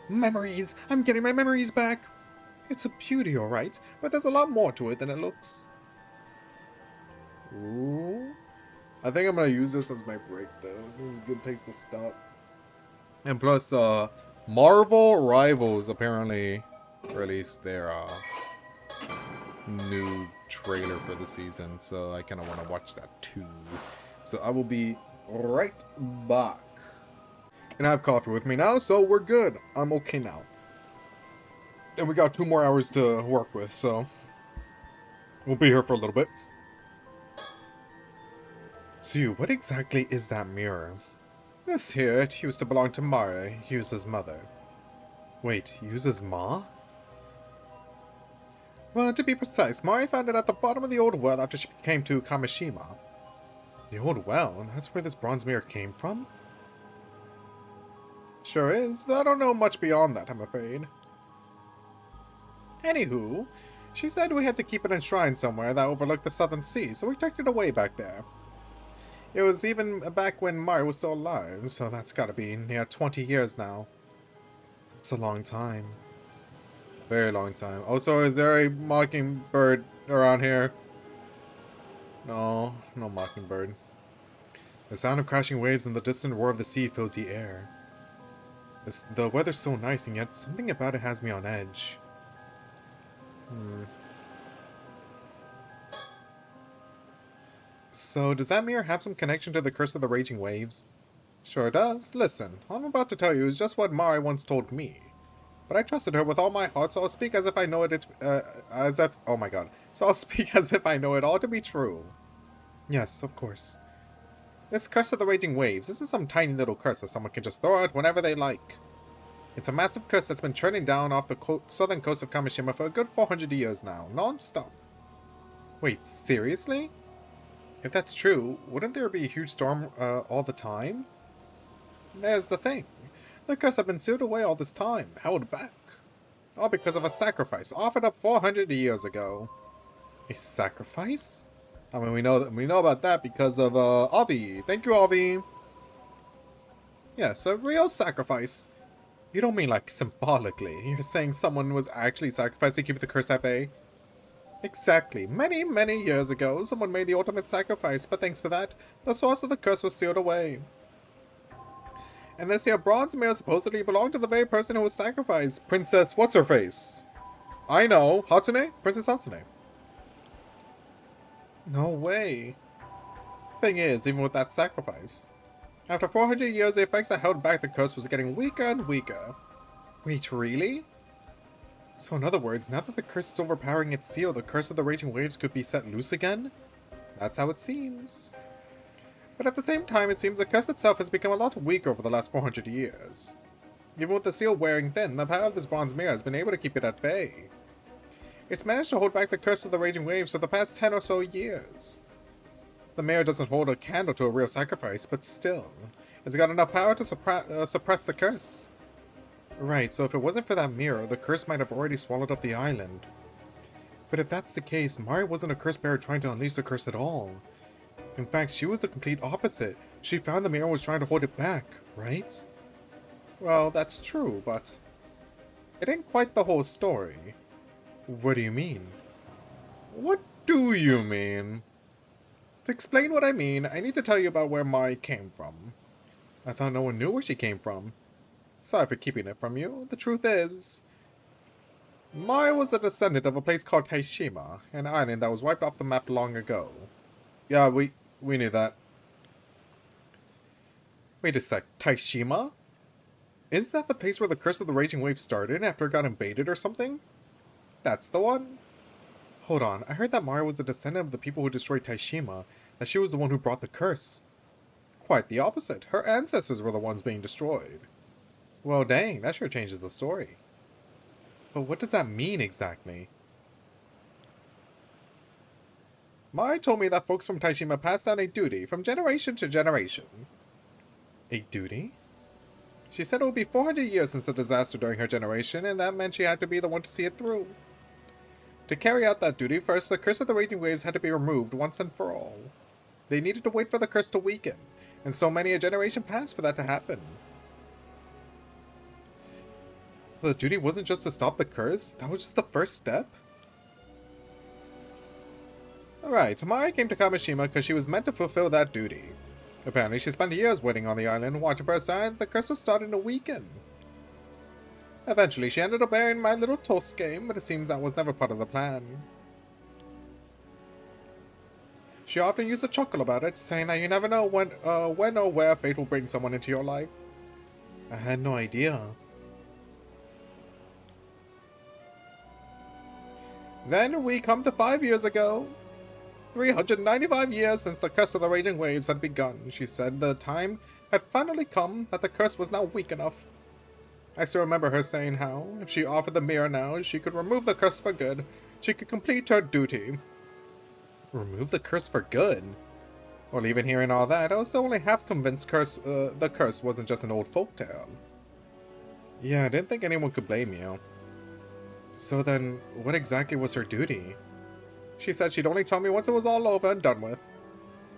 Memories! I'm getting my memories back! It's a beauty, alright, but there's a lot more to it than it looks. Ooh. I think I'm gonna use this as my break, though. This is a good place to stop. And plus, Marvel Rivals apparently released their, new trailer for the season, so I kinda wanna watch that too. So I will be right back. And I have coffee with me now, so we're good. I'm okay now. And we got 2 more hours to work with, so we'll be here for a little bit. So, what exactly is that mirror? This here, it used to belong to Mara, Yuza's mother. Wait, Yuza's ma? Well, to be precise, Mari found it at the bottom of the old well after she came to Kamishima. The old well? That's where this bronze mirror came from? Sure is. I don't know much beyond that, I'm afraid. Anywho, she said we had to keep it enshrined somewhere that overlooked the southern sea, so we tucked it away back there. It was even back when Mari was still alive, so that's gotta be near 20 years now. It's a long time. Very long time. Also, is there a mockingbird around here? No, no mockingbird. The sound of crashing waves and the distant roar of the sea fills the air. The weather's so nice, and yet something about it has me on edge. So, does that mirror have some connection to the curse of the raging waves? Sure does. Listen, all I'm about to tell you is just what Mari once told me. But I trusted her with all my heart, so I'll speak as if I know it, oh my god. So I'll speak as if I know it all to be true. Yes, of course. This curse of the raging waves isn't some tiny little curse that someone can just throw out whenever they like. It's a massive curse that's been churning down off the southern coast of Kamishima for a good 400 years now, non-stop. Wait, seriously? If that's true, wouldn't there be a huge storm, all the time? There's the thing. The curse had been sealed away all this time, held back. All because of a sacrifice offered up 400 years ago. A sacrifice? I mean, we know about that because of Avi. Thank you, Avi. Yes, a real sacrifice. You don't mean like symbolically. You're saying someone was actually sacrificed to keep the curse at bay? Exactly. Many, many years ago, someone made the ultimate sacrifice, but thanks to that, the source of the curse was sealed away. And this here bronze mirror supposedly belonged to the very person who was sacrificed. Princess What's-Her-Face. I know. Hatsune? Princess Hatsune. No way. Thing is, even with that sacrifice, after 400 years, the effects that held back the curse was getting weaker and weaker. Wait, really? So in other words, now that the curse is overpowering its seal, the curse of the raging waves could be set loose again? That's how it seems. But at the same time, it seems the curse itself has become a lot weaker over the last 400 years. Even with the seal wearing thin, the power of this bronze mirror has been able to keep it at bay. It's managed to hold back the curse of the raging waves for the past 10 or so years. The mirror doesn't hold a candle to a real sacrifice, but still, it's got enough power to suppress the curse. Right, so if it wasn't for that mirror, the curse might have already swallowed up the island. But if that's the case, Mari wasn't a curse bearer trying to unleash the curse at all. In fact, she was the complete opposite. She found the mirror and was trying to hold it back, right? Well, that's true, but it ain't quite the whole story. What do you mean? What do you mean? To explain what I mean, I need to tell you about where Mai came from. I thought no one knew where she came from. Sorry for keeping it from you. The truth is, Mai was a descendant of a place called Taishima, an island that was wiped off the map long ago. Yeah, we knew that. Wait a sec, Taishima? Isn't that the place where the Curse of the Raging Wave started after it got invaded or something? That's the one? Hold on, I heard that Mari was a descendant of the people who destroyed Taishima, that she was the one who brought the curse. Quite the opposite. Her ancestors were the ones being destroyed. Well, dang, that sure changes the story. But what does that mean exactly? Mari told me that folks from Taishima passed down a duty from generation to generation. A duty? She said it would be 400 years since the disaster during her generation, and that meant she had to be the one to see it through. To carry out that duty, first, the Curse of the Raging Waves had to be removed once and for all. They needed to wait for the curse to weaken, and so many a generation passed for that to happen. The duty wasn't just to stop the curse, that was just the first step? Alright, Mari came to Kamishima because she was meant to fulfill that duty. Apparently she spent years waiting on the island, watching for a sign that the curse was starting to weaken. Eventually, she ended up bearing my little toast game, but it seems that was never part of the plan. She often used to chuckle about it, saying that you never know when or where fate will bring someone into your life. I had no idea. Then we come to 5 years ago. 395 years since the Curse of the Raging Waves had begun. She said the time had finally come, that the curse was now weak enough. I still remember her saying how, if she offered the mirror now, she could remove the curse for good. She could complete her duty. Remove the curse for good? Well, even hearing all that, I was still only half convinced the curse wasn't just an old folktale. Yeah, I didn't think anyone could blame you. So then, what exactly was her duty? She said she'd only tell me once it was all over and done with.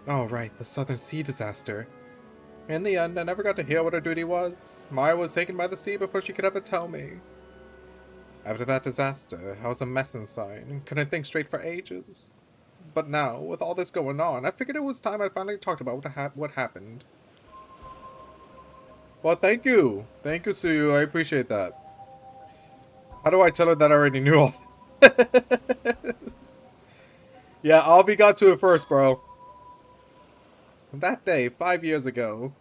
Oh right, the Southern Sea disaster. In the end, I never got to hear what her duty was. Maya was taken by the sea before she could ever tell me. After that disaster, I was a mess inside and couldn't think straight for ages. But now, with all this going on, I figured it was time I finally talked about what happened. Well, thank you. Thank you, Suyu. I appreciate that. How do I tell her that I already knew all this? Yeah, Avi got to it first, bro. That day, 5 years ago,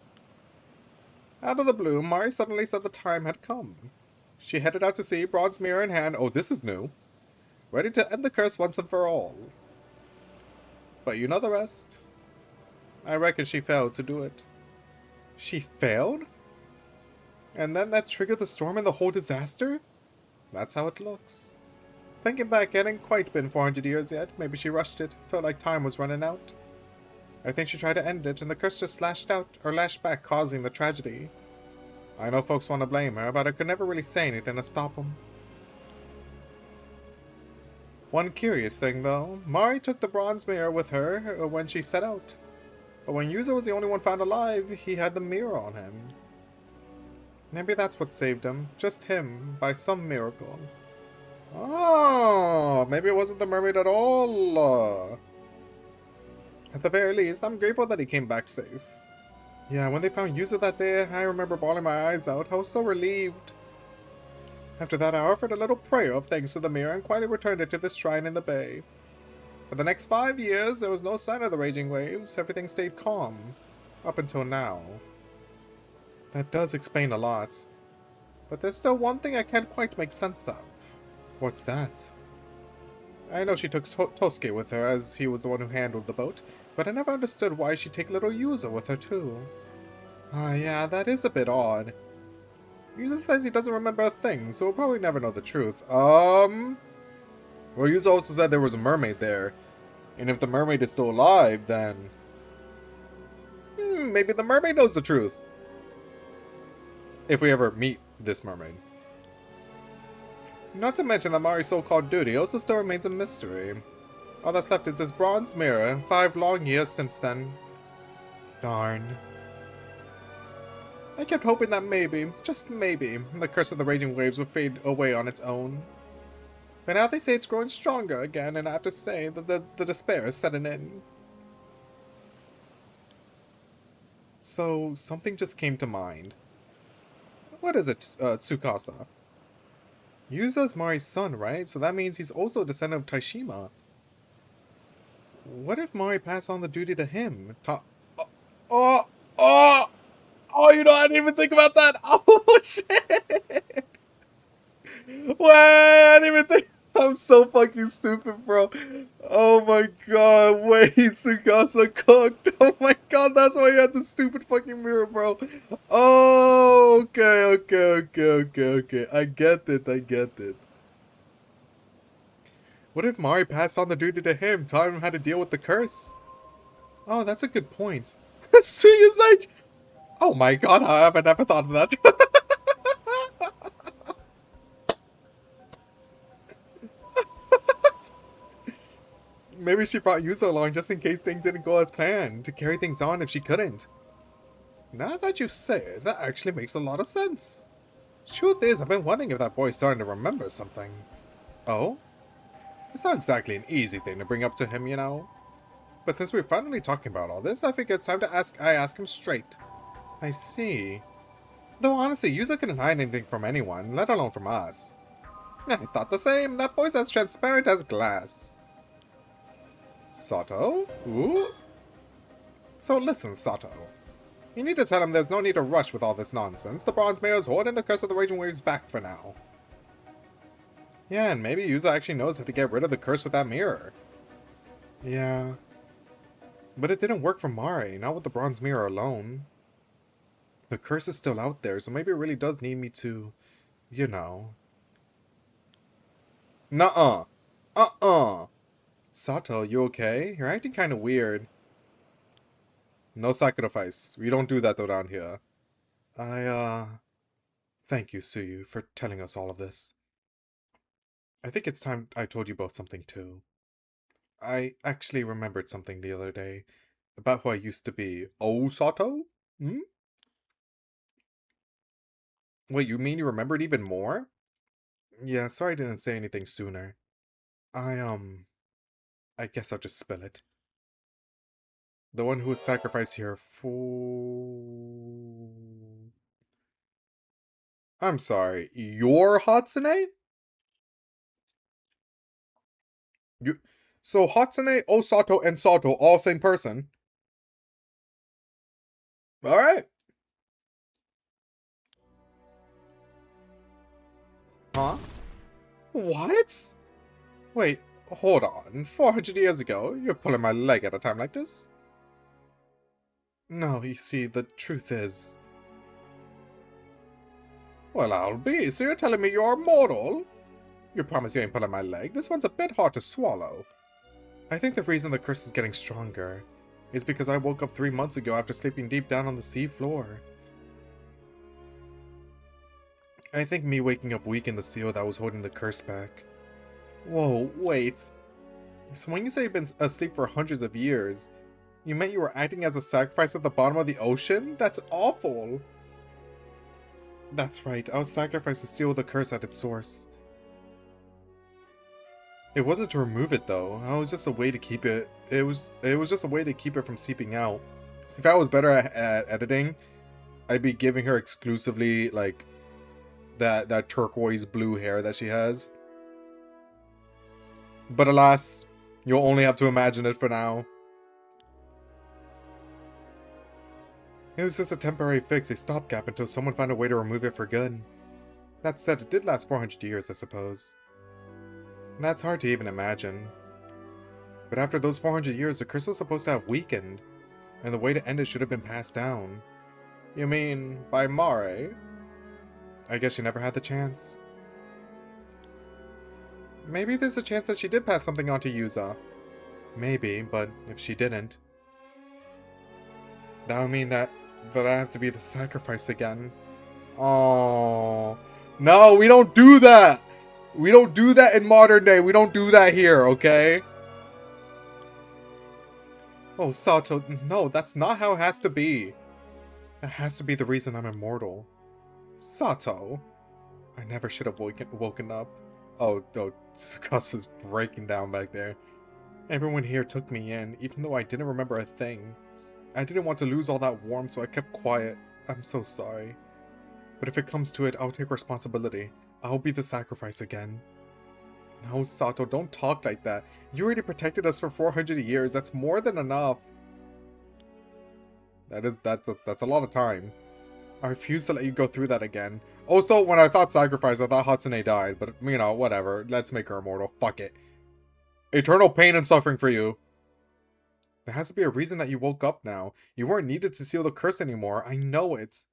out of the blue, Mari suddenly said the time had come. She headed out to sea, bronze mirror in hand. Oh, this is new. Ready to end the curse once and for all. But you know the rest. I reckon she failed to do it. She failed? And then that triggered the storm and the whole disaster? That's how it looks. Thinking back, it hadn't quite been 400 years yet. Maybe she rushed it, felt like time was running out. I think she tried to end it, and the curse just lashed back, causing the tragedy. I know folks want to blame her, but I could never really say anything to stop them. One curious thing, though. Mari took the bronze mirror with her when she set out. But when Yuzo was the only one found alive, he had the mirror on him. Maybe that's what saved him. Just him, by some miracle. Oh, maybe it wasn't the mermaid at all. At the very least, I'm grateful that he came back safe. Yeah, when they found Yuzo that day, I remember bawling my eyes out. I was so relieved. After that, I offered a little prayer of thanks to the mirror and quietly returned it to the shrine in the bay. For the next 5 years, there was no sign of the raging waves. Everything stayed calm. Up until now. That does explain a lot. But there's still one thing I can't quite make sense of. What's that? I know she took Tosuke with her, as he was the one who handled the boat, but I never understood why she'd take little Yuzo with her too. Ah, yeah, that is a bit odd. Yuzo says he doesn't remember a thing, so we'll probably never know the truth. Well, Yuzo also said there was a mermaid there. And if the mermaid is still alive, then... maybe the mermaid knows the truth. If we ever meet this mermaid. Not to mention that Mari's so-called duty also still remains a mystery. All that's left is this bronze mirror, and 5 long years since then. Darn. I kept hoping that maybe, just maybe, the curse of the raging waves would fade away on its own. But now they say it's growing stronger again, and I have to say that the despair is setting in. So, something just came to mind. What is it, Tsukasa? Yuzo's Mari's son, right? So that means he's also a descendant of Taishima. What if Mari passed on the duty to him? Oh, you know, I didn't even think about that. Oh, shit. Wait, I didn't even think. I'm so fucking stupid, bro. Oh my god, wait, Tsukasa cooked. Oh my god, that's why you had the stupid fucking mirror, bro. Oh, okay. I get it. What if Mari passed on the duty to him, taught him how to deal with the curse? Oh, that's a good point. Suya's like, oh my god, I haven't ever thought of that. Maybe she brought Yuzo along just in case things didn't go as planned, to carry things on if she couldn't. Now that you say it, that actually makes a lot of sense. Truth is, I've been wondering if that boy's starting to remember something. Oh? It's not exactly an easy thing to bring up to him, you know. But since we're finally talking about all this, I figure it's time to ask him straight. I see. Though honestly, Yuzo couldn't hide anything from anyone, let alone from us. I thought the same. That boy's as transparent as glass. Sato? Ooh? So listen, Sato. You need to tell him there's no need to rush with all this nonsense. The Bronze Mayor's holding the curse of the Raging Waves back for now. Yeah, and maybe Yuzo actually knows how to get rid of the curse with that mirror. Yeah. But it didn't work for Mari, not with the Bronze Mirror alone. The curse is still out there, so maybe it really does need me to, you know. Nuh-uh. Sato, you okay? You're acting kind of weird. No sacrifice. We don't do that around here. Thank you, Suyu, for telling us all of this. I think it's time I told you both something, too. I actually remembered something the other day. About who I used to be. Oh, Sato? Hmm? Wait, you mean you remembered even more? Yeah, sorry I didn't say anything sooner. I guess I'll just spill it. The one who was sacrificed here for... I'm sorry, you're Hatsune? So Hatsune, Osato, and Sato all same person? Alright. Huh? What? Wait, hold on. 400 years ago? You're pulling my leg at a time like this? No, you see, the truth is... Well, I'll be. So you're telling me you're mortal? You promise you ain't pulling my leg? This one's a bit hard to swallow. I think the reason the curse is getting stronger is because I woke up 3 months ago after sleeping deep down on the sea floor. I think me waking up weakened the seal that was holding the curse back. Whoa, wait. So when you say you've been asleep for hundreds of years, you meant you were acting as a sacrifice at the bottom of the ocean? That's awful. That's right, I was sacrificed to steal the curse at its source. It wasn't to remove it though. It was just a way to keep it. It was just a way to keep it from seeping out. So if I was better at editing, I'd be giving her exclusively like that turquoise blue hair that she has. But alas, you'll only have to imagine it for now. It was just a temporary fix, a stopgap until someone found a way to remove it for good. That said, it did last 400 years, I suppose. And that's hard to even imagine. But after those 400 years, the curse was supposed to have weakened, and the way to end it should have been passed down. You mean, by Mare? I guess she never had the chance. Maybe there's a chance that she did pass something on to Yuza. Maybe, but if she didn't, that would mean that I have to be the sacrifice again. Oh, no, we don't do that! We don't do that in modern day. We don't do that here, okay? Oh, Sato, no, that's not how it has to be. That has to be the reason I'm immortal. Sato. I never should have woken up. Oh, Tsukasa's breaking down back there. Everyone here took me in, even though I didn't remember a thing. I didn't want to lose all that warmth, so I kept quiet. I'm so sorry. But if it comes to it, I'll take responsibility. I'll be the sacrifice again. No, Sato, don't talk like that. You already protected us for 400 years. That's more than enough. That's a lot of time. I refuse to let you go through that again. Also, when I thought sacrifice, I thought Hatsune died. But, you know, whatever. Let's make her immortal. Fuck it. Eternal pain and suffering for you. There has to be a reason that you woke up now. You weren't needed to seal the curse anymore. I know it.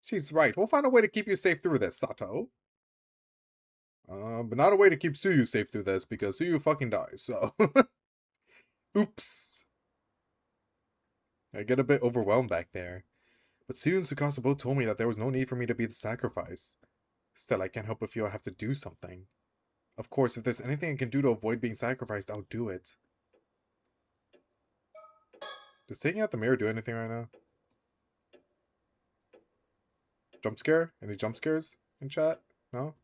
She's right. We'll find a way to keep you safe through this, Sato. But not a way to keep Suyu safe through this, because Suyu fucking dies, so... Oops. I get a bit overwhelmed back there. But Suyu and Tsukasa both told me that there was no need for me to be the sacrifice. Still, I can't help but feel I have to do something. Of course, if there's anything I can do to avoid being sacrificed, I'll do it. Does taking out the mirror do anything right now? Jump scare? Any jump scares in chat? No?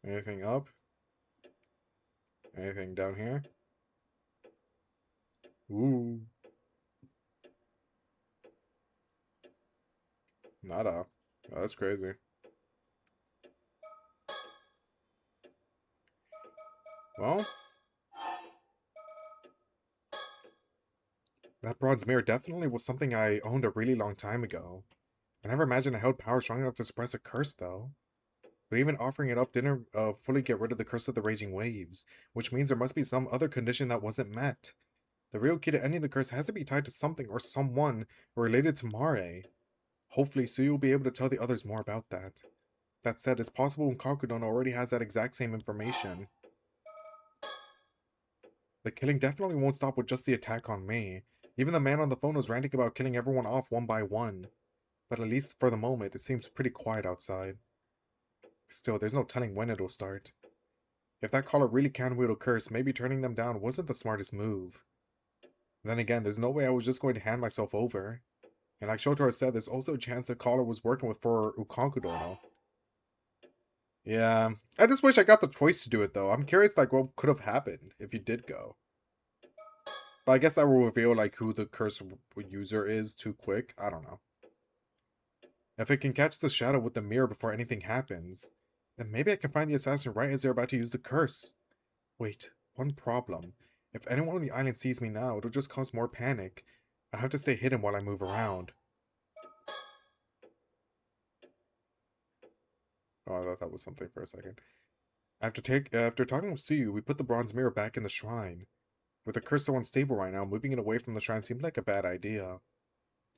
Anything up? Anything down here? Ooh. Nada. Oh, that's crazy. Well. That bronze mirror definitely was something I owned a really long time ago. I never imagined I held power strong enough to suppress a curse, though. But even offering it up didn't fully get rid of the curse of the raging waves, which means there must be some other condition that wasn't met. The real key to ending the curse has to be tied to something or someone related to Mare. Hopefully, Suyu will be able to tell the others more about that. That said, it's possible Kakudon already has that exact same information. The killing definitely won't stop with just the attack on me. Even the man on the phone was ranting about killing everyone off one by one. But at least for the moment, it seems pretty quiet outside. Still, there's no telling when it'll start. If that caller really can wield a curse, maybe turning them down wasn't the smartest move. Then again, there's no way I was just going to hand myself over. And like Shotaro said, there's also a chance the caller was working with for Ukonkudono. Yeah, I just wish I got the choice to do it though. I'm curious like what could have happened if you did go. But I guess that will reveal like who the curse user is too quick. I don't know. If it can catch the shadow with the mirror before anything happens, then maybe I can find the assassin right as they're about to use the curse. Wait, one problem. If anyone on the island sees me now, it'll just cause more panic. I have to stay hidden while I move around. Oh, I thought that was something for a second. After talking with Suyu, we put the bronze mirror back in the shrine. With the curse so unstable right now, moving it away from the shrine seemed like a bad idea.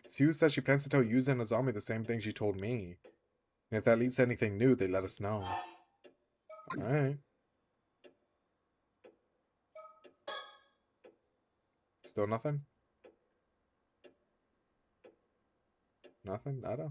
Suyu says she plans to tell Yuza and Azami the same thing she told me. And if that leads to anything new, they let us know. Alright. Still nothing? Nothing? Nada?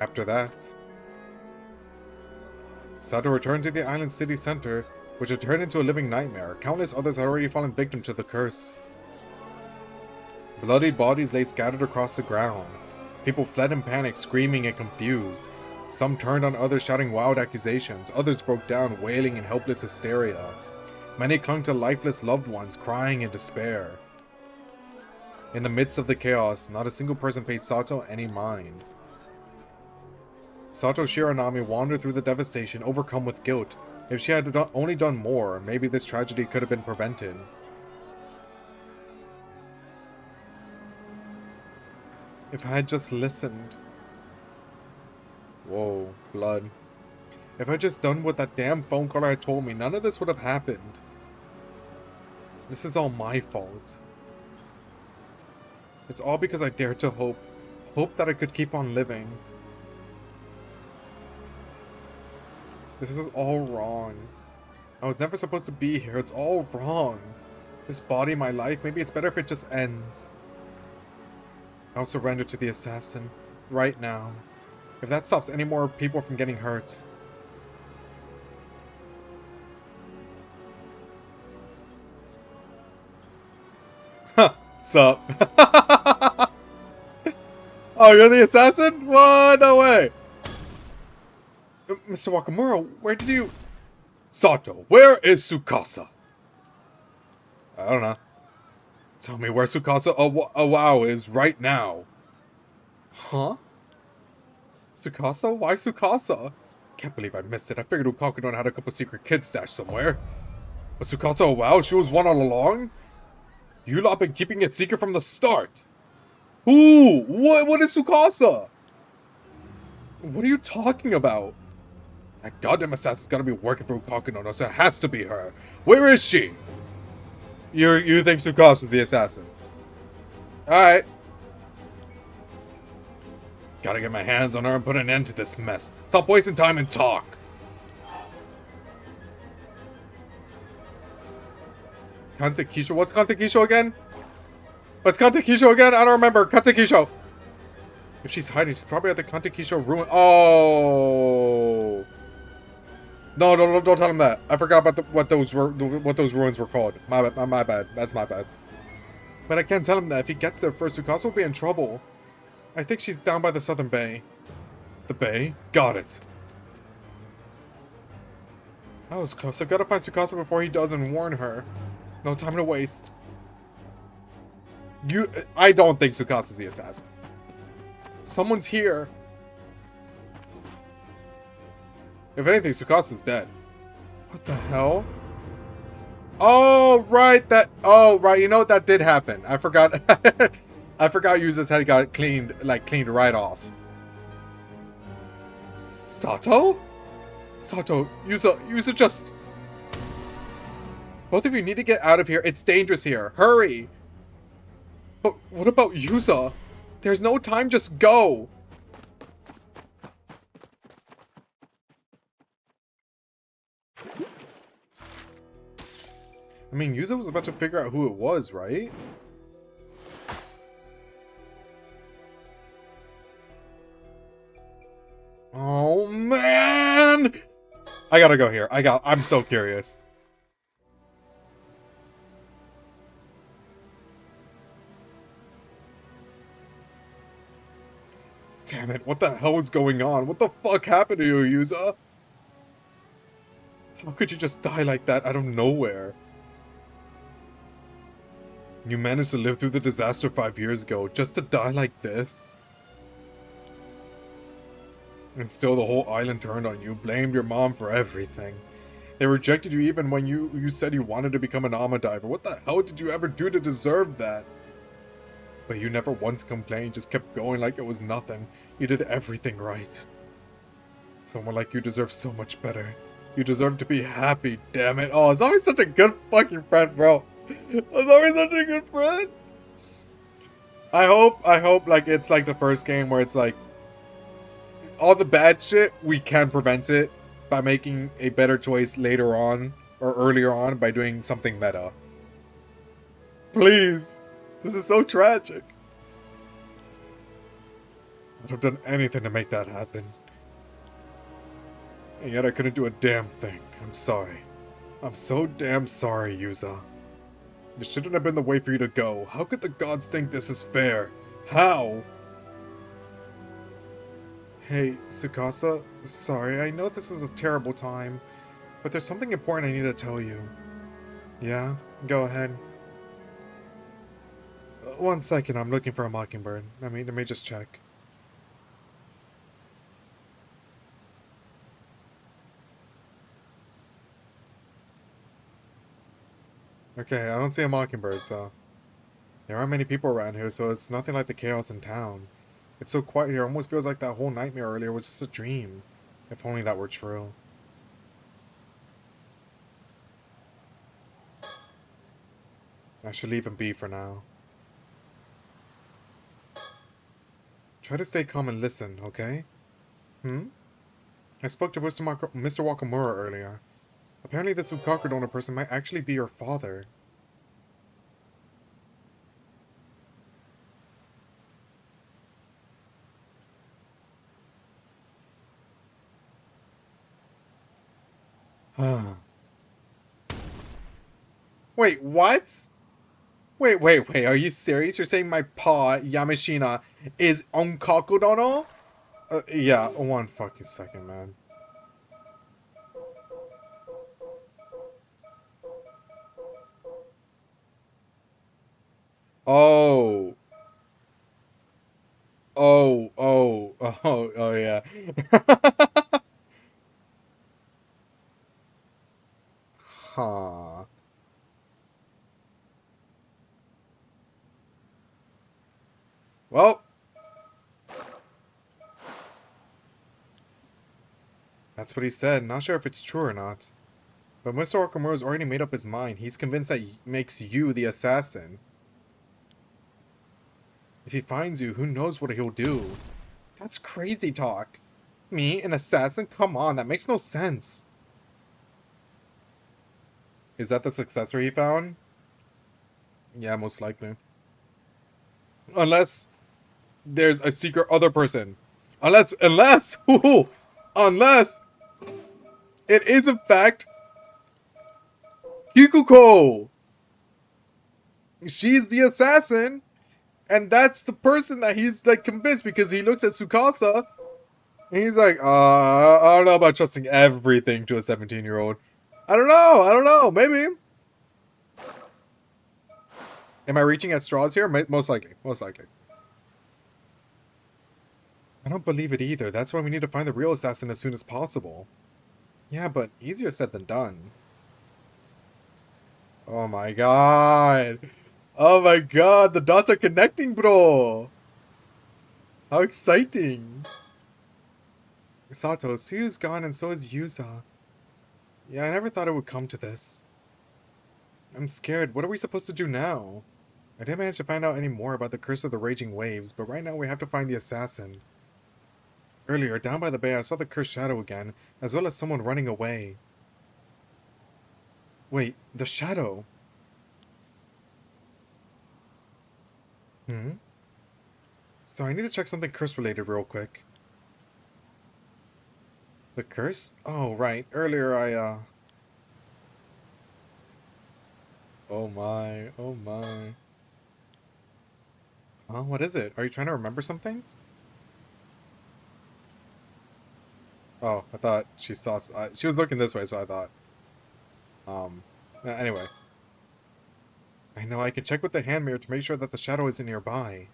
After that, Sato returned to the island city center, which had turned into a living nightmare. Countless others had already fallen victim to the curse. Bloodied bodies lay scattered across the ground. People fled in panic, screaming and confused. Some turned on others, shouting wild accusations. Others broke down, wailing in helpless hysteria. Many clung to lifeless loved ones, crying in despair. In the midst of the chaos, not a single person paid Sato any mind. Sato Shiranami wandered through the devastation, overcome with guilt. If she had only done more, maybe this tragedy could have been prevented. If I had just listened. Whoa, blood. If I had just done what that damn phone caller had told me, none of this would have happened. This is all my fault. It's all because I dared to hope. Hope that I could keep on living. This is all wrong. I was never supposed to be here. It's all wrong. This body, my life, maybe it's better if it just ends. I'll surrender to the assassin. Right now. If that stops any more people from getting hurt. Huh. Sup? Oh, you're the assassin? What? No way. Mr. Wakamura, where did you... Sato, where is Tsukasa? I don't know. Tell me where Tsukasa wow is right now. Huh? Tsukasa? Why Tsukasa? Can't believe I missed it. I figured Ukakudon had a couple secret kids stashed somewhere. But Tsukasa, wow, she was one all along? You lot been keeping it secret from the start. Ooh, what is Tsukasa? What are you talking about? That goddamn assassin's gotta be working for Ukakudon, so it has to be her. Where is she? You think Tsukasa's the assassin? Alright. Gotta get my hands on her and put an end to this mess. Stop wasting time and talk. Kantekisho? What's Kantekisho again? What's Kantekisho again? I don't remember. Kantekisho. If she's hiding, she's probably at the Kantekisho ruin. Oh. No, don't tell him that. I forgot about what those ruins were called. My bad. That's my bad. But I can't tell him that. If he gets there first, Tsukasa will be in trouble. I think she's down by the southern bay. The bay? Got it. That was close. I've got to find Tsukasa before he does and warn her. No time to waste. I don't think Tsukasa's the assassin. Someone's here. If anything, Tsukasa's dead. What the hell? Oh, right. Oh, right. You know what? That did happen. I forgot. I forgot Yuza's head got cleaned right off. Sato? Sato, Yuza just... Both of you need to get out of here. It's dangerous here. Hurry. But what about Yuza? There's no time. Just go. I mean, Yuza was about to figure out who it was, right? Oh, man! I gotta go here. I'm so curious. Damn it, what the hell was going on? What the fuck happened to you, Yuza? How could you just die like that out of nowhere? You managed to live through the disaster 5 years ago, just to die like this? And still the whole island turned on you, blamed your mom for everything. They rejected you even when you said you wanted to become an Ama diver. What the hell did you ever do to deserve that? But you never once complained, just kept going like it was nothing. You did everything right. Someone like you deserves so much better. You deserve to be happy, damn it. Oh, Zombie's such a good fucking friend, bro. Zombie's such a good friend. I hope like it's like the first game where it's like all the bad shit, we can prevent it by making a better choice later on or earlier on by doing something meta. Please. This is so tragic. I'd have done anything to make that happen. And yet I couldn't do a damn thing. I'm sorry. I'm so damn sorry, Yuza. This shouldn't have been the way for you to go. How could the gods think this is fair? How? Hey, Tsukasa. Sorry, I know this is a terrible time, but there's something important I need to tell you. Yeah? Go ahead. 1 second, I'm looking for a mockingbird. Let me just check. Okay, I don't see a mockingbird, so... There aren't many people around here, so it's nothing like the chaos in town. It's so quiet here, it almost feels like that whole nightmare earlier was just a dream. If only that were true. I should leave him be for now. Try to stay calm and listen, okay? I spoke to Mr. Wakamura earlier. Apparently this Ukaku donor person might actually be your father. Wait, what? Wait, are you serious? You're saying my pa, Yamashina, is Onkaku dono? Yeah, 1 fucking second, man. Oh, yeah. Huh. Well. That's what he said. Not sure if it's true or not. But Mr. Okamura's already made up his mind. He's convinced that makes you the assassin. If he finds you, who knows what he'll do. That's crazy talk. Me, an assassin? Come on, that makes no sense. Is that the successor he found? Yeah, most likely. Unless there's a secret other person. Unless it is in fact Kikuko. She's the assassin. And that's the person that he's like convinced, because he looks at Tsukasa and he's like, I don't know about trusting everything to a 17-year-old. I don't know, maybe. Am I reaching at straws here? Most likely. I don't believe it either. That's why we need to find the real assassin as soon as possible. Yeah, but easier said than done. Oh my god. Oh my god, the dots are connecting, bro. How exciting. Sato, Suyu's gone and so is Yuza. Yeah, I never thought it would come to this. I'm scared. What are we supposed to do now? I didn't manage to find out any more about the Curse of the Raging Waves, but right now we have to find the assassin. Earlier, down by the bay, I saw the cursed shadow again, as well as someone running away. Wait, the shadow? So I need to check something curse-related real quick. The curse? Oh, right. Earlier Oh my. Huh? What is it? Are you trying to remember something? Oh, I thought she saw... she was looking this way, so I thought... Anyway. I know, I can check with the hand mirror to make sure that the shadow isn't nearby.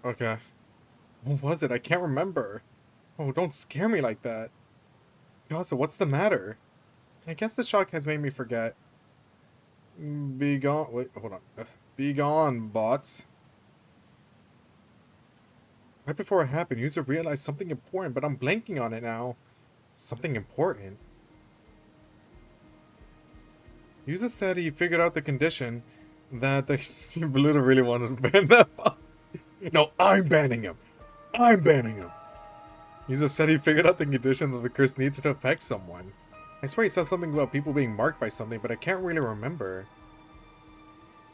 Okay. What was it? I can't remember. Oh, don't scare me like that. Casa, what's the matter? I guess the shock has made me forget. Be gone. Wait, hold on. Be gone, bots. Right before it happened, User realized something important, but I'm blanking on it now. Something important? User said he figured out the condition, That Baluna really wanted to ban that. No, I'm banning him. I'm banning him. He just said he figured out the condition that the curse needed to affect someone. I swear he said something about people being marked by something, but I can't really remember.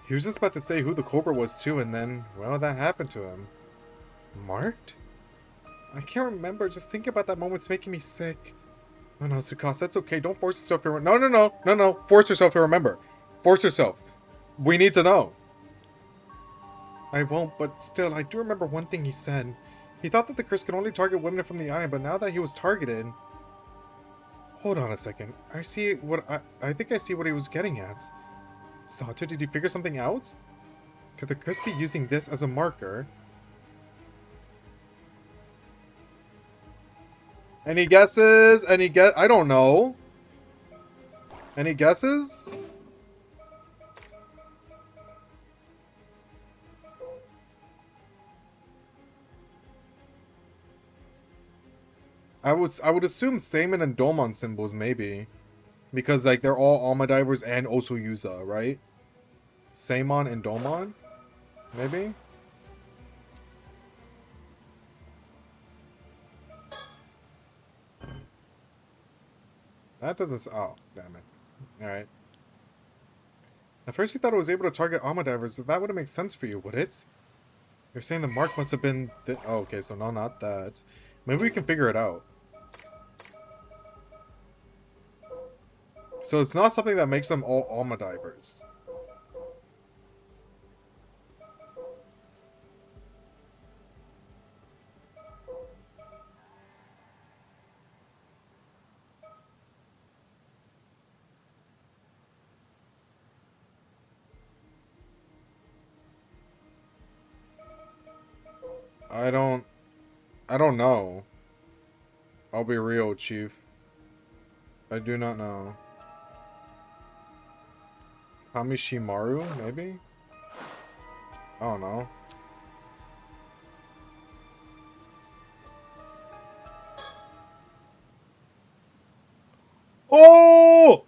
He was just about to say who the culprit was too, and then, well, that happened to him. Marked? I can't remember. Just thinking about that moment's making me sick. No, no, Tsukasa, that's okay. Don't force yourself to remember. No. Force yourself to remember. Force yourself. We need to know. I won't, but still, I do remember one thing he said. He thought that the curse could only target women from the island, but now that he was targeted... Hold on a second. I think I see what he was getting at. Sato, did you figure something out? Could the curse be using this as a marker? Any guesses? I don't know. Any guesses? I would assume Seimin and Domon symbols, maybe. Because, like, they're all Alma Divers and also Yuza, right? Seimon and Domon? Maybe? That doesn't... Oh, damn it. Alright. At first you thought it was able to target Alma Divers, but that wouldn't make sense for you, would it? You're saying the mark must have been... Oh, okay, so no, not that. Maybe we can figure it out. So it's not something that makes them all Alma Divers. I don't know. I'll be real, Chief. I do not know. Kamishimaru, maybe? I don't know. Oh!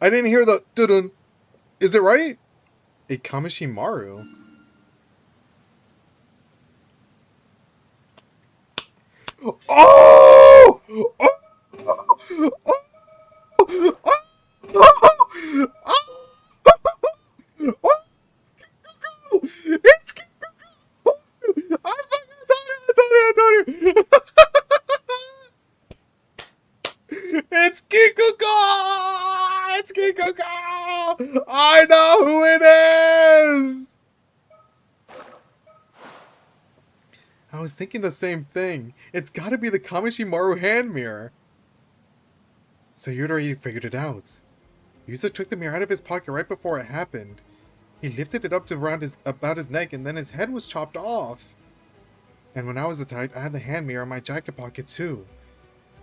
I didn't hear the dun. Is it right? A Kamishimaru? Oh! Oh! Oh! Oh! It's I told you. It's Kikuko! It's Kikuko! I know who it is! I was thinking the same thing. It's gotta be the Kamishimaru hand mirror. So you'd already figured it out. Yusa took the mirror out of his pocket right before it happened. He lifted it up to about his neck, and then his head was chopped off. And when I was attacked, I had the hand mirror in my jacket pocket too.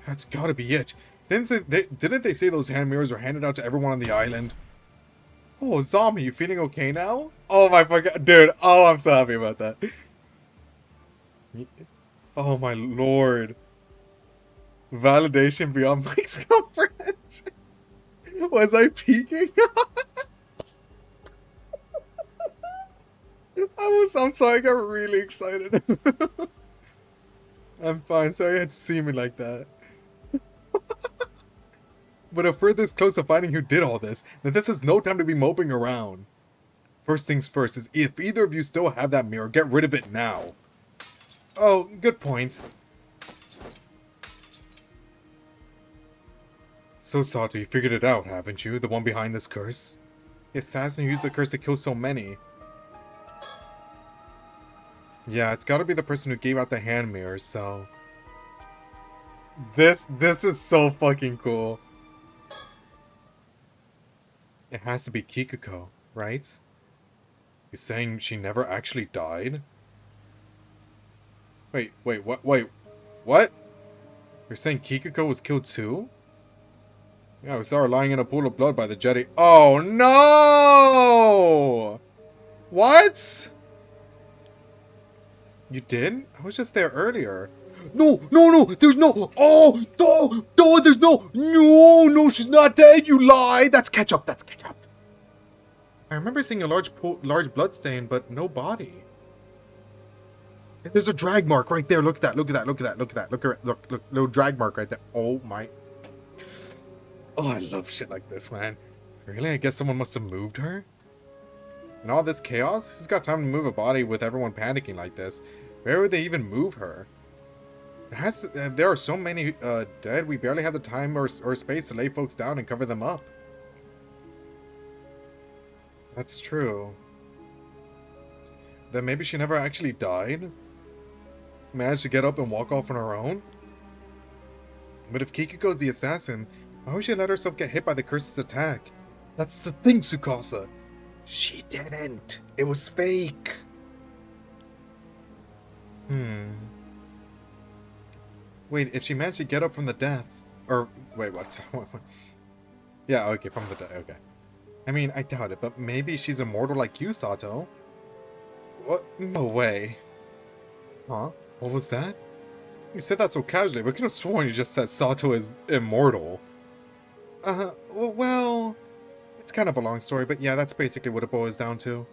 That's gotta be it. Didn't they say those hand mirrors were handed out to everyone on the island? Oh, Zombie, you feeling okay now? Oh my fucking... Dude, oh, I'm so happy about that. Oh my lord. Validation beyond Mike's comprehension. Was I peeking? I'm sorry, I got really excited. I'm fine, sorry you had to see me like that. But if we're this close to finding who did all this, then this is no time to be moping around. First things first is if either of you still have that mirror, get rid of it now. Oh, good point. So Sato, you figured it out, haven't you? The one behind this curse? The assassin used the curse to kill so many. Yeah, it's gotta be the person who gave out the hand mirrors, so... This is so fucking cool. It has to be Kikuko, right? You're saying she never actually died? Wait, what? You're saying Kikuko was killed too? Yeah, we saw her lying in a pool of blood by the jetty. Oh no! What? You did? I was just there earlier. No, there's no, there's no, she's not dead, you lied. That's ketchup. I remember seeing a large blood stain, but no body. There's a drag mark right there. Look at that. Look at that. Look at that. Look at that. Look, little drag mark right there. Oh my. Oh, I love shit like this, man. Really? I guess someone must have moved her? In all this chaos? Who's got time to move a body with everyone panicking like this? Where would they even move her? There are so many dead, we barely have the time or space to lay folks down and cover them up. That's true. Then maybe she never actually died? Managed to get up and walk off on her own? But if Kikuko's the assassin, why would she let herself get hit by the curse's attack? That's the thing, Tsukasa. She didn't. It was fake. Wait, if she managed to get up from the death... Or, wait, what? Yeah, okay, from the death, okay. I mean, I doubt it, but maybe she's immortal like you, Sato. What? No way. Huh? What was that? You said that so casually, but I could have sworn you just said Sato is immortal. Well... It's kind of a long story, but yeah, that's basically what it boils down to.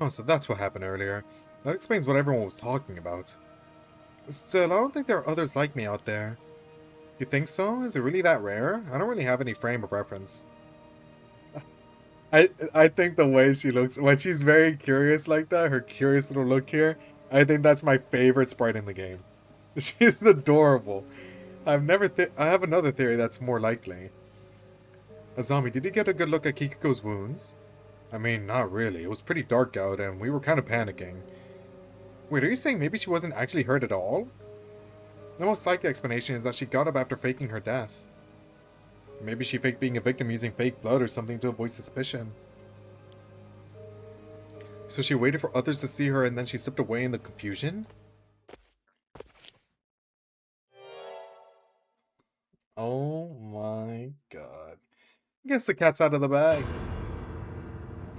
Oh, so that's what happened earlier. That explains what everyone was talking about. Still, I don't think there are others like me out there. You think so? Is it really that rare? I don't really have any frame of reference. I think the way she looks, when she's very curious like that, her curious little look here, I think that's my favorite sprite in the game. She's adorable. I have another theory that's more likely. Azami, did you get a good look at Kikuko's wounds? I mean, not really. It was pretty dark out and we were kind of panicking. Wait, are you saying maybe she wasn't actually hurt at all? The most likely explanation is that she got up after faking her death. Maybe she faked being a victim using fake blood or something to avoid suspicion. So she waited for others to see her and then she slipped away in the confusion? Oh my god. Guess the cat's out of the bag.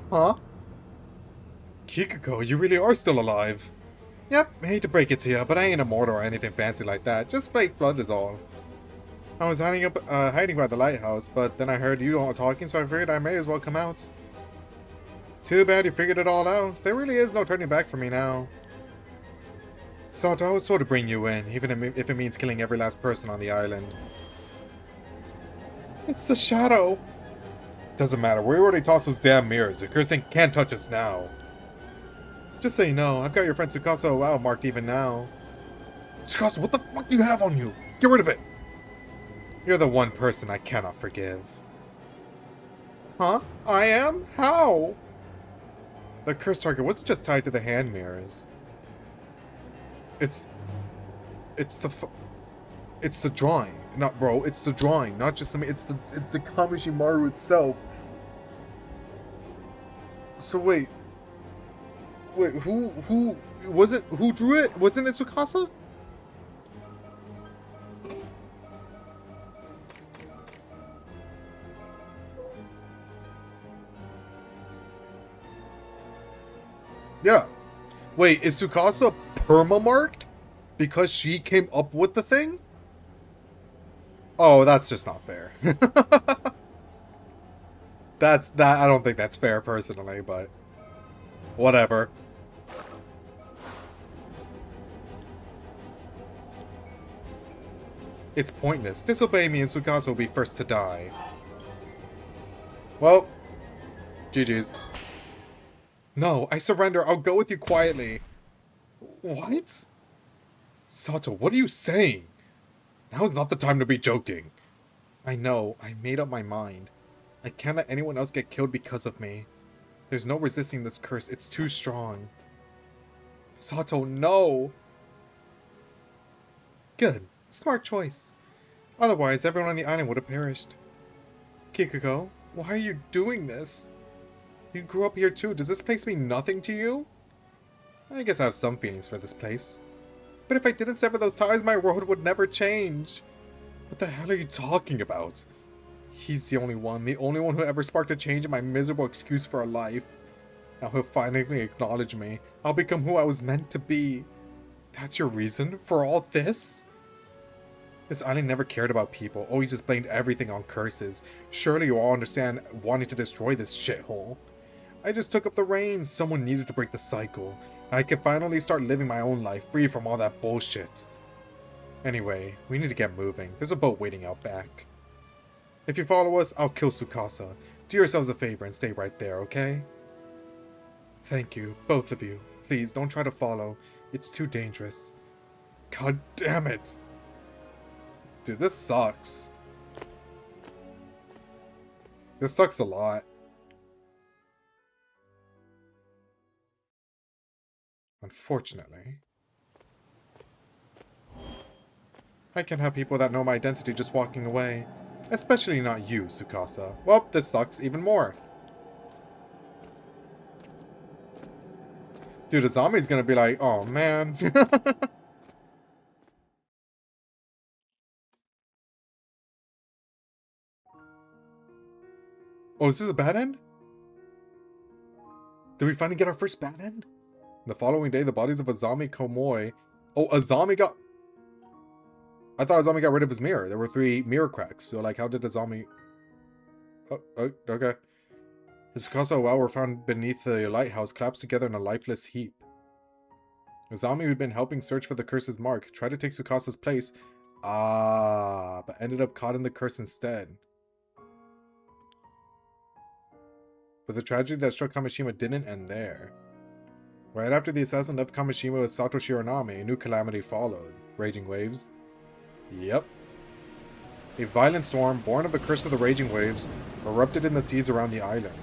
Huh? Kikuko, you really are still alive. Yep, I hate to break it to you, but I ain't immortal or anything fancy like that. Just fake blood is all. I was hiding by the lighthouse, but then I heard you all talking, so I figured I may as well come out. Too bad you figured it all out. There really is no turning back for me now. Sato, I was told to bring you in, even if it means killing every last person on the island. It's the shadow. Doesn't matter, we already tossed those damn mirrors. The cursing can't touch us now. Just so you know, I've got your friend Tsukasa out marked even now. Tsukasa, what the fuck do you have on you? Get rid of it! You're the one person I cannot forgive. Huh? I am? How? The curse target wasn't just tied to the hand mirrors. It's the drawing. Not bro, it's the drawing, not just it's the Kamishimaru itself. So wait, who was it? Who drew it? Wasn't it Tsukasa? Yeah. Wait, is Tsukasa perma-marked because she came up with the thing? Oh, that's just not fair. I don't think that's fair personally, but whatever. It's pointless. Disobey me and Tsukasa will be first to die. Well, GG's. No, I surrender. I'll go with you quietly. What? Sato, what are you saying? Now's not the time to be joking. I know, I made up my mind. I can't let anyone else get killed because of me. There's no resisting this curse, it's too strong. Sato, no! Good, smart choice. Otherwise, everyone on the island would have perished. Kikuko, why are you doing this? You grew up here too, does this place mean nothing to you? I guess I have some feelings for this place. But if I didn't sever those ties, my world would never change. What the hell are you talking about? He's the only one who ever sparked a change in my miserable excuse for a life. Now he'll finally acknowledge me. I'll become who I was meant to be. That's your reason for all this? This island never cared about people, always just blamed everything on curses. Surely you all understand wanting to destroy this shithole. I just took up the reins. Someone needed to break the cycle. I could finally start living my own life, free from all that bullshit. Anyway, we need to get moving. There's a boat waiting out back. If you follow us, I'll kill Tsukasa. Do yourselves a favor and stay right there, okay? Thank you, both of you. Please, don't try to follow. It's too dangerous. God damn it! Dude, this sucks. This sucks a lot. Unfortunately. I can't have people that know my identity just walking away. Especially not you, Tsukasa. Well, this sucks even more. Dude, a zombie's gonna be like, oh man. Oh, is this a bad end? Did we finally get our first bad end? The following day, the bodies of a zombie Komoi... Oh, a zombie got... I thought a zombie got rid of his mirror. There were 3 mirror cracks. So, like, how did a zombie... Oh, okay. His Tsukasa well were found beneath the lighthouse, collapsed together in a lifeless heap. A zombie who'd been helping search for the curse's mark tried to take Tsukasa's place. But ended up caught in the curse instead. But the tragedy that struck Kamishima didn't end there. Right after the assassin left Kamishima with Sato Shiranami, a new calamity followed. Raging waves. Yep. A violent storm, born of the curse of the raging waves, erupted in the seas around the island.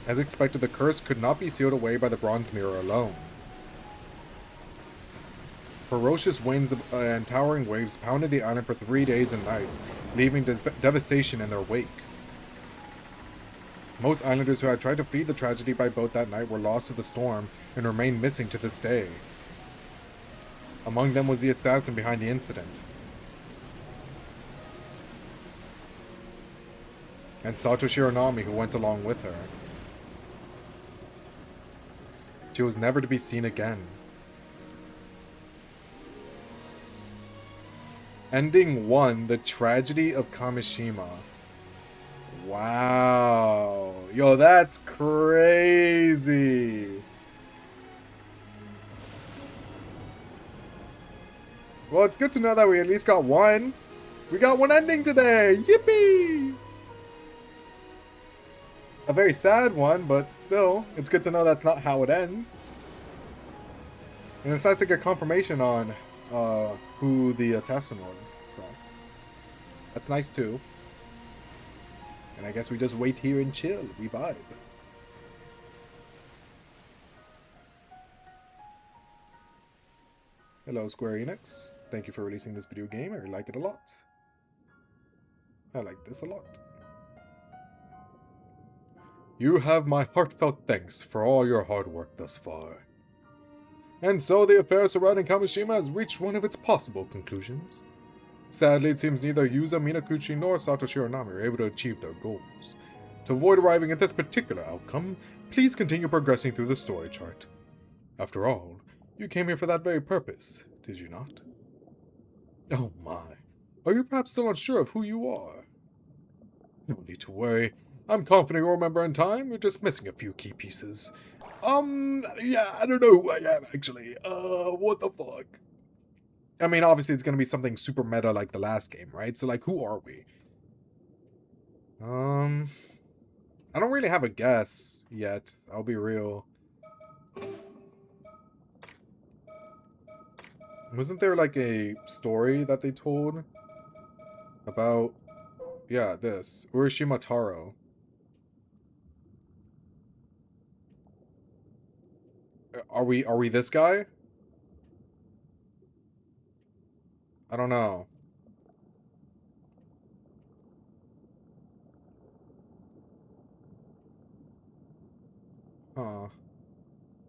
As expected, the curse could not be sealed away by the bronze mirror alone. Ferocious winds and towering waves pounded the island for 3 days and nights, leaving devastation in their wake. Most islanders who had tried to flee the tragedy by boat that night were lost to the storm and remain missing to this day. Among them was the assassin behind the incident. And Sato Shiranami, who went along with her. She was never to be seen again. Ending 1, The Tragedy of Kamishima. Wow. Yo, that's crazy. Well, it's good to know that we at least got one. We got one ending today. Yippee! A very sad one, but still, it's good to know that's not how it ends. And it's nice to get confirmation on who the assassin was, so that's nice too. And I guess we just wait here and chill. We vibe. Hello, Square Enix. Thank you for releasing this video game. I like it a lot. I like this a lot. You have my heartfelt thanks for all your hard work thus far. And so the affair surrounding Kamishima has reached one of its possible conclusions. Sadly, it seems neither Yuza Minakuchi nor Sato Shiranami are able to achieve their goals. To avoid arriving at this particular outcome, please continue progressing through the story chart. After all, you came here for that very purpose, did you not? Oh my. Are you perhaps still unsure of who you are? No need to worry. I'm confident you'll remember in time. You're just missing a few key pieces. Yeah, I don't know who I am, actually. What the fuck? I mean, obviously it's gonna be something super meta like the last game, right? So, like, who are we? I don't really have a guess yet. I'll be real. Wasn't there, like, a story that they told about... Yeah, this. Urashima Taro. Are we this guy? I don't know. Huh.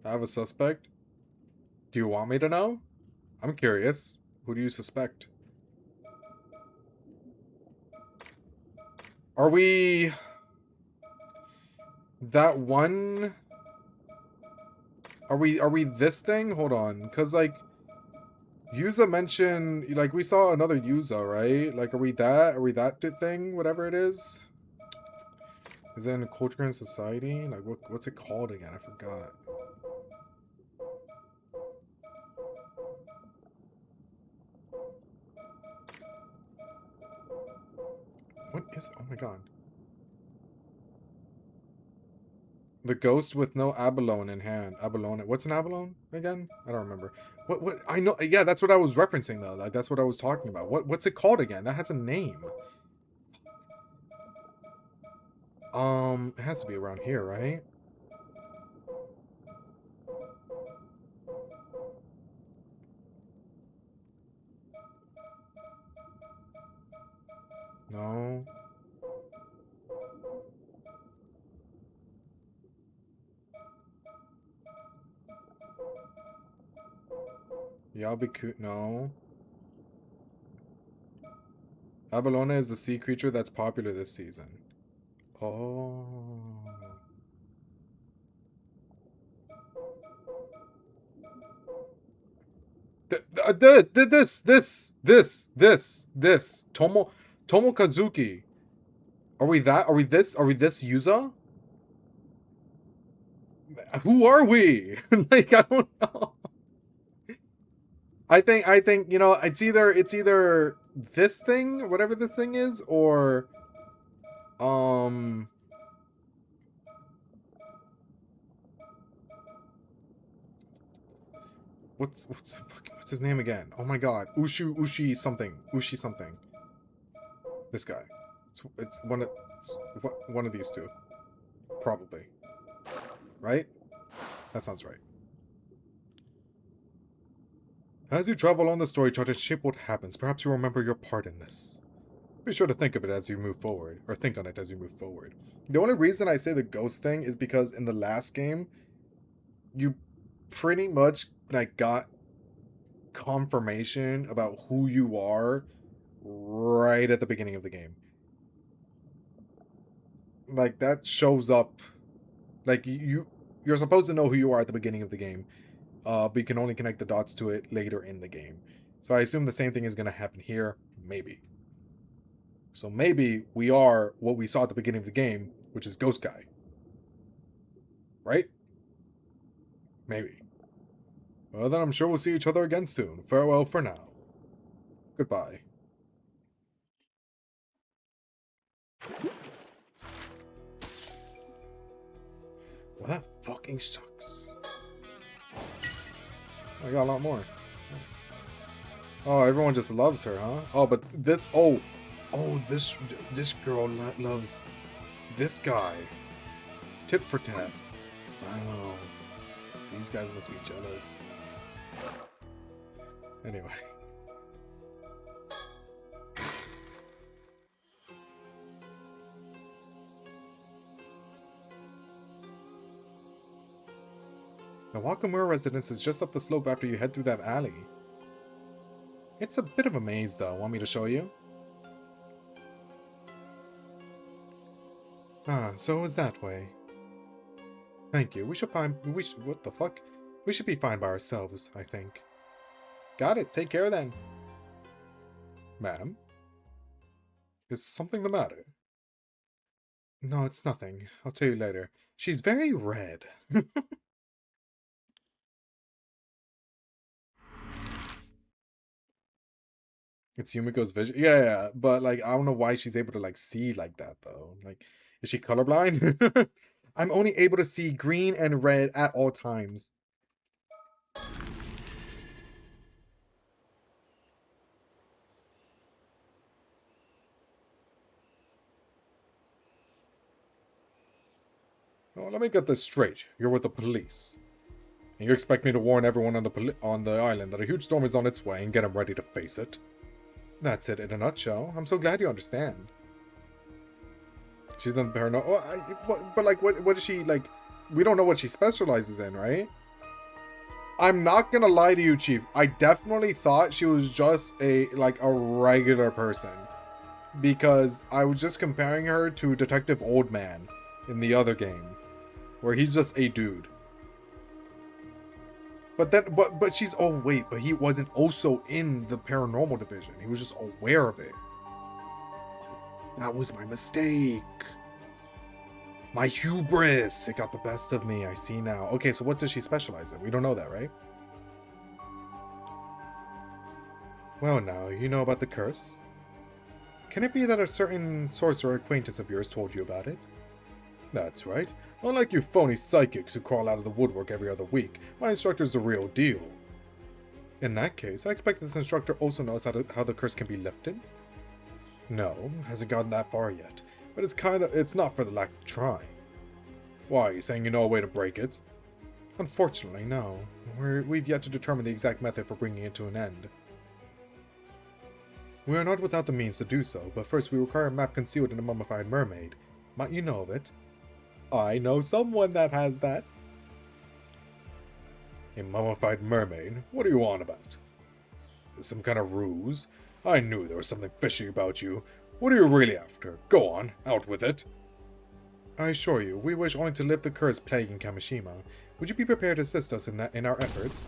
I have a suspect? Do you want me to know? I'm curious. Who do you suspect? Are we... that one... Are we this thing? Hold on. Because, like... Yuza mentioned... Like, we saw another Yuza, right? Like, are we that? Are we that thing? Whatever it is? Is that in a culture and society? Like, what's it called again? I forgot. What is... Oh my god. The ghost with no abalone in hand. Abalone. What's an abalone again? I don't remember. What I know, yeah, that's what I was referencing though. Like that's what I was talking about. What's it called again? That has a name. It has to be around here, right? No. Yalbiku, no. Abalone is a sea creature that's popular this season. Oh. This. Tomokazuki. Are we that? Are we this? Are we this Yuza? Who are we? Like, I don't know. I think, you know, it's either this thing, whatever this thing is, or what's his name again? Oh my god. Ushi something. This guy. It's one of these two. Probably. Right? That sounds right. As you travel on the story chart and shape what happens, perhaps you'll remember your part in this. Be sure to think of it as you move forward, or think on it as you move forward. The only reason I say the ghost thing is because in the last game, you pretty much like got confirmation about who you are right at the beginning of the game. Like that shows up. Like you're supposed to know who you are at the beginning of the game. But you can only connect the dots to it later in the game. So I assume the same thing is going to happen here. Maybe. So maybe we are what we saw at the beginning of the game, which is Ghost Guy. Right? Maybe. Well, then I'm sure we'll see each other again soon. Farewell for now. Goodbye. Well, that fucking sucks. I got a lot more. Nice. Oh, everyone just loves her, huh? Oh, but this... Oh, this girl loves this guy. Tit for tat. Wow. These guys must be jealous. Anyway. The Wakamura residence is just up the slope after you head through that alley. It's a bit of a maze, though. Want me to show you? Ah, so it's that way. Thank you. What the fuck? We should be fine by ourselves, I think. Got it. Take care then. Ma'am? Is something the matter? No, it's nothing. I'll tell you later. She's very red. It's Yumiko's vision. Yeah, but like I don't know why she's able to like see like that though. Like, is she colorblind? I'm only able to see green and red at all times. Well, let me get this straight. You're with the police. And you expect me to warn everyone on the island that a huge storm is on its way and get them ready to face it? That's it in a nutshell. I'm so glad you understand. She's in paranormal. But like, what is she like? We don't know what she specializes in, right? I'm not gonna lie to you, Chief. I definitely thought she was just a regular person, because I was just comparing her to Detective Oldman in the other game, where he's just a dude. But she's, oh wait, but he wasn't also in the paranormal division. He was just aware of it. That was my mistake. My hubris! It got the best of me, I see now. Okay, so what does she specialize in? We don't know that, right? Well now, you know about the curse? Can it be that a certain sorcerer acquaintance of yours told you about it? That's right. Unlike you phony psychics who crawl out of the woodwork every other week, my instructor's the real deal. In that case, I expect this instructor also knows how the curse can be lifted? No, hasn't gotten that far yet. But it's not for the lack of trying. Why, are you saying you know a way to break it? Unfortunately, no. We've yet to determine the exact method for bringing it to an end. We are not without the means to do so, but first we require a map concealed in a mummified mermaid. Might you know of it? I know someone that has that. A mummified mermaid? What are you on about? Some kind of ruse? I knew there was something fishy about you. What are you really after? Go on, out with it. I assure you, we wish only to lift the curse plaguing Kamishima. Would you be prepared to assist us in our efforts?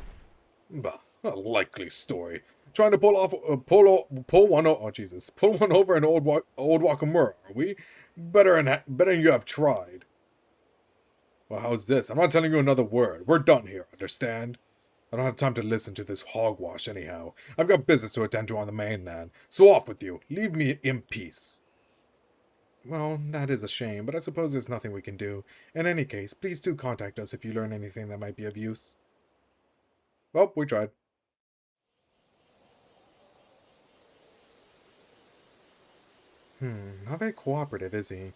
Bah, a likely story. Trying to pull one over an old Wakamura, are we? Better than you have tried. Well, how's this? I'm not telling you another word. We're done here, understand? I don't have time to listen to this hogwash anyhow. I've got business to attend to on the mainland. So off with you. Leave me in peace. Well, that is a shame, but I suppose there's nothing we can do. In any case, please do contact us if you learn anything that might be of use. Well, we tried. Not very cooperative, is he?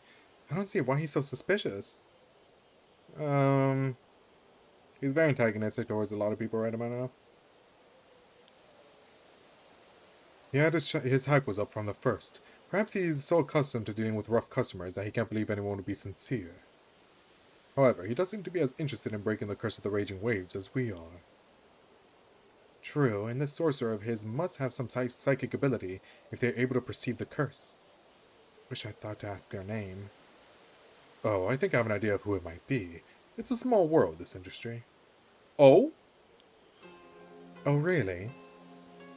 I don't see why he's so suspicious. He's very antagonistic towards a lot of people right about now. Yeah, his hype was up from the first. Perhaps he's so accustomed to dealing with rough customers that he can't believe anyone would be sincere. However, he does seem to be as interested in breaking the curse of the raging waves as we are. True, and this sorcerer of his must have some psychic ability if they're able to perceive the curse. Wish I'd thought to ask their name. Oh, I think I have an idea of who it might be. It's a small world, this industry. Oh? Oh, really?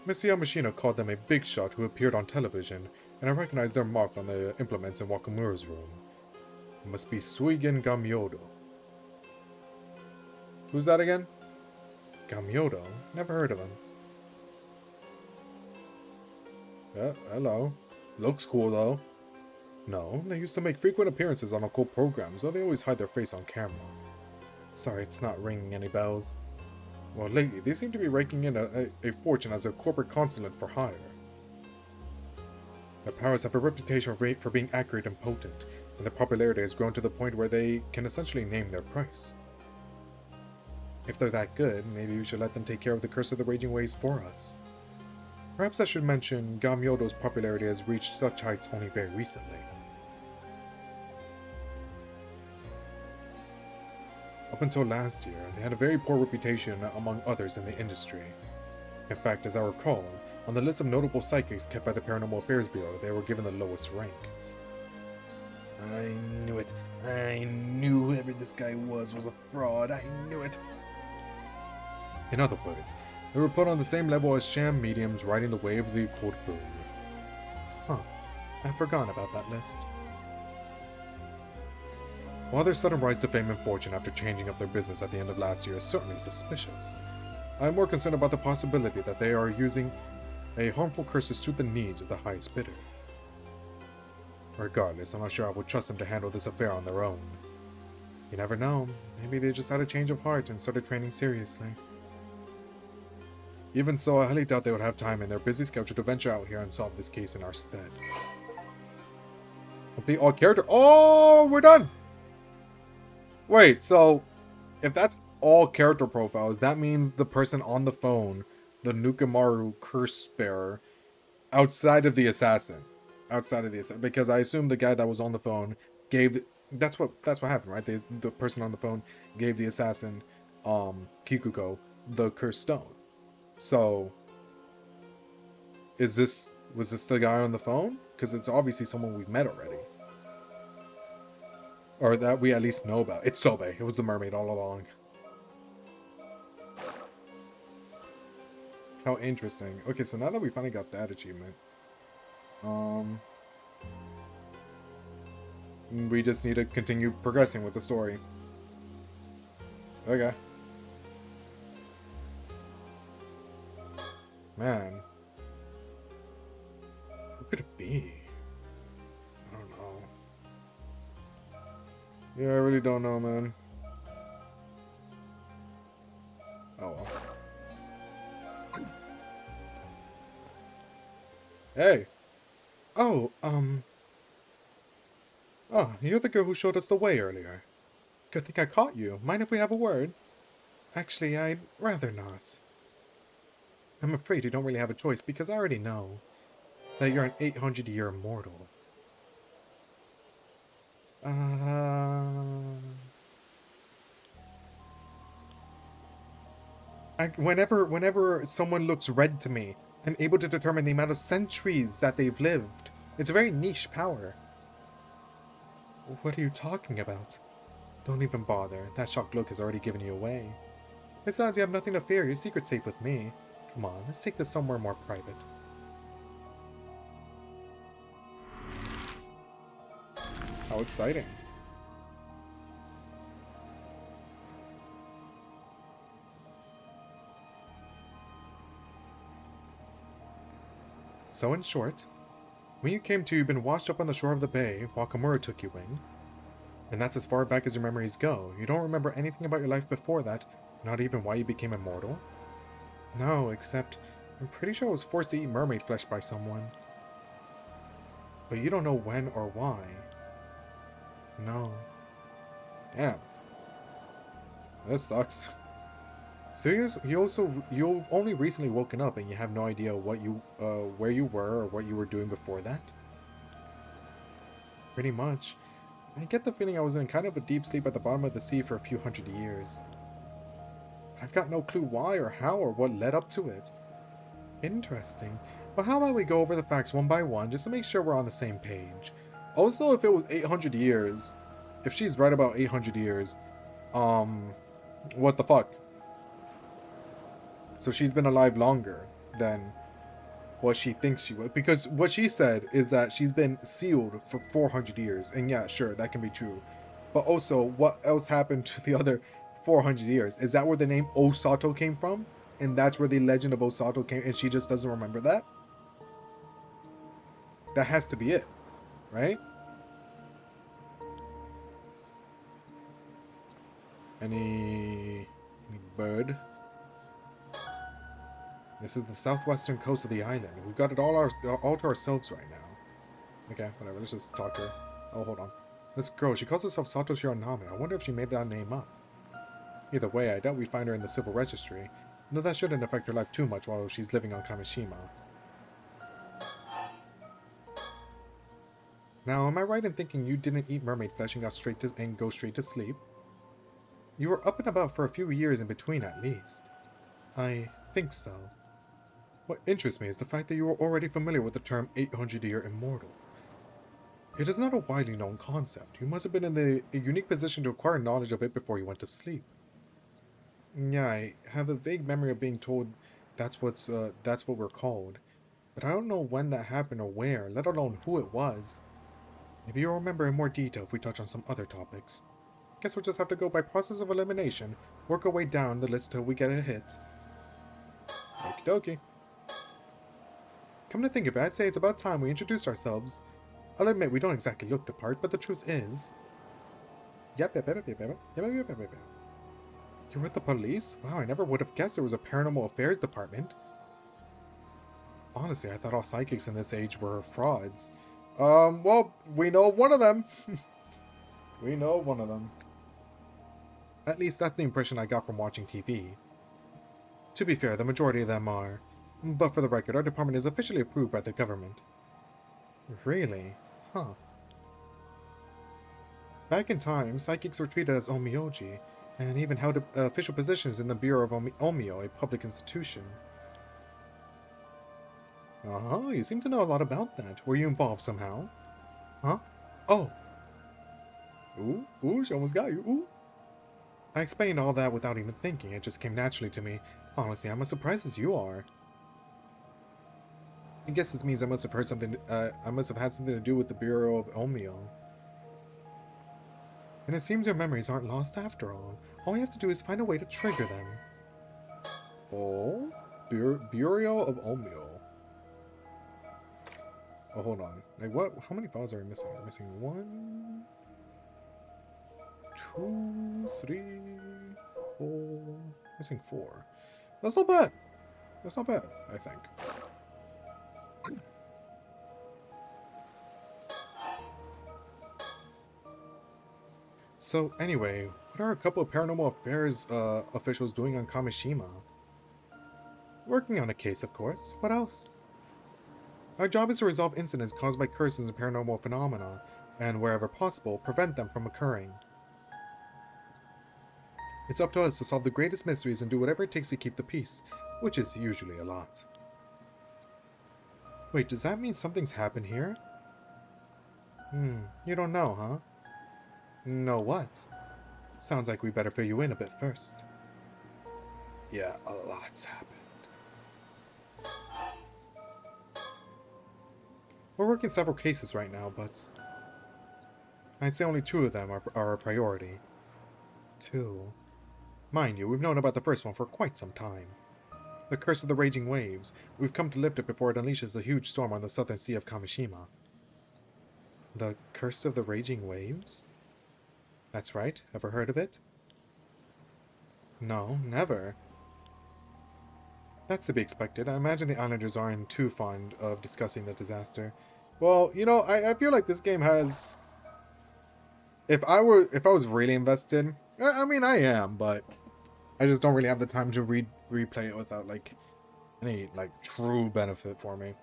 Mr. Yamashina called them a big shot who appeared on television, and I recognized their mark on the implements in Wakamura's room. It must be Suigen Gamyodo. Who's that again? Gamyodo? Never heard of him. Hello. Looks cool, though. No, they used to make frequent appearances on occult programs, though they always hide their face on camera. Sorry, it's not ringing any bells. Well, lately, they seem to be raking in a fortune as a corporate consulate for hire. Their powers have a reputation for being accurate and potent, and their popularity has grown to the point where they can essentially name their price. If they're that good, maybe we should let them take care of the curse of the raging waves for us. Perhaps I should mention Gamyodo's popularity has reached such heights only very recently. Up until last year, they had a very poor reputation among others in the industry. In fact, as I recall, on the list of notable psychics kept by the Paranormal Affairs Bureau, they were given the lowest rank. I knew it. I knew whoever this guy was a fraud. I knew it. In other words, they were put on the same level as sham mediums riding the wave of the occult boom. Huh. I've forgotten about that list. While their sudden rise to fame and fortune after changing up their business at the end of last year is certainly suspicious, I am more concerned about the possibility that they are using a harmful curse to suit the needs of the highest bidder. Regardless, I'm not sure I would trust them to handle this affair on their own. You never know, maybe they just had a change of heart and started training seriously. Even so, I highly doubt they would have time in their busy schedule to venture out here and solve this case in our stead. Complete all character. Oh, we're done! Wait, so if that's all character profiles, that means the person on the phone, the Nukimaru curse bearer, outside of the assassin. Because I assume the guy that was on the phone gave... That's what happened, right? The person on the phone gave the assassin, Kikuko, the cursed stone. So, was this the guy on the phone? Because it's obviously someone we've met already. Or that we at least know about. It's Sobe. It was the mermaid all along. How interesting. Okay, so now that we finally got that achievement. We just need to continue progressing with the story. Okay. Man. Who could it be? I don't know. Yeah, I really don't know, man. Oh well. Hey! Oh, Oh, you're the girl who showed us the way earlier. Good thing I caught you. Mind if we have a word? Actually, I'd rather not. I'm afraid you don't really have a choice because I already know that you're an 800-year immortal. Whenever someone looks red to me, I'm able to determine the amount of centuries that they've lived. It's a very niche power. What are you talking about? Don't even bother. That shocked look has already given you away. Besides, you have nothing to fear. Your secret's safe with me. Come on, let's take this somewhere more private. How exciting. So in short, when you came to, you've been washed up on the shore of the bay while Kamura took you in. And that's as far back as your memories go. You don't remember anything about your life before that, not even why you became immortal? No, except I'm pretty sure I was forced to eat mermaid flesh by someone. But you don't know when or why. No. Damn. This sucks. Serious? You've only recently woken up and you have no idea what you, where you were or what you were doing before that? Pretty much. I get the feeling I was in kind of a deep sleep at the bottom of the sea for a few hundred years. But I've got no clue why or how or what led up to it. Interesting. Well, how about we go over the facts one by one just to make sure we're on the same page. Also, if it was 800 years, if she's right about 800 years, what the fuck? So she's been alive longer than what she thinks she was. Because what she said is that she's been sealed for 400 years. And yeah, sure, that can be true. But also, what else happened to the other 400 years? Is that where the name Osato came from? And that's where the legend of Osato came, and she just doesn't remember that? That has to be it, right? Any bird? This is the southwestern coast of the island. We've got it all to ourselves right now. Okay, whatever. Let's just talk to her. Oh, hold on. This girl, she calls herself Satoshi Onami. I wonder if she made that name up. Either way, I doubt we find her in the civil registry. Though that shouldn't affect her life too much while she's living on Kamishima. Now, am I right in thinking you didn't eat mermaid flesh and go straight to sleep? You were up and about for a few years in between, at least. I think so. What interests me is the fact that you were already familiar with the term 800-year immortal. It is not a widely known concept. You must have been in a unique position to acquire knowledge of it before you went to sleep. Yeah, I have a vague memory of being told that's what we're called. But I don't know when that happened or where, let alone who it was. Maybe you'll remember in more detail if we touch on some other topics. Guess we'll just have to go by process of elimination, work our way down the list till we get a hit. Okie dokie. Come to think of it, I'd say it's about time we introduce ourselves. I'll admit we don't exactly look the part, but the truth is... Yep. You're with the police? Wow, I never would have guessed there was a paranormal affairs department. Honestly, I thought all psychics in this age were frauds. Well, we know of one of them. We know of one of them. At least that's the impression I got from watching TV. To be fair, the majority of them are. But for the record, our department is officially approved by the government. Really? Huh. Back in time, psychics were treated as omyoji, and even held official positions in the Bureau of Omyo, a public institution. You seem to know a lot about that. Were you involved somehow? Huh? Oh! Ooh, she almost got you. Ooh! I explained all that without even thinking. It just came naturally to me. Honestly, I'm as surprised as you are. I guess this means I must have heard something. I must have had something to do with the Bureau of Omyo. And it seems your memories aren't lost after all. All we have to do is find a way to trigger them. Oh? Bureau of Omeo. Oh, hold on. Like, what? How many files are we missing? We're missing 1, 2, 3, 4. Missing 4. That's not bad. That's not bad, I think. So, anyway, what are a couple of paranormal affairs officials doing on Kamishima? Working on a case, of course. What else? Our job is to resolve incidents caused by curses and paranormal phenomena, and wherever possible, prevent them from occurring. It's up to us to solve the greatest mysteries and do whatever it takes to keep the peace, which is usually a lot. Wait, does that mean something's happened here? You don't know, huh? Know what? Sounds like we better fill you in a bit first. Yeah, a lot's happened. We're working several cases right now, but I'd say only 2 of them are a priority. 2. Mind you, we've known about the first one for quite some time. The Curse of the Raging Waves. We've come to lift it before it unleashes a huge storm on the southern sea of Kamishima. The Curse of the Raging Waves? That's right. Ever heard of it? No, never. That's to be expected. I imagine the islanders aren't too fond of discussing the disaster. Well, you know, I feel like this game has... If I was really invested... I mean, I am, but... I just don't really have the time to replay it without, like, any, like, true benefit for me.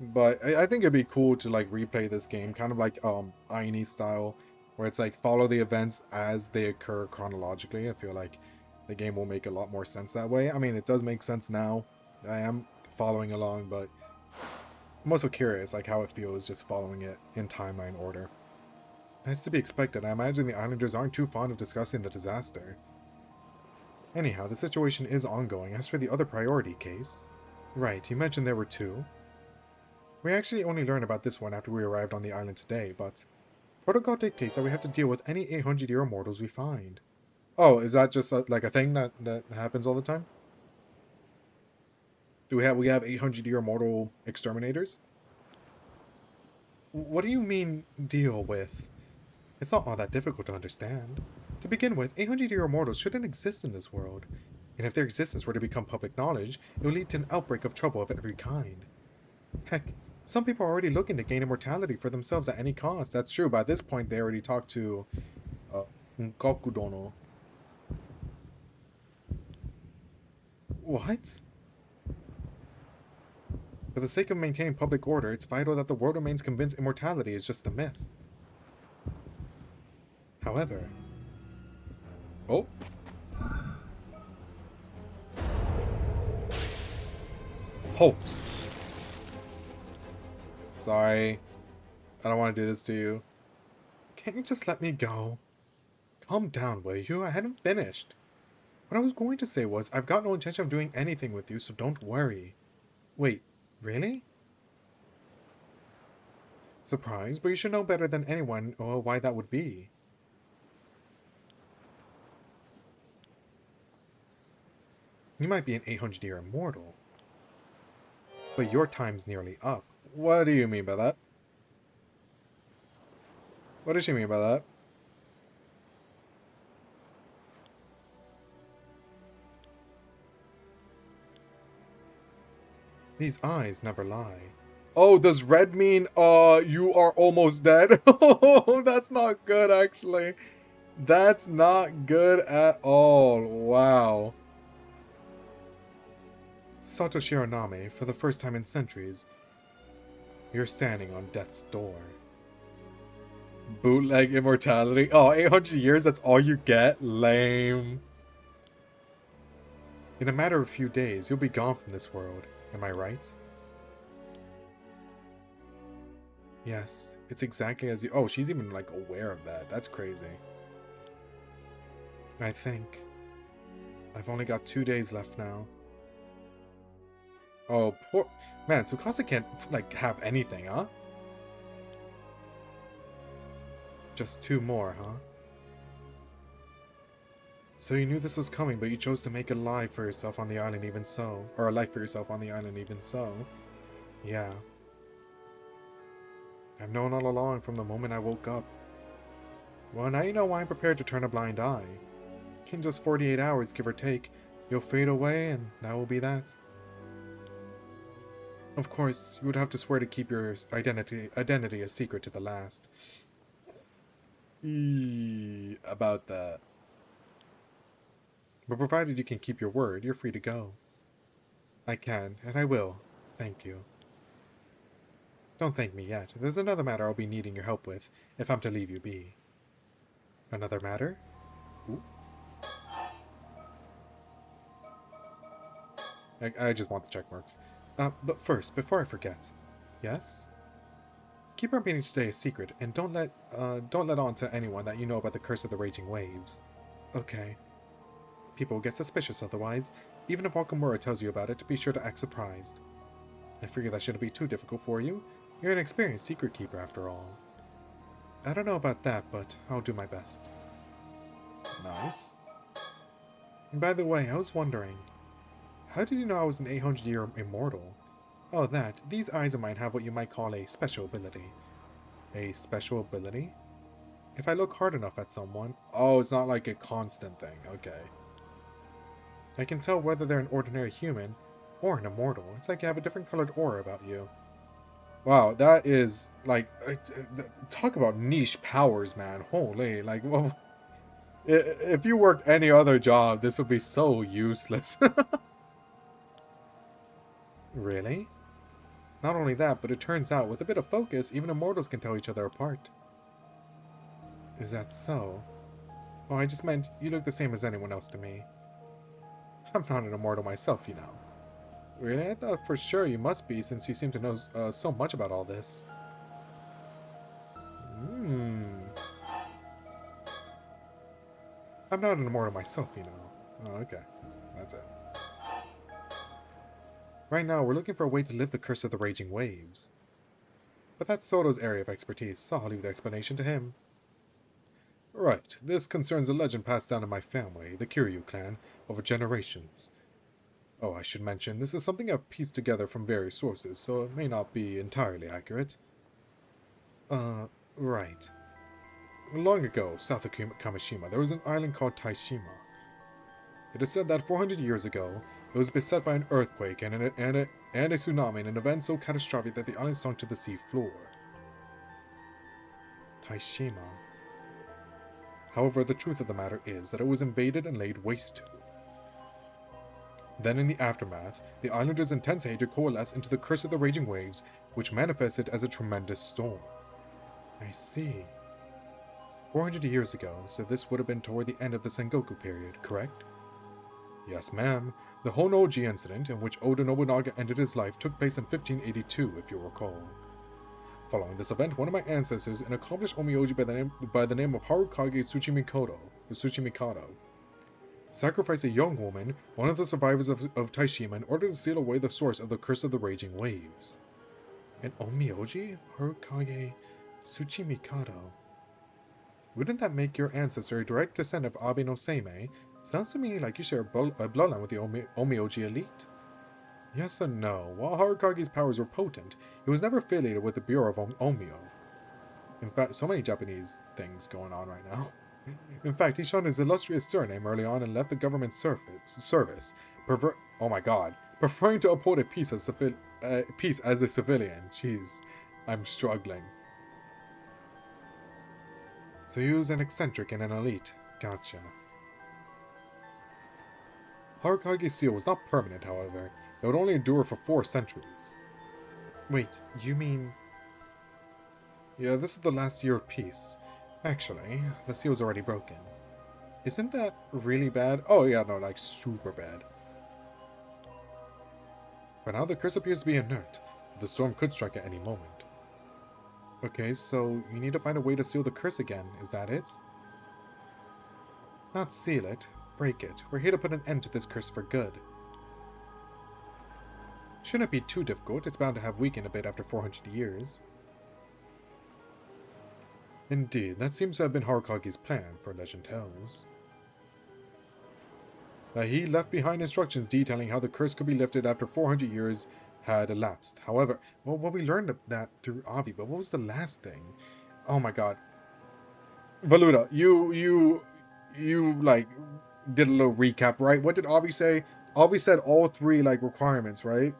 But I think it'd be cool to, like, replay this game, kind of like, Aini style, where it's, like, follow the events as they occur chronologically. I feel like the game will make a lot more sense that way. I mean, it does make sense now. I am following along, but I'm also curious, like, how it feels just following it in timeline order. That's to be expected. I imagine the islanders aren't too fond of discussing the disaster. Anyhow, the situation is ongoing. As for the other priority case... Right, you mentioned there were 2. We actually only learned about this one after we arrived on the island today, but... Protocol dictates that we have to deal with any 800-year mortals we find. Oh, is that just like a thing that happens all the time? Do we have 800-year mortal exterminators? What do you mean, deal with? It's not all that difficult to understand. To begin with, 800-year mortals shouldn't exist in this world. And if their existence were to become public knowledge, it would lead to an outbreak of trouble of every kind. Heck, some people are already looking to gain immortality for themselves at any cost. That's true. By this point, they already talked to Nkokudono. What? For the sake of maintaining public order, it's vital that the world remains convinced immortality is just a myth. However... Oh. Halt. Sorry. I don't want to do this to you. Can't you just let me go? Calm down, will you? I hadn't finished. What I was going to say was, I've got no intention of doing anything with you, so don't worry. Wait, really? Surprised, but you should know better than anyone why that would be. You might be an 800-year immortal, but your time's nearly up. What do you mean by that? What does she mean by that? These eyes never lie. Oh, does red mean, you are almost dead? Oh, that's not good, actually. That's not good at all. Wow. Sato Shiranami, for the first time in centuries, you're standing on death's door. Bootleg immortality? Oh, 800 years, that's all you get? Lame. In a matter of a few days, you'll be gone from this world. Am I right? Yes, it's exactly as you... Oh, she's even, like, aware of that. That's crazy. I think... I've only got 2 days left now. Oh, poor... Man, Tsukasa can't, like, have anything, huh? Just 2 more, huh? So you knew this was coming, but you chose to make a life for yourself on the island even so. Or a life for yourself on the island even so. Yeah. I've known all along from the moment I woke up. Well, now you know why I'm prepared to turn a blind eye. In just 48 hours, give or take, you'll fade away, and that will be that. Of course, you would have to swear to keep your identity a secret to the last. About that. But provided you can keep your word, you're free to go. I can, and I will. Thank you. Don't thank me yet. There's another matter I'll be needing your help with, if I'm to leave you be. Another matter? Ooh. I just want the check marks. But first, before I forget. Yes? Keep our meeting today a secret, and don't let on to anyone that you know about the curse of the raging waves. Okay. People will get suspicious otherwise. Even if Wakamura tells you about it, be sure to act surprised. I figure that shouldn't be too difficult for you. You're an experienced secret keeper after all. I don't know about that, but I'll do my best. Nice. And by the way, I was wondering, how did you know I was an 800-year immortal? Oh, that. These eyes of mine have what you might call a special ability. A special ability? If I look hard enough at someone... Oh, it's not like a constant thing. Okay. I can tell whether they're an ordinary human or an immortal. It's like you have a different colored aura about you. Wow, that is, like... talk about niche powers, man. Holy, like... Well, if you worked any other job, this would be so useless. Really? Not only that, but it turns out, with a bit of focus, even immortals can tell each other apart. Is that so? Oh, I just meant, you look the same as anyone else to me. I'm not an immortal myself, you know. Really? I thought for sure you must be, since you seem to know so much about all this. I'm not an immortal myself, you know. Oh, okay. That's it. Right now, we're looking for a way to lift the curse of the raging waves. But that's Soto's area of expertise, so I'll leave the explanation to him. Right, this concerns a legend passed down in my family, the Kiryu clan, over generations. Oh, I should mention, this is something I've pieced together from various sources, so it may not be entirely accurate. Right. Long ago, south of Kamishima, there was an island called Taishima. It is said that 400 years ago, it was beset by an earthquake and a tsunami in an event so catastrophic that the island sunk to the sea floor. Taishima. However, the truth of the matter is that it was invaded and laid waste to. Then in the aftermath, the islanders' intense hatred coalesced into the curse of the raging waves, which manifested as a tremendous storm. I see. 400 years ago, so this would have been toward the end of the Sengoku period, correct? Yes, ma'am. The Honnoji incident, in which Oda Nobunaga ended his life, took place in 1582, if you recall. Following this event, one of my ancestors, an accomplished Omioji by the name of Harukage Tsuchimikado, sacrificed a young woman, one of the survivors of Taishima, in order to seal away the source of the curse of the raging waves. An Omioji? Harukage Tsuchimikado? Wouldn't that make your ancestor a direct descendant of Abe no Seimei? Sounds to me like you share a bloodline with the Omioji elite. Yes and no. While Harukage's powers were potent, he was never affiliated with the Bureau of Omio. In fact, so many Japanese things going on right now. In fact, he shunned his illustrious surname early on and left the government service, preferring to uphold a peace as a civilian. Jeez, I'm struggling. So he was an eccentric and an elite. Gotcha. Harukage's seal was not permanent, however. It would only endure for 4 centuries. Wait, you mean... Yeah, this was the last year of peace. Actually, the seal's already broken. Isn't that really bad? Oh yeah, no, like super bad. But now the curse appears to be inert. The storm could strike at any moment. Okay, so you need to find a way to seal the curse again, is that it? Not seal it, break it. We're here to put an end to this curse for good. Shouldn't be too difficult, it's bound to have weakened a bit after 400 years. Indeed, that seems to have been Harukage's plan, for legend tells. He left behind instructions detailing how the curse could be lifted after 400 years had elapsed. However, well, we learned that through Avi, but what was the last thing? Oh my god. Valuta, you like did a little recap, right? What did Avi say? Avi said all three like requirements, right?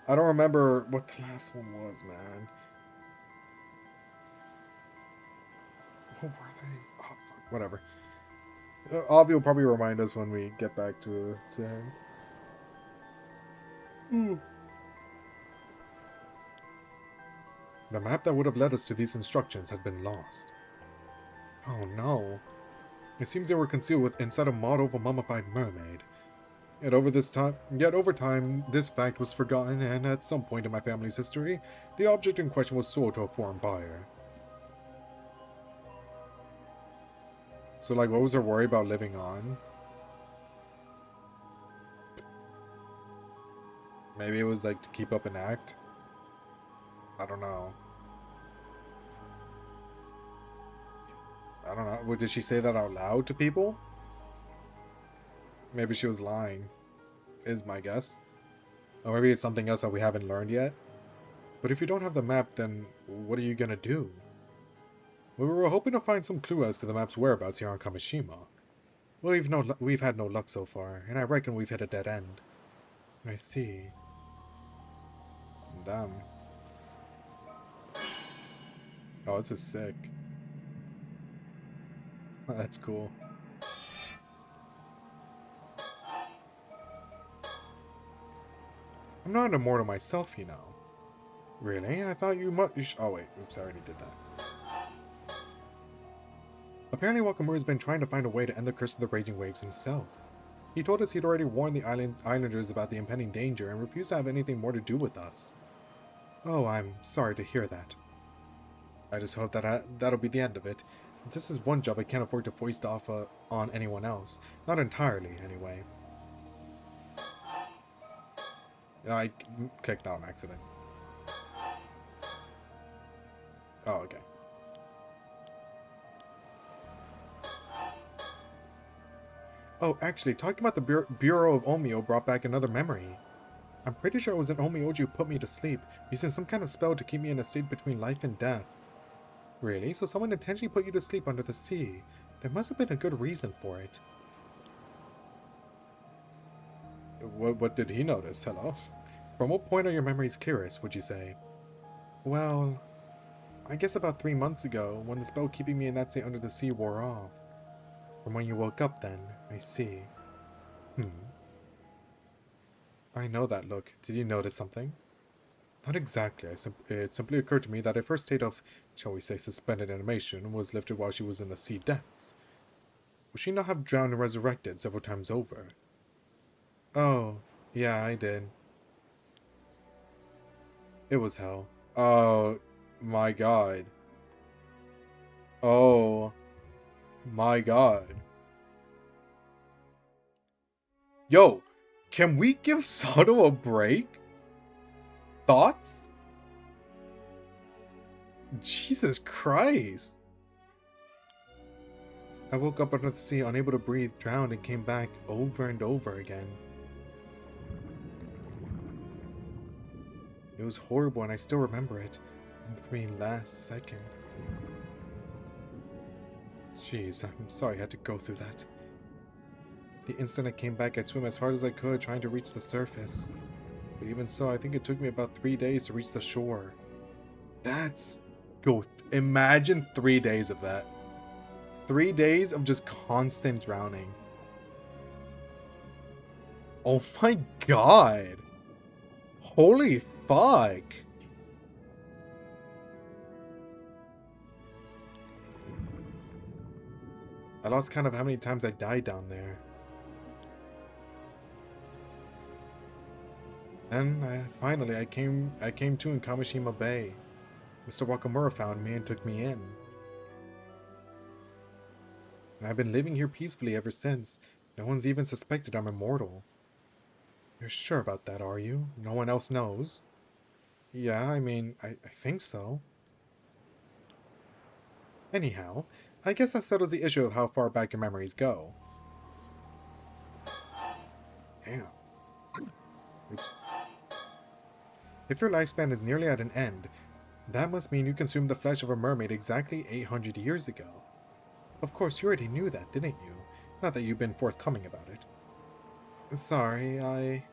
I don't remember what the last one was, man. What were they? Oh fuck, whatever. Avi will probably remind us when we get back to him. The map that would have led us to these instructions had been lost. Oh no. It seems they were concealed inside a model of a mummified mermaid. Yet over time, this fact was forgotten, and at some point in my family's history, the object in question was sold to a foreign buyer. So, like, what was her worry about living on? Maybe it was, like, to keep up an act? I don't know. I don't know. Did she say that out loud to people? Maybe she was lying, is my guess. Or maybe it's something else that we haven't learned yet. But if you don't have the map, then what are you gonna do? We were hoping to find some clue as to the map's whereabouts here on Kamishima. Well, we've had no luck so far, and I reckon we've hit a dead end. I see. Damn. Oh, this is sick. Oh, that's cool. I'm not an immortal myself, you know. Really? I thought you must. Oh, wait. Oops, I already did that. Apparently, Wakamura's been trying to find a way to end the curse of the Raging Waves himself. He told us he'd already warned the islanders about the impending danger and refused to have anything more to do with us. Oh, I'm sorry to hear that. I just hope that that'll be the end of it. This is one job I can't afford to foist off on anyone else. Not entirely, anyway. I clicked that on accident. Oh, okay. Oh, actually, talking about the Bureau of Omio brought back another memory. I'm pretty sure it was an Omioji who put me to sleep, using some kind of spell to keep me in a state between life and death. Really? So someone intentionally put you to sleep under the sea. There must have been a good reason for it. What did he notice? Hello? From what point are your memories clearest, would you say? Well, I guess about 3 months ago, when the spell keeping me in that state under the sea wore off. From when you woke up then, I see. I know that look. Did you notice something? Not exactly. It simply occurred to me that a first state of, shall we say, suspended animation was lifted while she was in the sea depths. Would she not have drowned and resurrected several times over? Oh, yeah, I did. It was hell. Oh, my god. Oh, my god. Yo, can we give Sato a break? Thoughts? Jesus Christ. I woke up under the sea, unable to breathe, drowned, and came back over and over again. It was horrible, and I still remember it. Every last second. Jeez, I'm sorry I had to go through that. The instant I came back, I'd swim as hard as I could, trying to reach the surface. But even so, I think it took me about 3 days to reach the shore. That's... Imagine 3 days of that. 3 days of just constant drowning. Oh my god. Holy fuck. I lost count of how many times I died down there. And finally, I came to in Kamishima Bay. Mr. Wakamura found me and took me in. And I've been living here peacefully ever since. No one's even suspected I'm immortal. You're sure about that, are you? No one else knows? Yeah, I mean, I think so. Anyhow, I guess that settles the issue of how far back your memories go. If your lifespan is nearly at an end, that must mean you consumed the flesh of a mermaid exactly 800 years ago. Of course, you already knew that, didn't you? Not that you've been forthcoming about it. Sorry, I...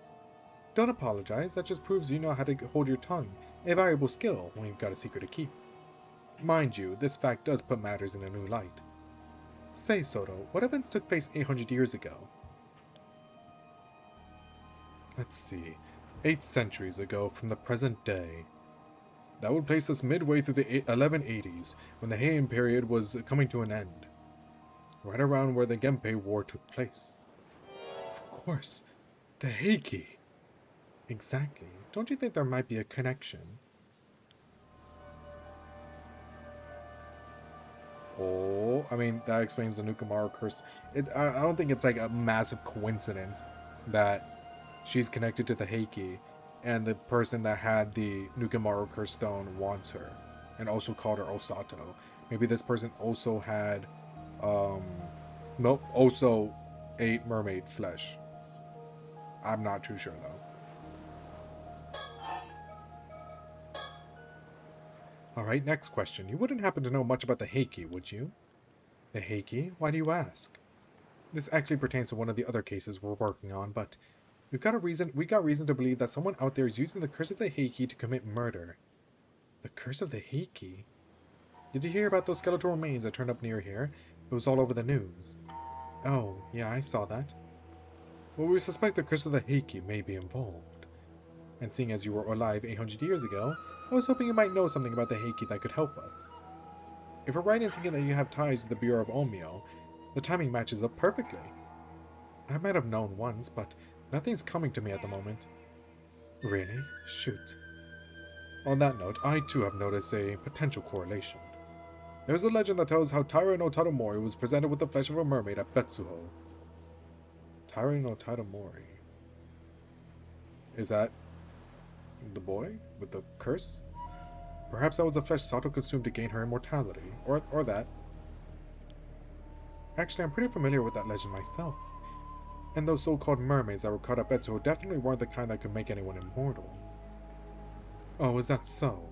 Don't apologize, that just proves you know how to hold your tongue. A valuable skill when you've got a secret to keep. Mind you, this fact does put matters in a new light. Say, Soto, what events took place 800 years ago? Let's see. 8 centuries ago from the present day. That would place us midway through the 1180s, when the Heian period was coming to an end. Right around where the Genpei War took place. Of course, the Heiki. Exactly. Don't you think there might be a connection? Oh, I mean, that explains the Nukamaro curse. I don't think it's like a massive coincidence that she's connected to the Heiki, and the person that had the Nukamaro curse stone wants her, and also called her Osato. Maybe this person also had, also ate mermaid flesh. I'm not too sure though. Alright, next question. You wouldn't happen to know much about the Heiki, would you? The Heiki? Why do you ask? This actually pertains to one of the other cases we're working on, but we got reason to believe that someone out there is using the curse of the Heiki to commit murder. The curse of the Heiki? Did you hear about those skeletal remains that turned up near here? It was all over the news. Oh, yeah, I saw that. Well, we suspect the curse of the Heiki may be involved. And seeing as you were alive 800 years ago, I was hoping you might know something about the Heiki that could help us. If we're right in thinking that you have ties to the Bureau of Omio, the timing matches up perfectly. I might have known once, but nothing's coming to me at the moment. Really? Shoot. On that note, I too have noticed a potential correlation. There's a legend that tells how Taira no Tadomori was presented with the flesh of a mermaid at Betsuho. Taira no Tadomori. Is that the boy with the curse? Perhaps that was the flesh Sato consumed to gain her immortality, or that. Actually, I'm pretty familiar with that legend myself. And those so-called mermaids that were caught at Betsuho definitely weren't the kind that could make anyone immortal. Oh, is that so?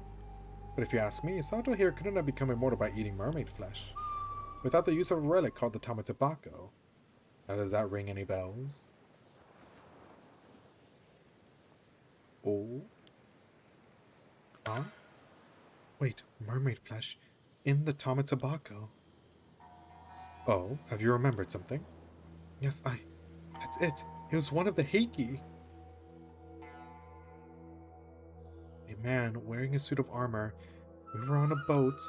But if you ask me, Sato here couldn't have become immortal by eating mermaid flesh. Without the use of a relic called the Tamatabako. Now does that ring any bells? Oh? Huh? Wait, mermaid flesh in the Tamatabako. Oh, have you remembered something? Yes, that's it. It was one of the Heiki. A man wearing a suit of armor. We were on a boat.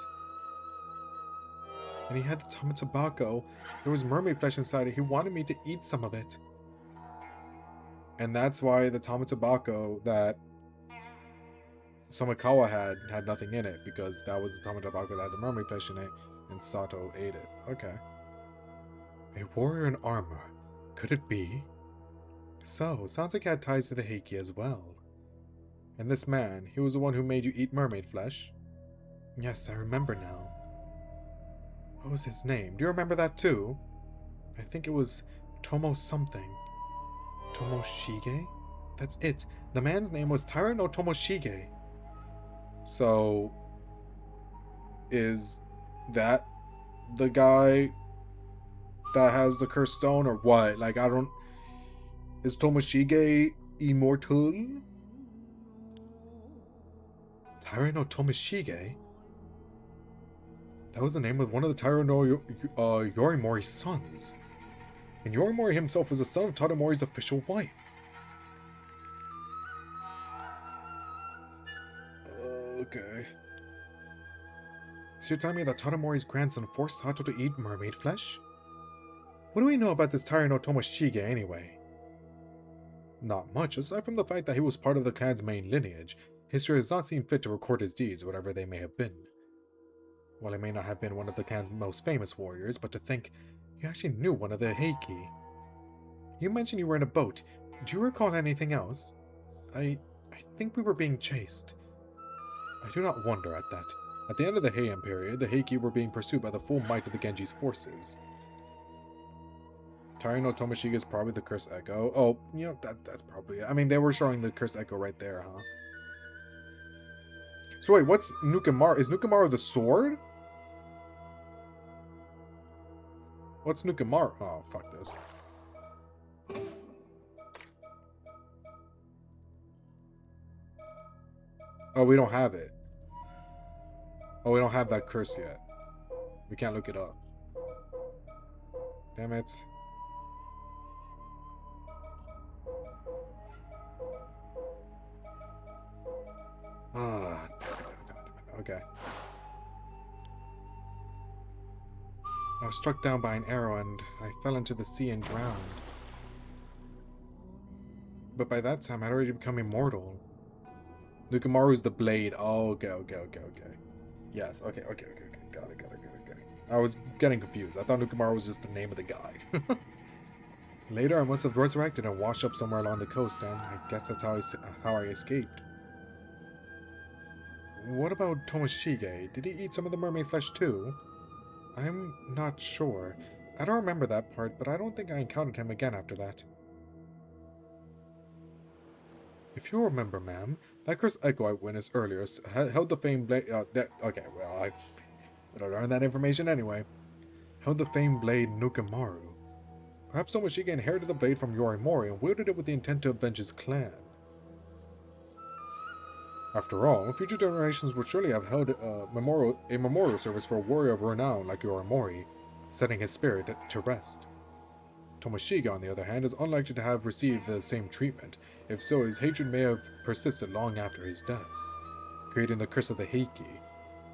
And he had the Tamatabako. There was mermaid flesh inside it. He wanted me to eat some of it. And that's why the Tamatabako that Somikawa had nothing in it, because that was the Tamatabako that had the mermaid flesh in it, and Sato ate it. Okay. A warrior in armor. Could it be? So, sounds like he had ties to the Heiki as well. And this man, he was the one who made you eat mermaid flesh? Yes, I remember now. What was his name? Do you remember that too? I think it was Tomo something. Tomoshige? That's it. The man's name was Taira no Tomoshige. So, is that the guy that has the cursed stone or what? Like, I don't... Is Tomoshige immortal? Taira no Tomoshige? That was the name of one of the Taira no Yorimori's sons. And Yorimori himself was the son of Tadomori's official wife. Okay. So you're telling me that Tadomori's grandson forced Sato to eat mermaid flesh? What do we know about this Taira no Tomoshige anyway? Not much, aside from the fact that he was part of the clan's main lineage. History has not seen fit to record his deeds, whatever they may have been. While he may not have been one of the clan's most famous warriors, but to think you actually knew one of the Heiki. You mentioned you were in a boat. Do you recall anything else? I think we were being chased. I do not wonder at that. At the end of the Heian period, the Heiki were being pursued by the full might of the Genji's forces. Taira no Tomoshige is probably the Cursed Echo. Oh, you know, that's probably it. I mean, they were showing the Cursed Echo right there, huh? So wait, what's Nukamaro? Is Nukamaro the sword? What's Nukamaro? Oh, fuck this. Oh, we don't have it. Oh, we don't have that curse yet. We can't look it up. Damn it. Ah, okay. I was struck down by an arrow and I fell into the sea and drowned. But by that time, I'd already become immortal. Nukamaru's the blade. Oh, okay. Yes, okay. Got it. I was getting confused. I thought Nukamaru was just the name of the guy. Later, I must have resurrected and washed up somewhere along the coast, and I guess that's how I escaped. What about Tomoshige? Did he eat some of the mermaid flesh too? I'm not sure. I don't remember that part, but I don't think I encountered him again after that. If you remember, ma'am, that cursed echo I witnessed earlier held the famed blade. Okay, well, I learned that information anyway. Held the famed blade Nukamaru. Perhaps Tomoshige inherited the blade from Yorimori and wielded it with the intent to avenge his clan. After all, future generations would surely have held a memorial service for a warrior of renown like Yorimori, setting his spirit to rest. Tomoshige, on the other hand, is unlikely to have received the same treatment. If so, his hatred may have persisted long after his death, creating the curse of the Heiki.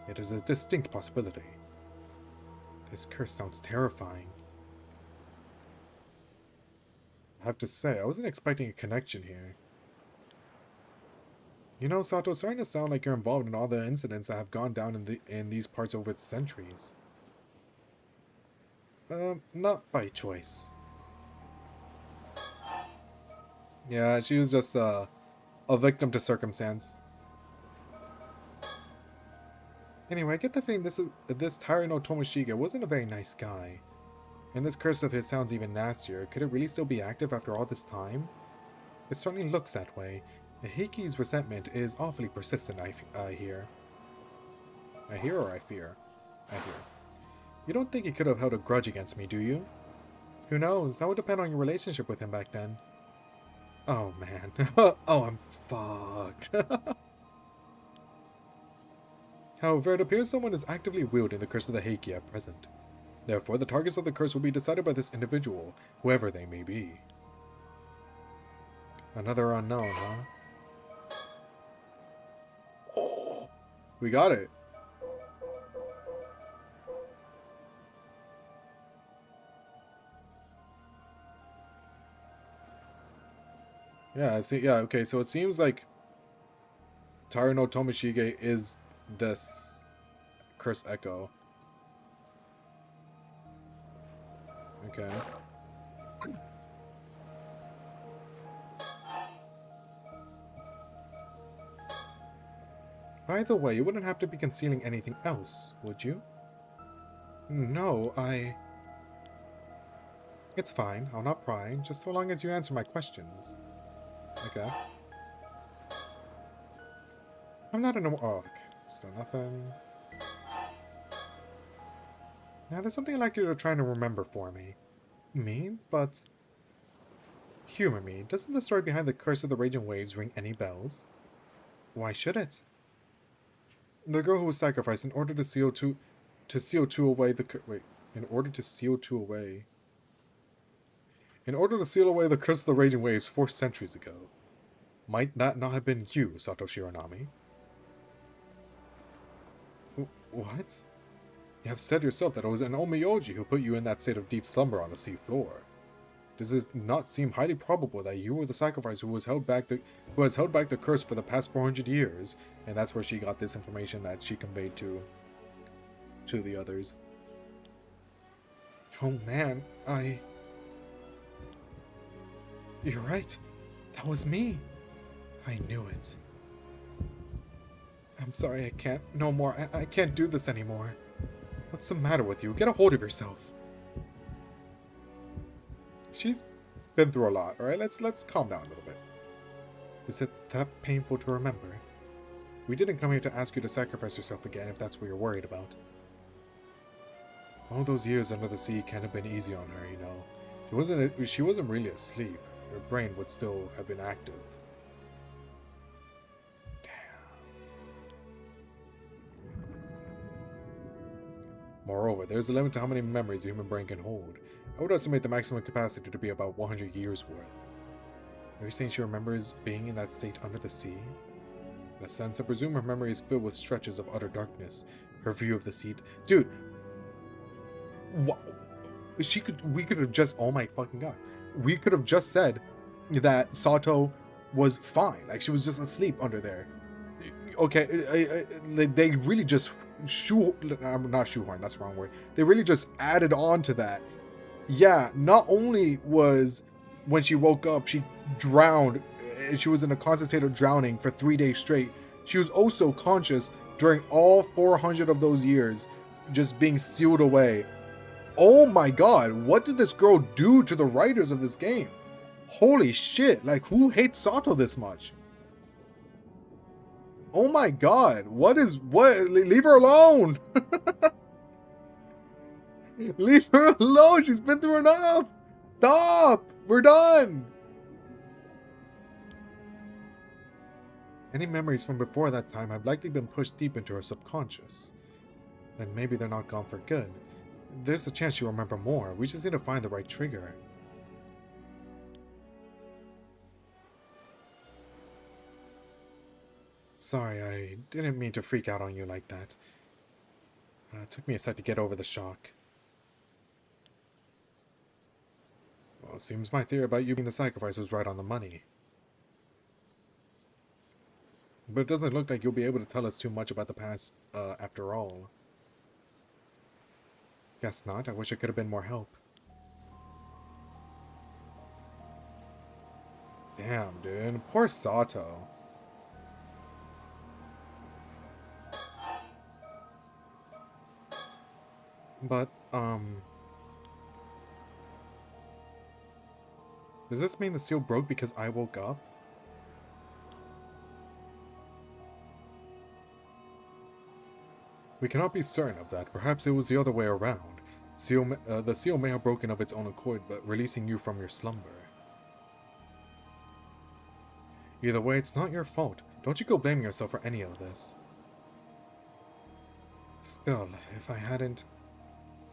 It is a distinct possibility. This curse sounds terrifying. I have to say, I wasn't expecting a connection here. You know, Sato, it's starting to sound like you're involved in all the incidents that have gone down in these parts over the centuries. Not by choice. Yeah, she was just a victim to circumstance. Anyway, I get the feeling this Taira no Tomoshige wasn't a very nice guy. And this curse of his sounds even nastier. Could it really still be active after all this time? It certainly looks that way. The Heiki's resentment is awfully persistent, I hear. I hear or I fear? I hear. You don't think he could have held a grudge against me, do you? Who knows? That would depend on your relationship with him back then. Oh, man. Oh, I'm fucked. However, it appears someone is actively wielding the curse of the Heiki at present. Therefore, the targets of the curse will be decided by this individual, whoever they may be. Another unknown, huh? Oh, we got it. Yeah, see, yeah, okay, so it seems like Taira no Tomoshige is this cursed echo. Okay. By the way, you wouldn't have to be concealing anything else, would you? No, It's fine, I'll not pry, just so long as you answer my questions. Okay. I'm not in a... Oh, okay. Still nothing. Now, there's something I'd like you to try and remember for me. Me? But... Humor me. Doesn't the story behind the Curse of the Raging Waves ring any bells? Why should it? The girl who was sacrificed in order to seal away the... Wait. In order to seal away... In order to seal away the Curse of the Raging Waves 4 centuries ago. Might that not have been you, Sato Shiranami? What? You have said yourself that it was an Omiyoji who put you in that state of deep slumber on the sea floor. Does it not seem highly probable that you were the sacrifice who has held back the curse for the past 400 years, and that's where she got this information that she conveyed to the others? Oh man, You're right. That was me. I knew it. I'm sorry, I can't. No more. I can't do this anymore. What's the matter with you? Get a hold of yourself. She's been through a lot, alright? Let's calm down a little bit. Is it that painful to remember? We didn't come here to ask you to sacrifice yourself again if that's what you're worried about. All those years under the sea can't have been easy on her, you know. She wasn't really asleep. Her brain would still have been active. Moreover, there's a limit to how many memories a human brain can hold. I would estimate the maximum capacity to be about 100 years worth. Are you saying she remembers being in that state under the sea? In a sense, I presume her memory is filled with stretches of utter darkness. Her view of the sea... Dude! What? We could have just... Oh my fucking god. We could have just said that Sato was fine. Like, she was just asleep under there. Okay, they really just not shoehorn, that's the wrong word. They really just added on to that. Yeah, not only was when she woke up, she drowned, she was in a constant state of drowning for 3 days straight. She was also conscious during all 400 of those years, just being sealed away. Oh my god, what did this girl do to the writers of this game? Holy shit, like, who hates Sato this much? Oh my god, what? Leave her alone! Leave her alone, she's been through enough! Stop! We're done! Any memories from before that time have likely been pushed deep into her subconscious. Then maybe they're not gone for good. There's a chance she'll remember more, we just need to find the right trigger. Sorry, I didn't mean to freak out on you like that. It took me a sec to get over the shock. Well, seems my theory about you being the sacrifice was right on the money. But it doesn't look like you'll be able to tell us too much about the past, after all. Guess not. I wish I could have been more help. Damn, dude. Poor Sato. But, does this mean the seal broke because I woke up? We cannot be certain of that. Perhaps it was the other way around. The seal may have broken of its own accord, but releasing you from your slumber. Either way, it's not your fault. Don't you go blaming yourself for any of this. Still, if I hadn't...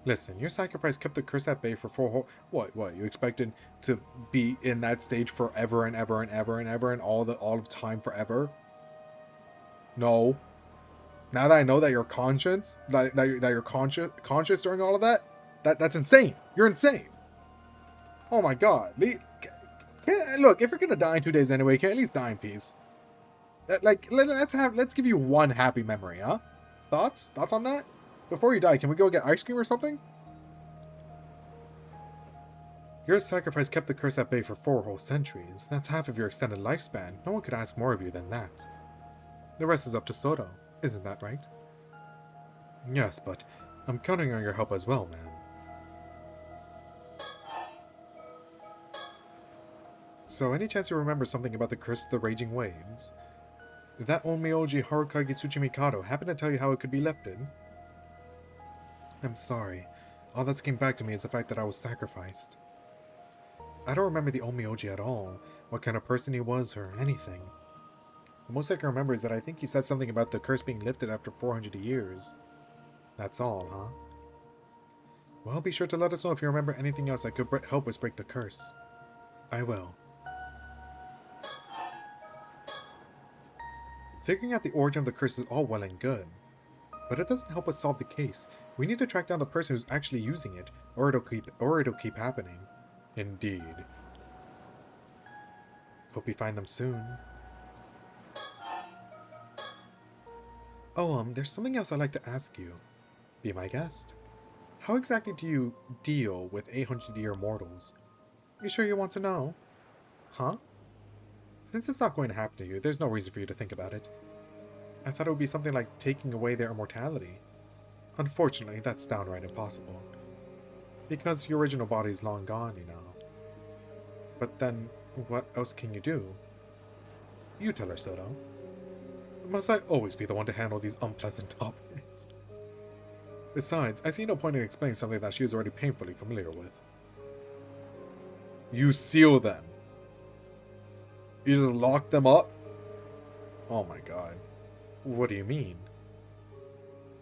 Listen, your sacrifice kept the curse at bay for 4 whole... What, you expected to be in that stage forever and ever and ever and ever and all of time forever? No. Now that I know that you're conscious, that you're conscious during all of that, that's insane. You're insane. Oh my god. Look, if you're gonna die in 2 days anyway, can at least die in peace. Let's give you one happy memory, huh? Thoughts on that? Before you die, can we go get ice cream or something? Your sacrifice kept the curse at bay for 4 whole centuries. That's half of your extended lifespan. No one could ask more of you than that. The rest is up to Soto. Isn't that right? Yes, but I'm counting on your help as well, man. So, any chance you remember something about the curse of the raging waves? Did that Onmyoji Harukage Tsuchimikado happen to tell you how it could be lifted? I'm sorry. All that's came back to me is the fact that I was sacrificed. I don't remember the Onmyoji at all, what kind of person he was or anything. The most I can remember is that I think he said something about the curse being lifted after 400 years. That's all, huh? Well, be sure to let us know if you remember anything else that could help us break the curse. I will. Figuring out the origin of the curse is all well and good, but it doesn't help us solve the case. We need to track down the person who's actually using it, or it'll keep happening. Indeed. Hope we find them soon. Oh, there's something else I'd like to ask you. Be my guest. How exactly do you deal with 800-year mortals? You sure you want to know? Huh? Since it's not going to happen to you, there's no reason for you to think about it. I thought it would be something like taking away their immortality. Unfortunately, that's downright impossible. Because your original body is long gone, you know. But then, what else can you do? You tell her, Soto. Must I always be the one to handle these unpleasant topics? Besides, I see no point in explaining something that she is already painfully familiar with. You seal them. You just lock them up? Oh my god. What do you mean?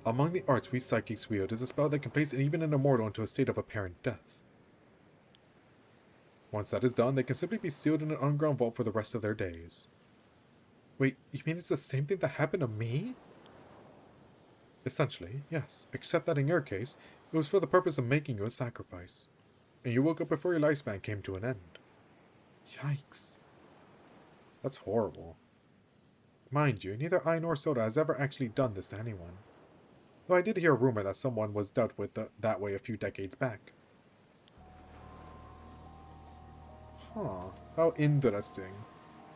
Among the arts we psychics wield is a spell that can place even an immortal into a state of apparent death. Once that is done, they can simply be sealed in an underground vault for the rest of their days. Wait, you mean it's the same thing that happened to me? Essentially, yes, except that in your case, it was for the purpose of making you a sacrifice. And you woke up before your lifespan came to an end. Yikes. That's horrible. Mind you, neither I nor Soda has ever actually done this to anyone. Though I did hear a rumor that someone was dealt with that way a few decades back. Huh, how interesting.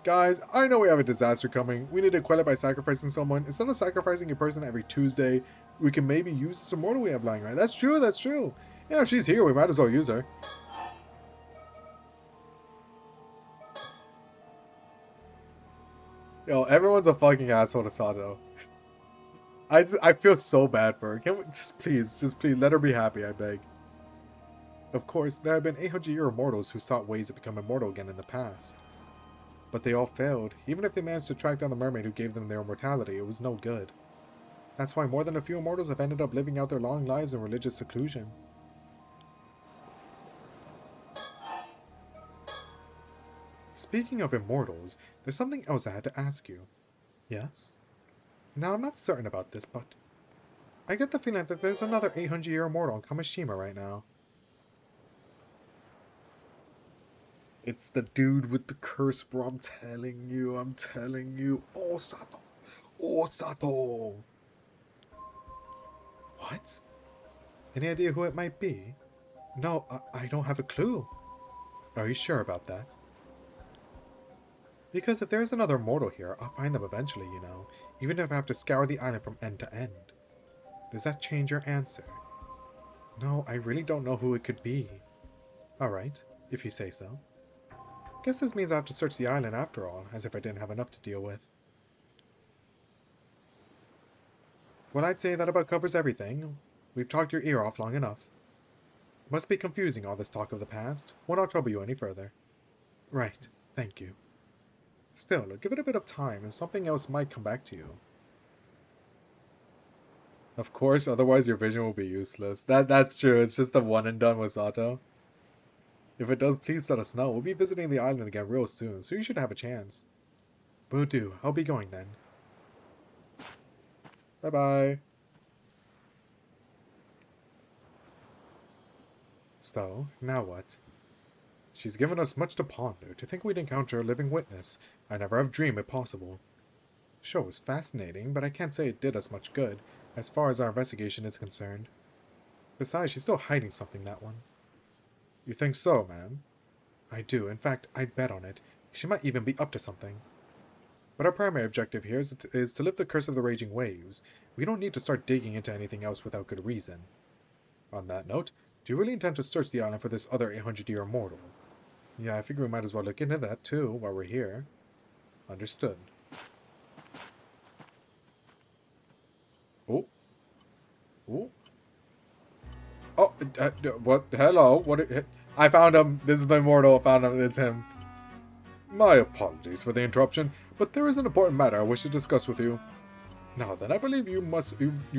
Guys, I know we have a disaster coming. We need to quell it by sacrificing someone. Instead of sacrificing a person every Tuesday, we can maybe use this immortal we have lying around. That's true, that's true. Yeah, if she's here, we might as well use her. Yo, everyone's a fucking asshole to Sato. I feel so bad for her. Can we just please let her be happy, I beg. Of course, there have been 800-year immortals who sought ways to become immortal again in the past. But they all failed. Even if they managed to track down the mermaid who gave them their immortality, it was no good. That's why more than a few immortals have ended up living out their long lives in religious seclusion. Speaking of immortals, there's something else I had to ask you. Yes? Now, I'm not certain about this, but I get the feeling that there's another 800-year immortal in Kamishima right now. It's the dude with the curse, bro. I'm telling you. Oh, Sato. Oh, Sato. What? Any idea who it might be? No, I don't have a clue. Are you sure about that? Because if there's another mortal here, I'll find them eventually, you know. Even if I have to scour the island from end to end. Does that change your answer? No, I really don't know who it could be. Alright, if you say so. Guess this means I have to search the island after all, as if I didn't have enough to deal with. Well, I'd say that about covers everything. We've talked your ear off long enough. Must be confusing, all this talk of the past. Won't I'll trouble you any further. Right, thank you. Still, give it a bit of time, and something else might come back to you. Of course, otherwise your vision will be useless. That's true, it's just a one and done with Sato. If it does, please let us know. We'll be visiting the island again real soon, so you should have a chance. Will do. I'll be going then. Bye-bye. So, now what? She's given us much to ponder. To think we'd encounter a living witness, I never have dreamed it possible. Sure, it was fascinating, but I can't say it did us much good, as far as our investigation is concerned. Besides, she's still hiding something, that one. You think so, ma'am? I do. In fact, I'd bet on it. She might even be up to something. But our primary objective here is to lift the curse of the raging waves. We don't need to start digging into anything else without good reason. On that note, do you really intend to search the island for this other 800-year immortal? Yeah, I figure we might as well look into that, too, while we're here. Understood. Oh. Oh. Oh, what? Hello? What? I found him. This is the immortal. I found him. It's him. My apologies for the interruption, but there is an important matter I wish to discuss with you. Now then, I believe you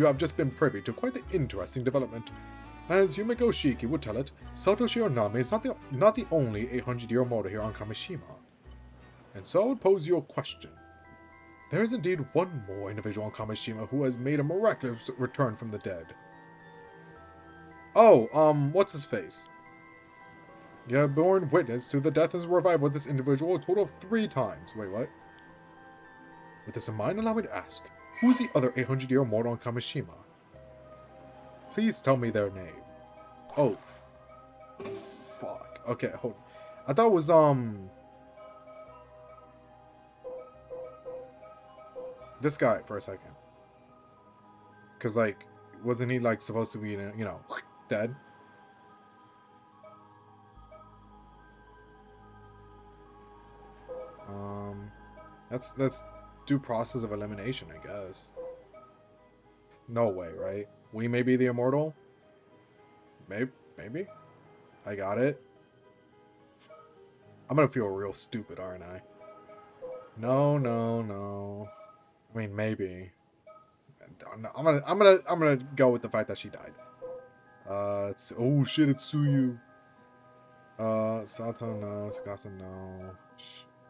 have just been privy to quite the interesting development. As Yumiko Shiki would tell it, Satoshi Onami is not the only 800-year immortal here on Kamishima. And so I would pose you a question. There is indeed one more individual on Kamishima who has made a miraculous return from the dead. Oh, what's his face? You have borne witness to the death and revival of this individual a total of 3 times. Wait, what? With this in mind, allow me to ask, who's the other 800-year immortal on Kamishima? Please tell me their name. Oh. Fuck. Okay, hold on. I thought it was, this guy for a second. Because, like, wasn't he, like, supposed to be, you know, dead? That's due process of elimination, I guess. No way, right? We may be the immortal? Maybe? I got it. I'm gonna feel real stupid, aren't I? No. I mean, maybe. I'm gonna go with the fact that she died. It's, oh shit, it's Suyu. Sato no, Tsukasa no.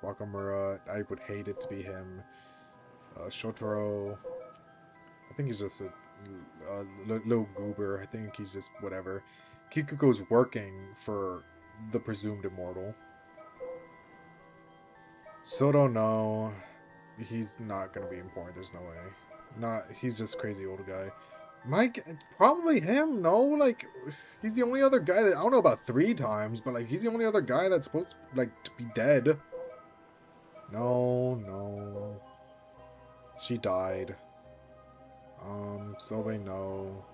Wakamura, I would hate it to be him. Shotaro, I think he's just a little goober. I think he's just whatever. Kikuko's working for the presumed immortal. Soto, no. He's not gonna be important, there's no way. He's just a crazy old guy. Mike, probably him, no? Like, he's the only other guy that, I don't know about 3 times, but like, he's the only other guy that's supposed to, like, to be dead. No. She died. Sobe, no.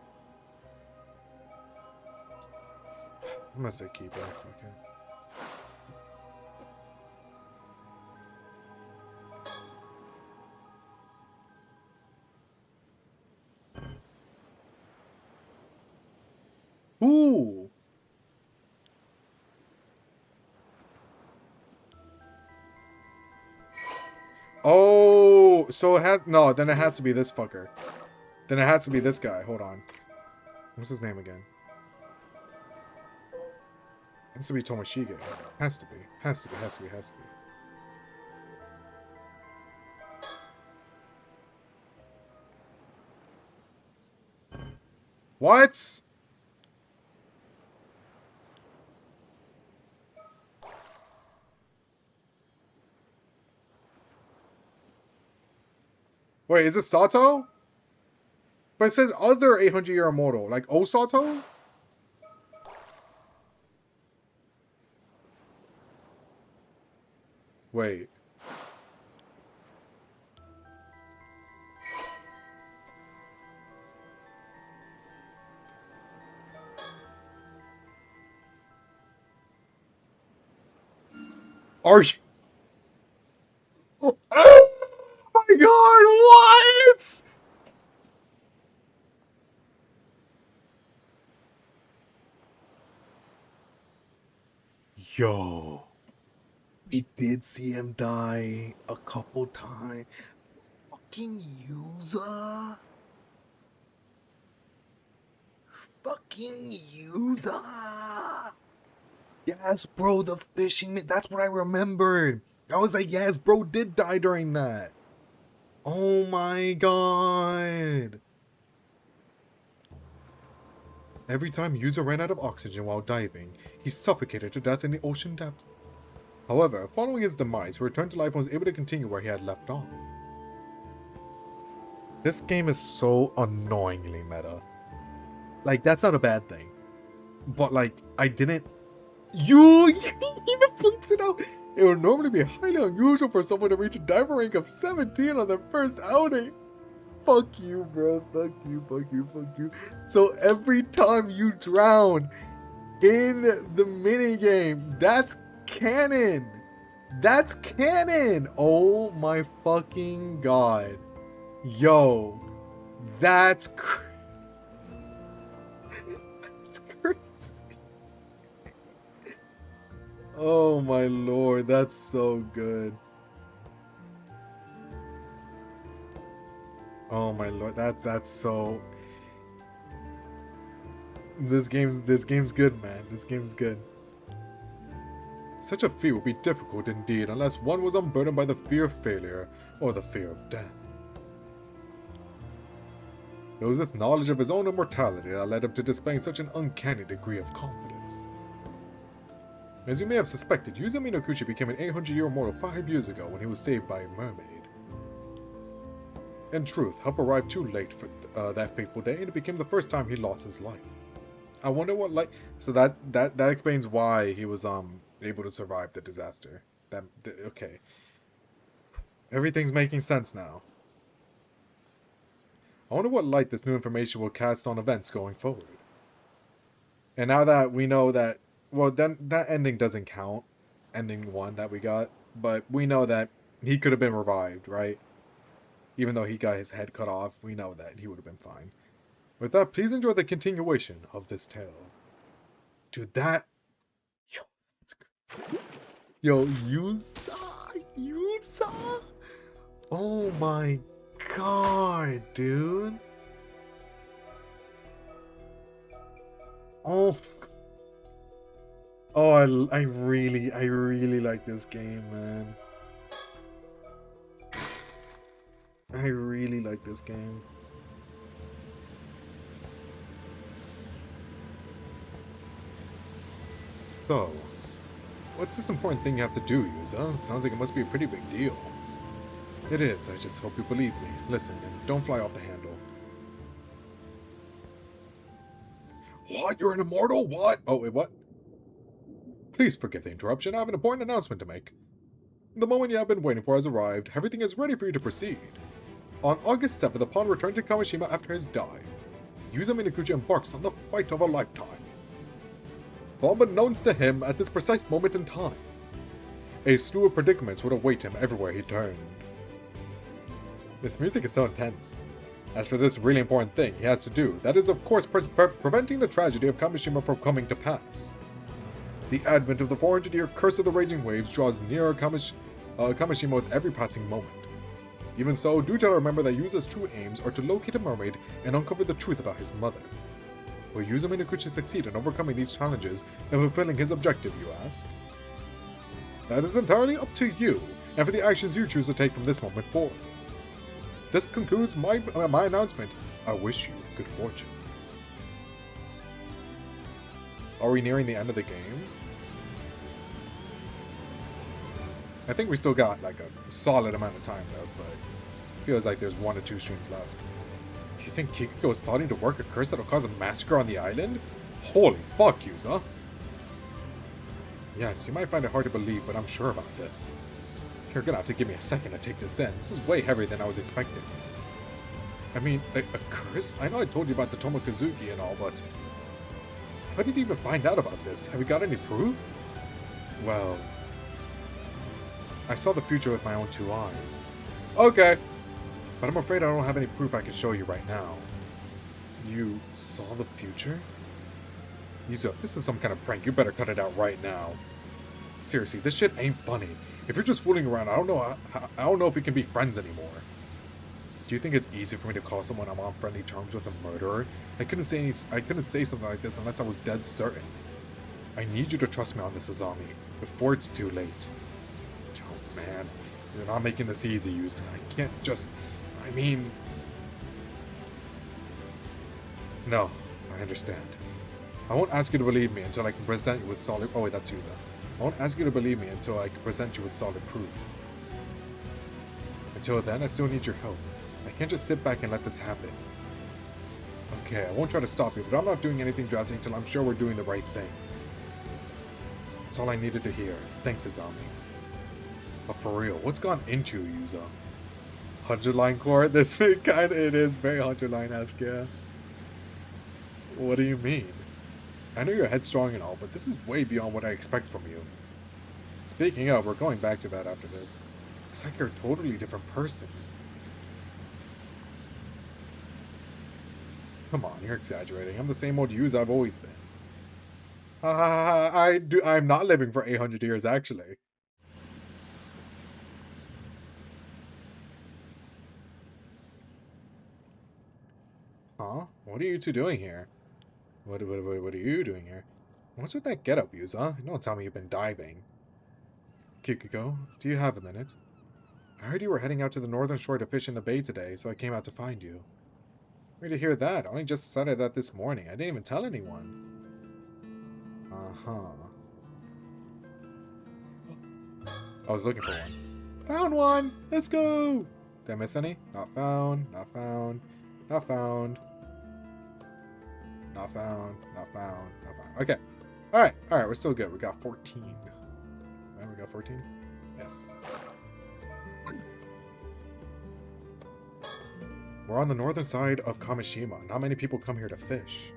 I'm gonna say keep it, fuck it. Ooh! Oh, so it has, no, then it has to be this fucker. Then it has to be this guy. Hold on. What's his name again? It has to be Tomoshige. Has to be. Has to be. What? Wait, is it Sato? But it says other 800-year immortal. Like Osato? Wait. Are you... Oh my god, what? Yo. We did see him die a couple times. Fucking user. Fucking user. Yes, bro, the fishing. That's what I remembered. I was like, yes, bro did die during that. Oh my god. Every time user ran out of oxygen while diving, he suffocated to death in the ocean depths. However, following his demise, he returned to life and was able to continue where he had left off. This game is so annoyingly meta. Like, that's not a bad thing. But, like, I didn't... You even points it out. It would normally be highly unusual for someone to reach a diver rank of 17 on their first outing. Fuck you, bro. Fuck you. So every time you drown in the minigame, that's canon. That's canon. Oh my fucking god. Yo. That's crazy. That's crazy. Oh my lord, that's so good. Oh my lord, that's so... This game's good, man. This game's good. Such a feat would be difficult indeed unless one was unburdened by the fear of failure or the fear of death. It was this knowledge of his own immortality that led him to displaying such an uncanny degree of confidence. As you may have suspected, Yuzumi no Kuchi became an 800-year immortal 5 years ago when he was saved by a mermaid. In truth, help arrived too late for that fateful day, and it became the first time he lost his life. I wonder what, like... So that explains why he was able to survive the disaster. Okay. Everything's making sense now. I wonder what light this new information will cast on events going forward. And now that we know that... Well, then that ending doesn't count. Ending 1 that we got. But we know that he could have been revived, right? Even though he got his head cut off, we know that he would have been fine. With that, please enjoy the continuation of this tale. Dude, that... Yo, that's crazy. Yo, Yusa? Oh my god, dude. Oh, I really like this game, man. I really like this game. So, what's this important thing you have to do, Yusa? Sounds like it must be a pretty big deal. It is, I just hope you believe me. Listen, and don't fly off the handle. What? You're an immortal? What? Oh, wait, what? Please forgive the interruption. I have an important announcement to make. The moment you have been waiting for has arrived. Everything is ready for you to proceed. On August 7th, upon returning to Kawashima after his dive, Yusa Minakuchi embarks on the fight of a lifetime. All unbeknownst to him at this precise moment in time, a slew of predicaments would await him everywhere he turned. This music is so intense. As for this really important thing he has to do, that is of course preventing the tragedy of Kamishima from coming to pass. The advent of the 400-year Curse of the Raging Waves draws nearer Kamishima with every passing moment. Even so, do try to remember that Yusa's true aims are to locate a mermaid and uncover the truth about his mother. Will Yusa Minakuchi succeed in overcoming these challenges and fulfilling his objective, you ask? That is entirely up to you, and for the actions you choose to take from this moment forward. This concludes my announcement. I wish you good fortune. Are we nearing the end of the game? I think we still got like a solid amount of time left, but it feels like there's 1 or 2 streams left. You think Kikuko is plotting to work a curse that'll cause a massacre on the island? Holy fuck, Yusa. Yes, you might find it hard to believe, but I'm sure about this. You're gonna have to give me a second to take this in. This is way heavier than I was expecting. I mean, a curse? I know I told you about the Tomokazuki and all, but how did you even find out about this? Have you got any proof? Well, I saw the future with my own 2 eyes. Okay. But I'm afraid I don't have any proof I can show you right now. You saw the future? Yusa, if this is some kind of prank, you better cut it out right now. Seriously, this shit ain't funny. If you're just fooling around, I don't know if we can be friends anymore. Do you think it's easy for me to call someone I'm on friendly terms with a murderer? I couldn't say something like this unless I was dead certain. I need you to trust me on this, Azami, before it's too late. Oh man, you're not making this easy, Yusa. I can't just... I mean... No, I understand. I won't ask you to believe me until I can present you with solid... Oh wait, that's Yusa. I won't ask you to believe me until I can present you with solid proof. Until then, I still need your help. I can't just sit back and let this happen. Okay, I won't try to stop you, but I'm not doing anything drastic until I'm sure we're doing the right thing. That's all I needed to hear. Thanks, Azami. But for real, what's gone into Yusa? 100-line core? This it is very 100-line-esque, yeah. What do you mean? I know you're headstrong and all, but this is way beyond what I expect from you. Speaking of, we're going back to that after this. It's like you're a totally different person. Come on, you're exaggerating. I'm the same old Yusa I've always been. I'm not living for 800 years, actually. Huh? What are you two doing here? What are you doing here? What's with that getup, Yusa? Don't tell me you've been diving. Kikuko, do you have a minute? I heard you were heading out to the northern shore to fish in the bay today, so I came out to find you. Where to hear that? I only just decided that this morning. I didn't even tell anyone. Uh-huh. I was looking for one. Found one! Let's go! Did I miss any? Not found, not found, not found. Not found, not found, not found. Okay. Alright, we're still good. We got 14. Right, we got 14? Yes. We're on the northern side of Kamishima. Not many people come here to fish.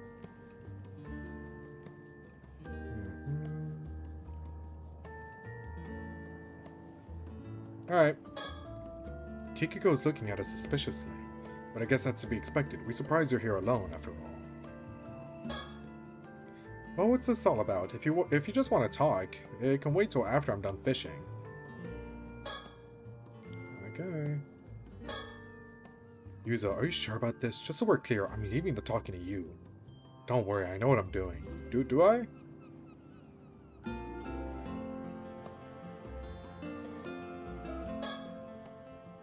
Alright. Kikuko's looking at us suspiciously, but I guess that's to be expected. We surprised you're here alone, after all. Well, what's this all about? If you just want to talk, it can wait till after I'm done fishing. Okay. Yuzo, are you sure about this? Just so we're clear, I'm leaving the talking to you. Don't worry, I know what I'm doing. Do I?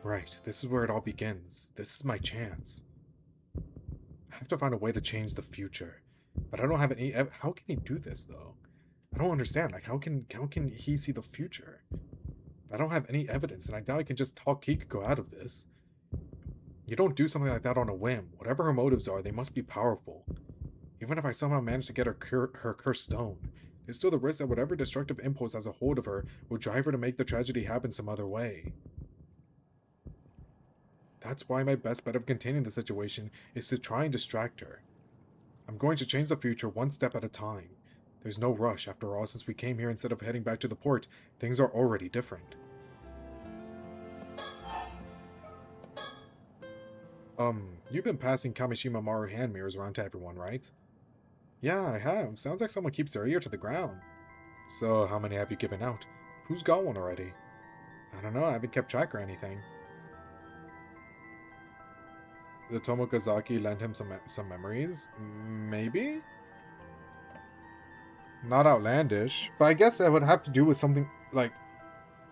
Right, this is where it all begins. This is my chance. I have to find a way to change the future. But I don't have any... How can he do this, though? I don't understand. Like, how can he see the future? I don't have any evidence, and I doubt I can just talk Kikuko out of this. You don't do something like that on a whim. Whatever her motives are, they must be powerful. Even if I somehow manage to get her cursed stone, there's still the risk that whatever destructive impulse has a hold of her will drive her to make the tragedy happen some other way. That's why my best bet of containing the situation is to try and distract her. I'm going to change the future one step at a time. There's no rush, after all. Since we came here instead of heading back to the port, things are already different. You've been passing Kamishima Maru hand mirrors around to everyone, right? Yeah, I have. Sounds like someone keeps their ear to the ground. So, how many have you given out? Who's got one already? I don't know, I haven't kept track or anything. The Tomokazaki lent him some memories? Maybe? Not outlandish, but I guess that would have to do with something, like,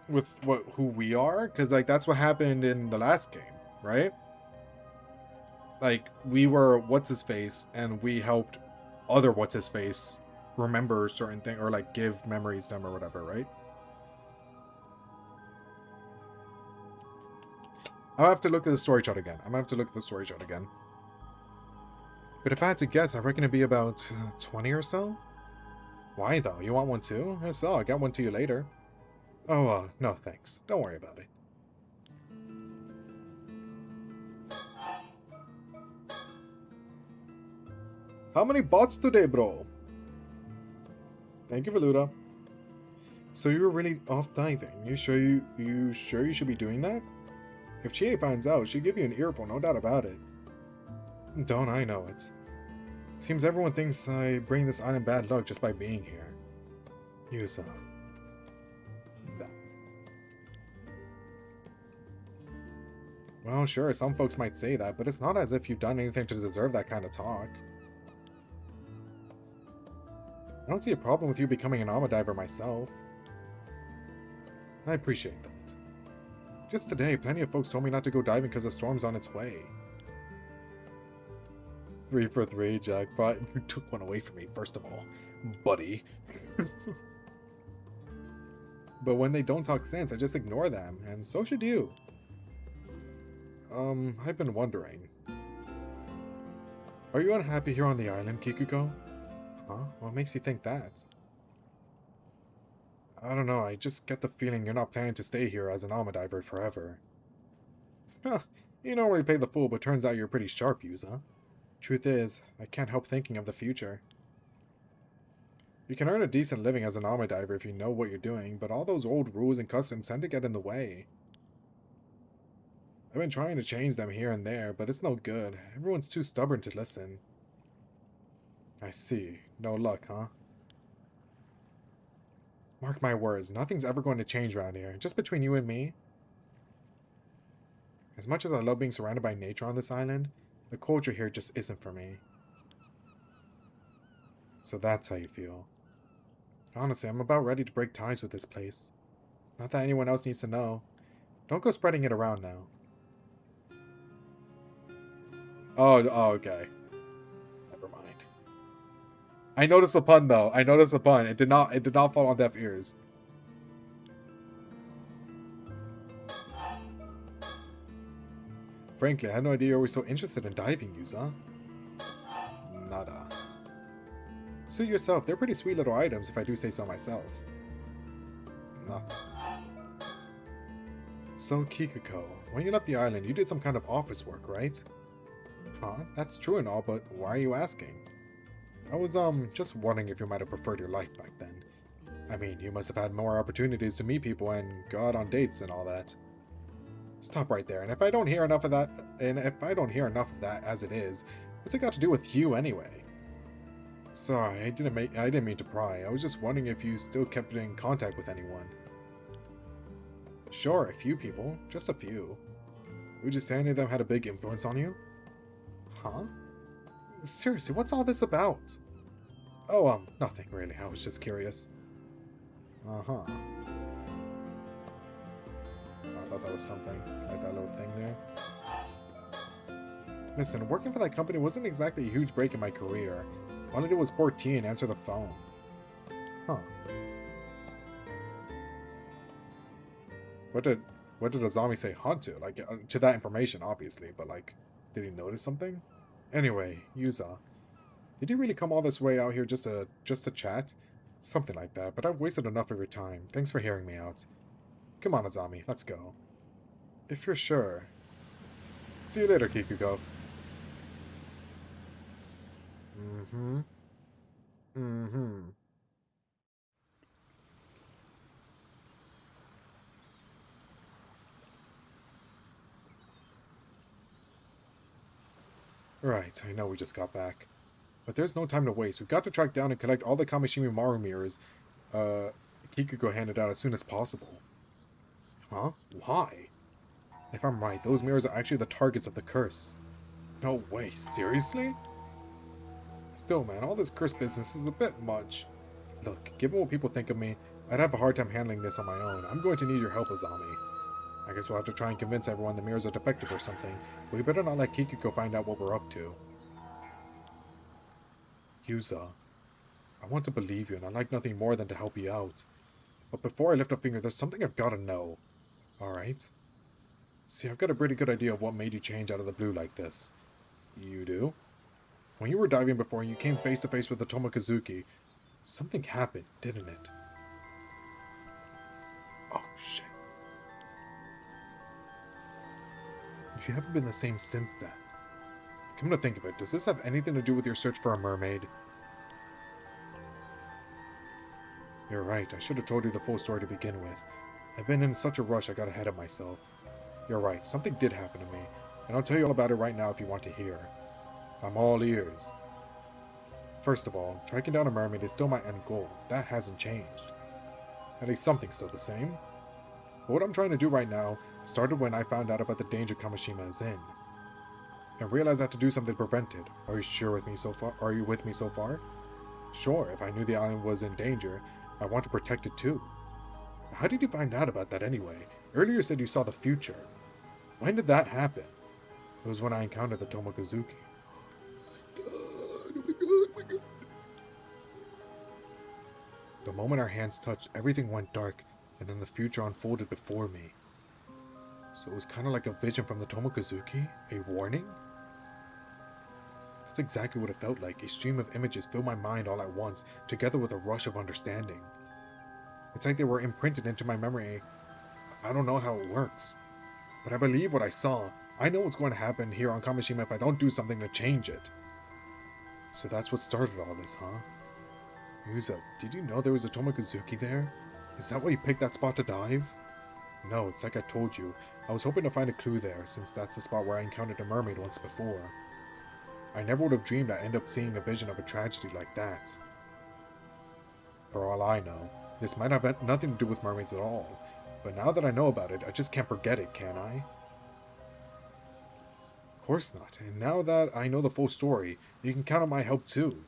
with who we are, because, like, that's what happened in the last game, right? Like, we were what's-his-face, and we helped other what's-his-face remember certain things, or, like, give memories to them or whatever, right? I'll have to look at the story chart again. But if I had to guess, I reckon it'd be about 20 or so? Why, though? You want one too? If so, I'll get one to you later. Oh, no thanks. Don't worry about it. How many bots today, bro? Thank you, Valuta. So you were really off diving. You sure you should be doing that? If Chie finds out, she'll give you an earful, no doubt about it. Don't I know it. Seems everyone thinks I bring this island bad luck just by being here. Yusa. No. Well, sure, some folks might say that, but it's not as if you've done anything to deserve that kind of talk. I don't see a problem with you becoming an armor diver myself. I appreciate that. Just today, plenty of folks told me not to go diving because the storm's on its way. 3 for 3, jackpot. You took one away from me, first of all, buddy. But when they don't talk sense, I just ignore them, and so should you. I've been wondering. Are you unhappy here on the island, Kikuko? Huh? What makes you think that? I don't know, I just get the feeling you're not planning to stay here as an armor diver forever. Huh, you normally play the fool, but turns out you're pretty sharp, Yusa. Truth is, I can't help thinking of the future. You can earn a decent living as an armor diver if you know what you're doing, but all those old rules and customs tend to get in the way. I've been trying to change them here and there, but it's no good. Everyone's too stubborn to listen. I see. No luck, huh? Mark my words, nothing's ever going to change around here. Just between you and me. As much as I love being surrounded by nature on this island, the culture here just isn't for me. So that's how you feel. Honestly, I'm about ready to break ties with this place. Not that anyone else needs to know. Don't go spreading it around now. Oh, okay. Never mind. I noticed a pun though. I noticed a pun. It did not fall on deaf ears. Frankly, I had no idea you were so interested in diving, Yusa. Nada. Suit yourself. They're pretty sweet little items, if I do say so myself. Nothing. So, Kikuko, when you left the island, you did some kind of office work, right? Huh? That's true and all, but why are you asking? I was, just wondering if you might have preferred your life back then. I mean, you must have had more opportunities to meet people and go out on dates and all that. Stop right there, and if I don't hear enough of that as it is, what's it got to do with you anyway? Sorry, I didn't mean to pry. I was just wondering if you still kept in contact with anyone. Sure, a few people. Just a few. Would you say any of them had a big influence on you? Huh? Seriously, what's all this about? Oh, nothing really. I was just curious. Uh-huh. I thought that was something. Like that little thing there. Listen, working for that company wasn't exactly a huge break in my career. All I did was pour tea and answer the phone. Huh. What did Azami say hunt to? Like, to that information, obviously, but like, did he notice something? Anyway, Yuza, did you really come all this way out here just to chat? Something like that, but I've wasted enough of your time. Thanks for hearing me out. Come on, Azami, let's go. If you're sure. See you later, Kikuko. Right, I know we just got back. But there's no time to waste. We've got to track down and collect all the Kamishimi Maru mirrors Kikuko handed out as soon as possible. Huh? Why? If I'm right, those mirrors are actually the targets of the curse. No way, seriously? Still, man, all this curse business is a bit much. Look, given what people think of me, I'd have a hard time handling this on my own. I'm going to need your help, Azami. I guess we'll have to try and convince everyone the mirrors are defective or something, but we better not let Kikuko find out what we're up to. Yuza, I want to believe you, and I'd like nothing more than to help you out. But before I lift a finger, there's something I've got to know. Alright? See, I've got a pretty good idea of what made you change out of the blue like this. You do? When you were diving before and you came face to face with the Tomokazuki, something happened, didn't it? Oh, shit. You haven't been the same since then. Come to think of it, does this have anything to do with your search for a mermaid? You're right, I should have told you the full story to begin with. I've been in such a rush I got ahead of myself. You're right, something did happen to me, and I'll tell you all about it right now if you want to hear. I'm all ears. First of all, tracking down a mermaid is still my end goal. That hasn't changed. At least something's still the same. But what I'm trying to do right now started when I found out about the danger Kamishima is in. And realized I had to do something to prevent it. Are you sure with me so far? Are you with me so far? Sure, if I knew the island was in danger, I want to protect it too. How did you find out about that anyway? Earlier you said you saw the future. When did that happen? It was when I encountered the Tomokazuki. The moment our hands touched, everything went dark, and then the future unfolded before me. So it was kind of like a vision from the Tomokazuki? A warning? That's exactly what it felt like. A stream of images filled my mind all at once, together with a rush of understanding. It's like they were imprinted into my memory. I don't know how it works, but I believe what I saw. I know what's going to happen here on Kamishima if I don't do something to change it. So that's what started all this, huh? Yuza, did you know there was a Tomokazuki there? Is that why you picked that spot to dive? No, it's like I told you. I was hoping to find a clue there, since that's the spot where I encountered a mermaid once before. I never would have dreamed I'd end up seeing a vision of a tragedy like that. For all I know, this might have nothing to do with mermaids at all, but now that I know about it, I just can't forget it, can I? Of course not, and now that I know the full story, you can count on my help too.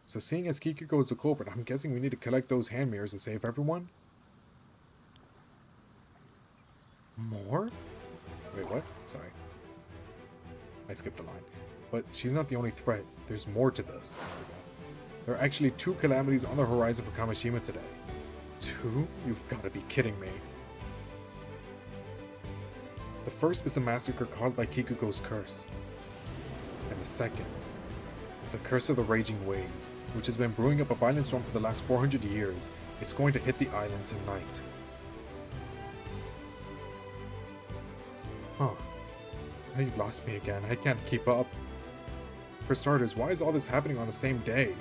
So seeing as Kikuko is the culprit, I'm guessing we need to collect those hand mirrors to save everyone? More? Wait, what? Sorry. I skipped a line. But she's not the only threat. There's more to this. There are actually 2 calamities on the horizon for Kamishima today. 2? You've got to be kidding me. The first is the massacre caused by Kikuko's curse. And the second is the curse of the raging waves, which has been brewing up a violent storm for the last 400 years. It's going to hit the island tonight. Huh. Now you've lost me again. I can't keep up. For starters, why is all this happening on the same day?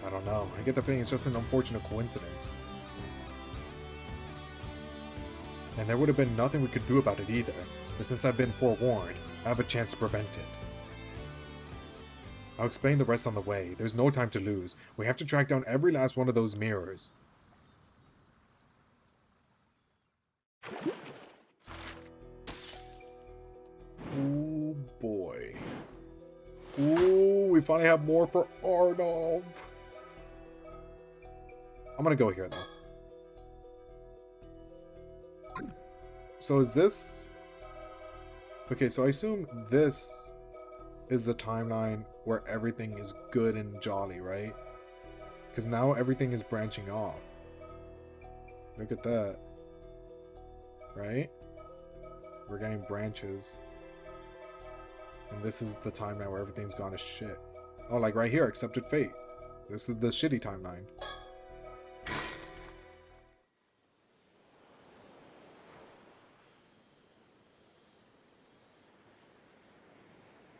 I don't know. I get the feeling it's just an unfortunate coincidence. And there would have been nothing we could do about it either, but since I've been forewarned, I have a chance to prevent it. I'll explain the rest on the way. There's no time to lose. We have to track down every last one of those mirrors. Oh boy. Ooh, we finally have more for Arnov. I'm gonna go here though. So is this... Okay, so I assume this is the timeline where everything is good and jolly, right? Because now everything is branching off. Look at that. Right? We're getting branches. And this is the timeline where everything's gone to shit. Oh, like right here, accepted fate. This is the shitty timeline.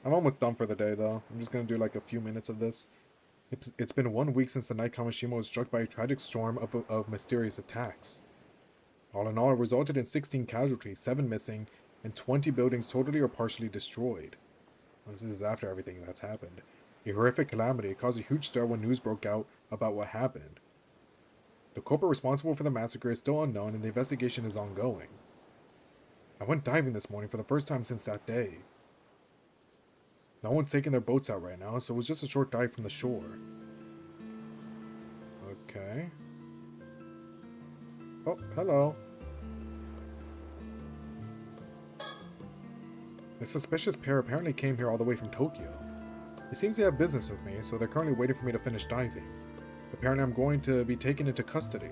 I'm almost done for the day, though. I'm just gonna do like a few minutes of this. It's been 1 week since the night Kamishima was struck by a tragic storm of mysterious attacks. All in all, it resulted in 16 casualties, 7 missing, and 20 buildings totally or partially destroyed. This is after everything that's happened. A horrific calamity. It caused a huge stir when news broke out about what happened. The culprit responsible for the massacre is still unknown, and the investigation is ongoing. I went diving this morning for the first time since that day. No one's taking their boats out right now, so it was just a short dive from the shore. Okay. Oh, hello. The suspicious pair apparently came here all the way from Tokyo. It seems they have business with me, so they're currently waiting for me to finish diving. Apparently I'm going to be taken into custody.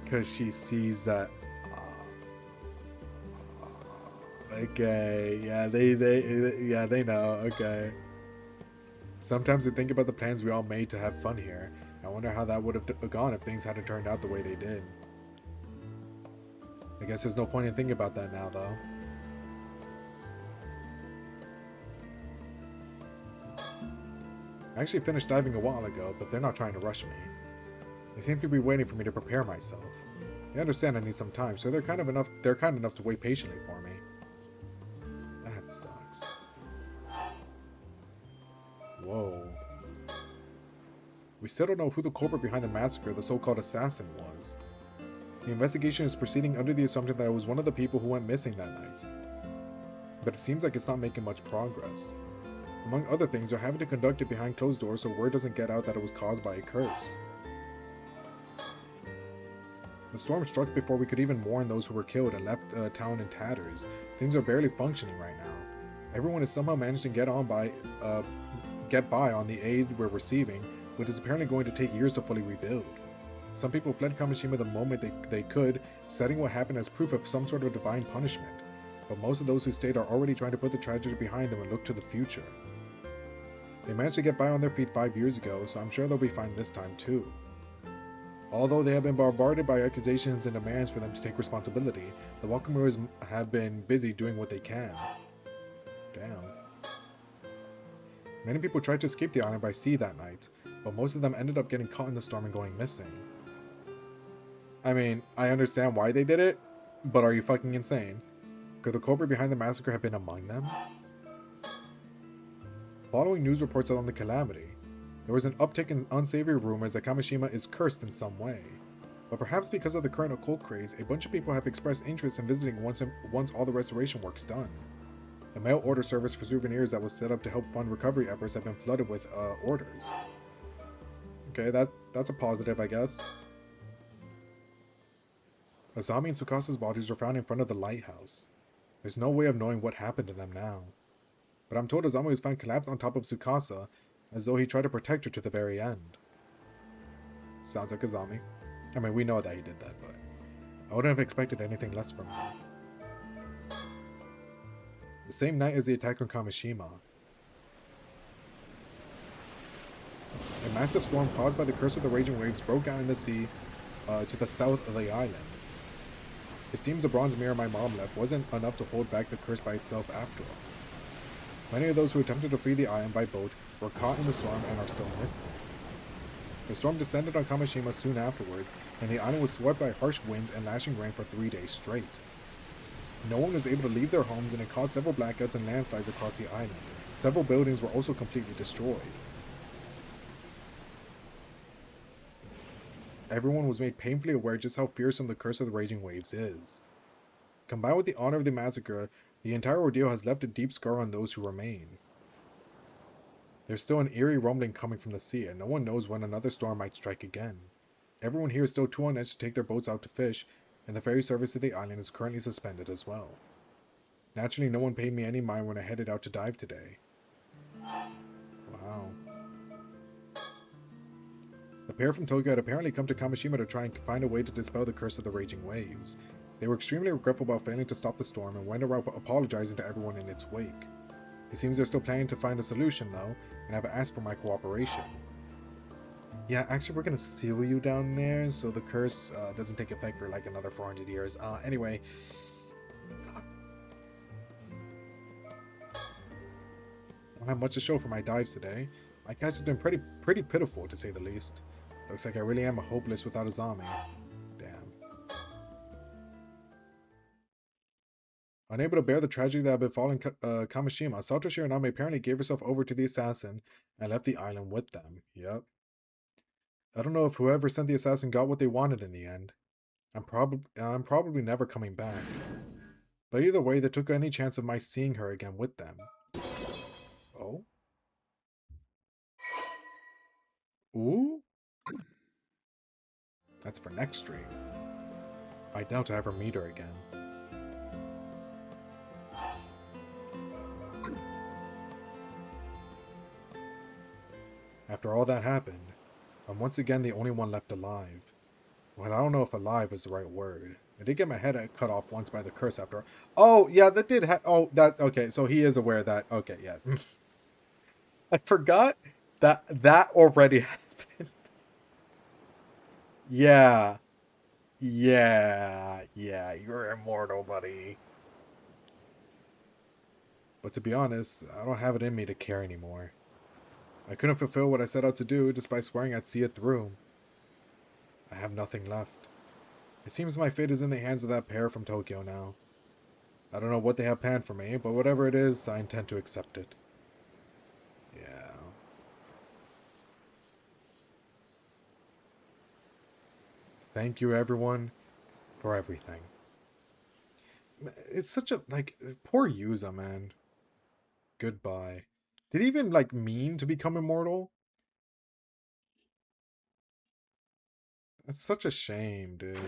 Because she sees that... Okay, yeah, they know, okay. Sometimes I think about the plans we all made to have fun here. I wonder how that would have gone if things hadn't turned out the way they did. I guess there's no point in thinking about that now, though. I actually finished diving a while ago, but they're not trying to rush me. They seem to be waiting for me to prepare myself. They understand I need some time, so they're kind enough to wait patiently for me. That sucks. Whoa. We still don't know who the culprit behind the massacre, the so-called assassin, was. The investigation is proceeding under the assumption that it was one of the people who went missing that night. But it seems like it's not making much progress. Among other things, they're having to conduct it behind closed doors so word doesn't get out that it was caused by a curse. The storm struck before we could even mourn those who were killed and left town in tatters. Things are barely functioning right now. Everyone has somehow managed to get by on the aid we're receiving, which is apparently going to take years to fully rebuild. Some people fled Kamishima the moment they could, citing what happened as proof of some sort of divine punishment. But most of those who stayed are already trying to put the tragedy behind them and look to the future. They managed to get by on their feet 5 years ago, so I'm sure they'll be fine this time too. Although they have been bombarded by accusations and demands for them to take responsibility, the welcomers have been busy doing what they can. Damn. Many people tried to escape the island by sea that night, but most of them ended up getting caught in the storm and going missing. I mean, I understand why they did it, but are you fucking insane? Could the culprit behind the massacre have been among them? Following news reports on the calamity, there was an uptick in unsavory rumors that Kamishima is cursed in some way. But perhaps because of the current occult craze, a bunch of people have expressed interest in visiting once all the restoration work's done. The mail order service for souvenirs that was set up to help fund recovery efforts have been flooded with orders. Okay, that's a positive, I guess. Azami and Tsukasa's bodies were found in front of the lighthouse. There's no way of knowing what happened to them now. But I'm told Azami was found collapsed on top of Tsukasa, as though he tried to protect her to the very end. Sounds like Azami. I mean, we know that he did that, but I wouldn't have expected anything less from him. The same night as the attack on Kamishima, a massive storm caused by the curse of the raging waves broke out in the sea to the south of the island. It seems the bronze mirror my mom left wasn't enough to hold back the curse by itself after all. Many of those who attempted to flee the island by boat were caught in the storm and are still missing. The storm descended on Kamishima soon afterwards, and the island was swept by harsh winds and lashing rain for 3 days straight. No one was able to leave their homes, and it caused several blackouts and landslides across the island. Several buildings were also completely destroyed. Everyone was made painfully aware just how fearsome the curse of the raging waves is. Combined with the honor of the massacre, the entire ordeal has left a deep scar on those who remain. There's still an eerie rumbling coming from the sea, and no one knows when another storm might strike again. Everyone here is still too on edge to take their boats out to fish, and the ferry service to the island is currently suspended as well. Naturally, no one paid me any mind when I headed out to dive today. Wow. The pair from Tokyo had apparently come to Kamishima to try and find a way to dispel the curse of the raging waves. They were extremely regretful about failing to stop the storm and went around apologizing to everyone in its wake. It seems they're still planning to find a solution though, and have asked for my cooperation. Yeah, actually we're gonna seal you down there so the curse doesn't take effect for like another 400 years. Anyway. I don't have much to show for my dives today. My catch has been pretty pitiful to say the least. Looks like I really am hopeless without a zombie. Damn. Unable to bear the tragedy that had befallen Kamishima, Sato Shiranami apparently gave herself over to the assassin and left the island with them. Yep. I don't know if whoever sent the assassin got what they wanted in the end. I'm probably never coming back. But either way, they took any chance of my seeing her again with them. Oh? Ooh? That's for next stream. I doubt I ever meet her again. After all that happened, I'm once again the only one left alive. Well, I don't know if alive is the right word. I did get my head cut off once by the curse after. Oh, yeah, that did okay, so he is aware that. Okay, yeah. I forgot that already happened. Yeah. Yeah, you're immortal, buddy. But to be honest, I don't have it in me to care anymore. I couldn't fulfill what I set out to do, despite swearing I'd see it through. I have nothing left. It seems my fate is in the hands of that pair from Tokyo now. I don't know what they have planned for me, but whatever it is, I intend to accept it. Yeah. Thank you, everyone, for everything. It's such a, poor Yuza, man. Goodbye. Did he even, mean to become immortal? That's such a shame, dude.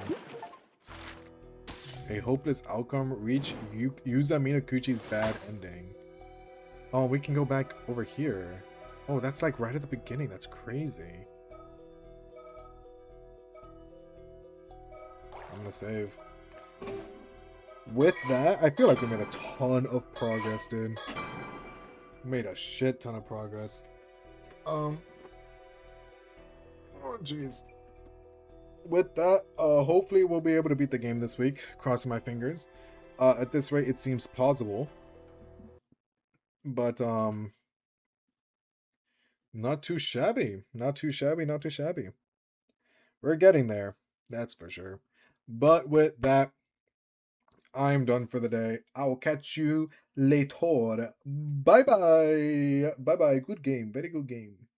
A hopeless outcome reached Yuza Minakuchi's bad ending. Oh, we can go back over here. Oh, that's right at the beginning. That's crazy. I'm gonna save. With that, I feel like we made a ton of progress, dude. We made a shit ton of progress. Oh, jeez. With that, hopefully we'll be able to beat the game this week. Crossing my fingers. At this rate, it seems plausible. But, not too shabby. Not too shabby, not too shabby. We're getting there. That's for sure. But with that, I'm done for the day. I will catch you later. Bye-bye. Bye-bye. Good game. Very good game.